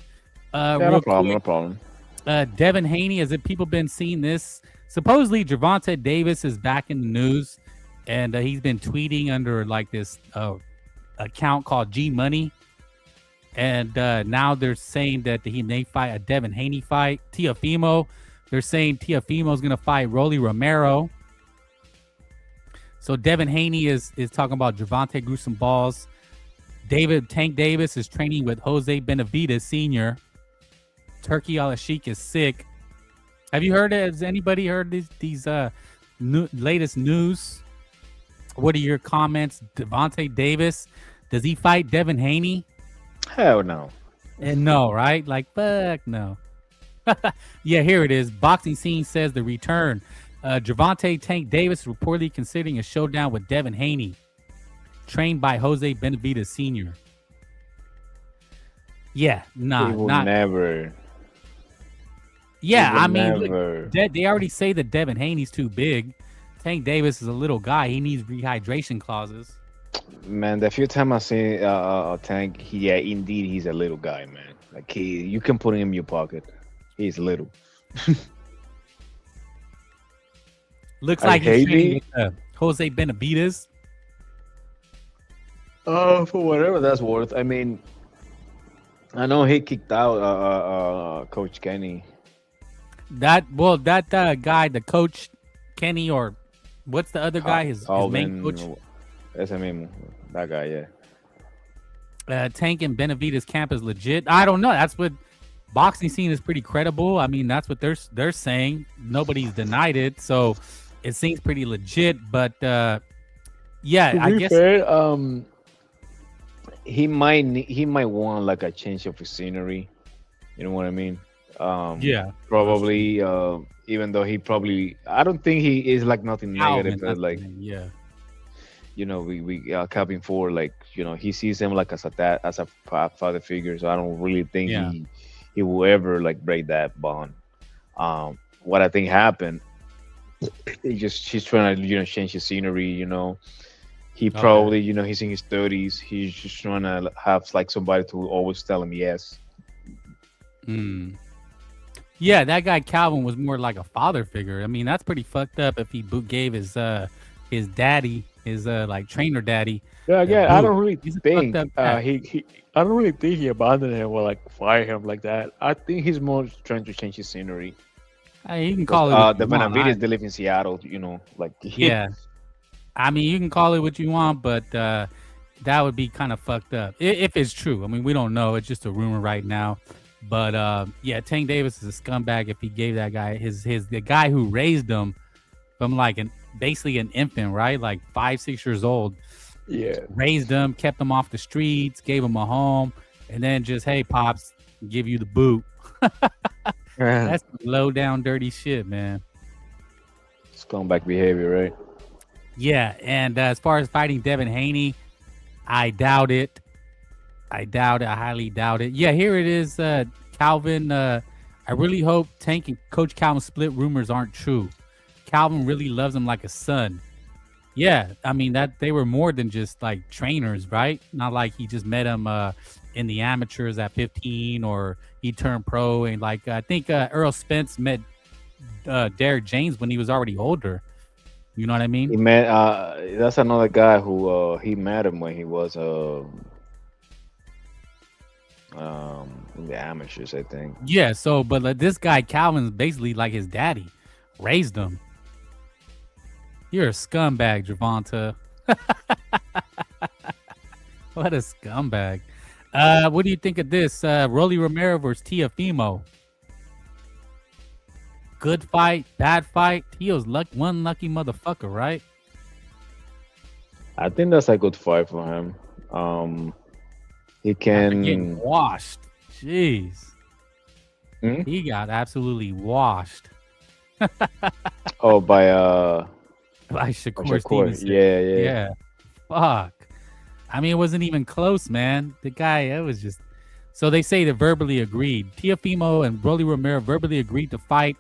Yeah, no Real problem, no quick. problem. Devin Haney, has it people been seeing this? Supposedly, Gervonta Davis is back in the news, and he's been tweeting under like this account called G Money, and now they're saying that he may fight a Devin Haney fight. Teofimo, they're saying Teofimo is gonna fight Rolly Romero. So Devin Haney is talking about Gervonta gruesome balls. Tank Davis is training with Jose Benavidez Sr. Turkey Al Sheikh is sick. Have you heard it? Has anybody heard these latest news? What are your comments? Devontae Davis, does he fight Devin Haney? Hell no. And no, right? Like, fuck no. Yeah, here it is. Boxing Scene says the return. Gervonta Tank Davis reportedly considering a showdown with Devin Haney, trained by Jose Benavidez Sr. Yeah, He nah, will not. never. He Yeah, will I mean, look, never. they already say that Devin Haney's too big. Tank Davis is a little guy. He needs rehydration clauses. Man, the few time I see Tank, yeah, indeed, he's a little guy, man. Like you can put him in your pocket. He's little. Looks I like he's hate training it. with Jose Benavidez. For whatever that's worth. I mean, I know he kicked out Coach Kenny. That guy, the coach Kenny, or what's the other guy? His main coach. Ese mismo, that guy, yeah. Tank and Benavides camp is legit. I don't know. That's what boxing scene is pretty credible. I mean, that's what they're saying. Nobody's denied it, so it seems pretty legit. But yeah, I guess fair, he might want like a change of scenery. You know what I mean? Yeah, probably. Even though he probably, I don't think he is like nothing negative. But like, yeah. You know, we Calvin Ford, like, you know, he sees him like as a father figure. So I don't really think he will ever like break that bond. What I think happened, he's trying to, you know, change his scenery. You know, he probably, you know, he's in his 30s. He's just trying to have like somebody to always tell him yes. Yeah, that guy Calvin was more like a father figure. I mean, that's pretty fucked up if he gave his daddy, his like trainer daddy. Yeah, I don't really think he I don't really think he abandoned him or like fire him like that. I think he's more trying to change his scenery. You can call it the Benavides. They live in Seattle, you know, like yeah. I mean, you can call it what you want, but that would be kind of fucked up if it's true. I mean, we don't know. It's just a rumor right now. But yeah, Tank Davis is a scumbag if he gave that guy the guy who raised him from like basically an infant, right? Like 5-6 years old. Yeah. Raised him, kept him off the streets, gave him a home, and then just, hey, pops, give you the boot. That's low down dirty shit, man. Scumbag behavior, right? Yeah, and as far as fighting Devin Haney, I doubt it. I highly doubt it. Yeah, here it is, Calvin. I really hope Tank and Coach Calvin split rumors aren't true. Calvin really loves him like a son. Yeah, I mean, that they were more than just like trainers, right? Not like he just met him in the amateurs at 15 or he turned pro. And like, I think Earl Spence met Derek James when he was already older. You know what I mean? He met, that's another guy who he met him when he was in the amateurs, I think. Yeah, so, but like, this guy, Calvin's basically like his daddy. Raised him. You're a scumbag, Gervonta. What a scumbag. What do you think of this? Rolly Romero versus Teofimo. Good fight, bad fight. Teo's one lucky motherfucker, right? I think that's a good fight for him. He can getting washed. Jeez. He got absolutely washed. Oh, by Shakur Stevenson. Yeah. Fuck. I mean, it wasn't even close, man. The guy, it was just. So they say they verbally agreed. Teofimo and Rolly Romero verbally agreed to fight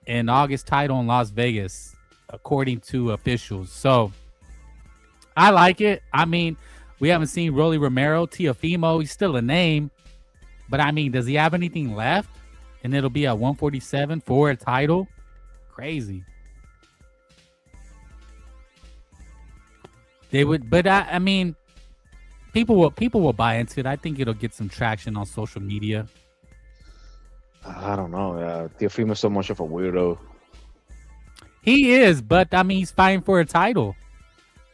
in August title in Las Vegas, according to officials. So I like it. I mean, we haven't seen Rolly Romero. Teofimo, he's still a name. But I mean, does he have anything left? And it'll be at 147 for a title? Crazy. They would, but I mean, people will buy into it. I think it'll get some traction on social media. I don't know. Teofimo is so much of a weirdo. He is, but I mean, he's fighting for a title.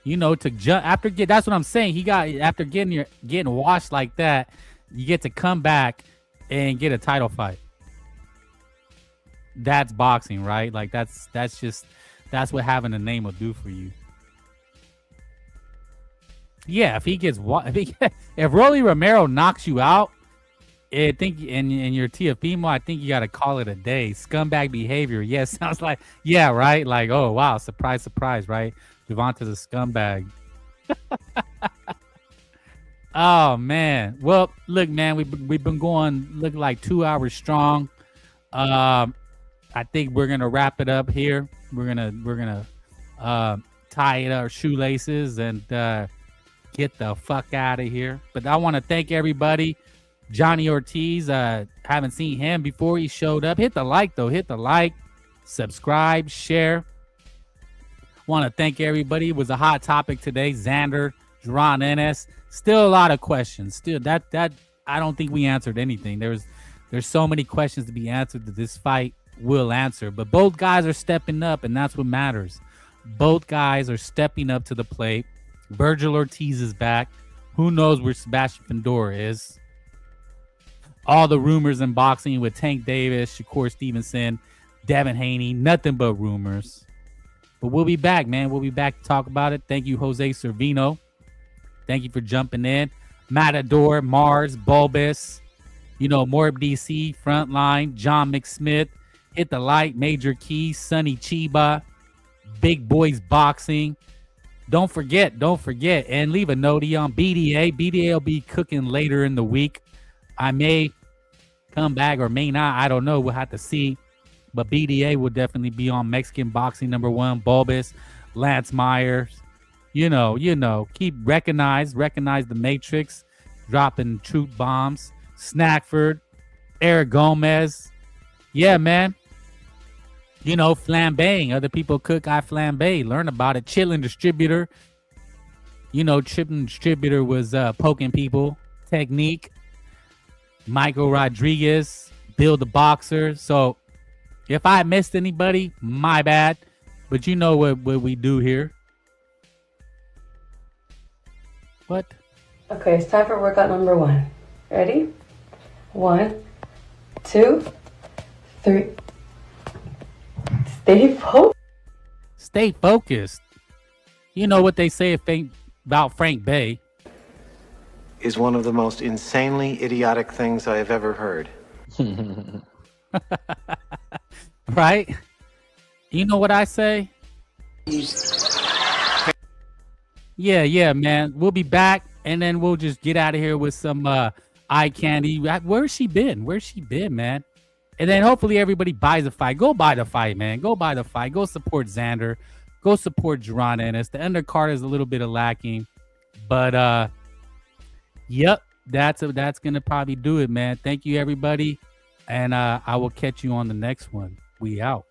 You know, to jump after that's what I'm saying. He got after getting washed like that, you get to come back and get a title fight. That's boxing, right? Like that's what having a name will do for you. Yeah, if Rolly Romero knocks you out, I think and your Teofimo, I think you got to call it a day. Scumbag behavior. Yes, sounds like right. Like, oh wow, surprise, right? Gervonta's a scumbag. Oh man. Well, look, man, we've been going like 2 hours strong. I think we're gonna wrap it up here. We're gonna tie our shoelaces and get the fuck out of here. But I want to thank everybody. Johnny Ortiz, haven't seen him before he showed up. Hit the like though. Hit the like, subscribe, share. Want to thank everybody. It was a hot topic today. Xander, Duran Ennis, Still a lot of questions. Still that I don't think we answered anything. There's so many questions to be answered that this fight will answer. But both guys are stepping up, and that's what matters. Both guys are stepping up to the plate. Virgil Ortiz is back. Who knows where Sebastian Fundora is? All the rumors in boxing with Tank Davis, Shakur Stevenson, Devin Haney, nothing but rumors. But we'll be back, man. We'll be back to talk about it. Thank you, Jose Servino. Thank you for jumping in. Matador, Mars, Bulbous, Morb DC, Frontline, John McSmith, Hit the Light, Major Key, Sonny Chiba, Big Boys Boxing. Don't forget, and leave a note on BDA. BDA will be cooking later in the week. I may come back or may not. I don't know. We'll have to see. But BDA will definitely be on Mexican Boxing #1. Bulbous, Lance Myers. Keep recognize the Matrix, dropping truth bombs. Snackford, Eric Gomez. Yeah, man. Flambeing. Other people cook, I flambe. Learn about it. Chillin' Distributor. Chillin' Distributor was poking people. Technique. Michael Rodriguez. Bill the Boxer. So if I missed anybody, my bad. But you know what we do here. What? Okay, it's time for workout number 1. Ready? 1, 2, 3. Stay focused. Stay focused. You know what they say about Frank Bay. Is one of the most insanely idiotic things I have ever heard. Right? You know what I say? Yeah, man. We'll be back, and then we'll just get out of here with some eye candy. Where's she been, man? And then hopefully everybody buys a fight. Go buy the fight, man. Go buy the fight. Go support Xander. Go support Jerron Ennis. The undercard is a little bit of lacking. But, yep, that's going to probably do it, man. Thank you, everybody. And I will catch you on the next one. We out.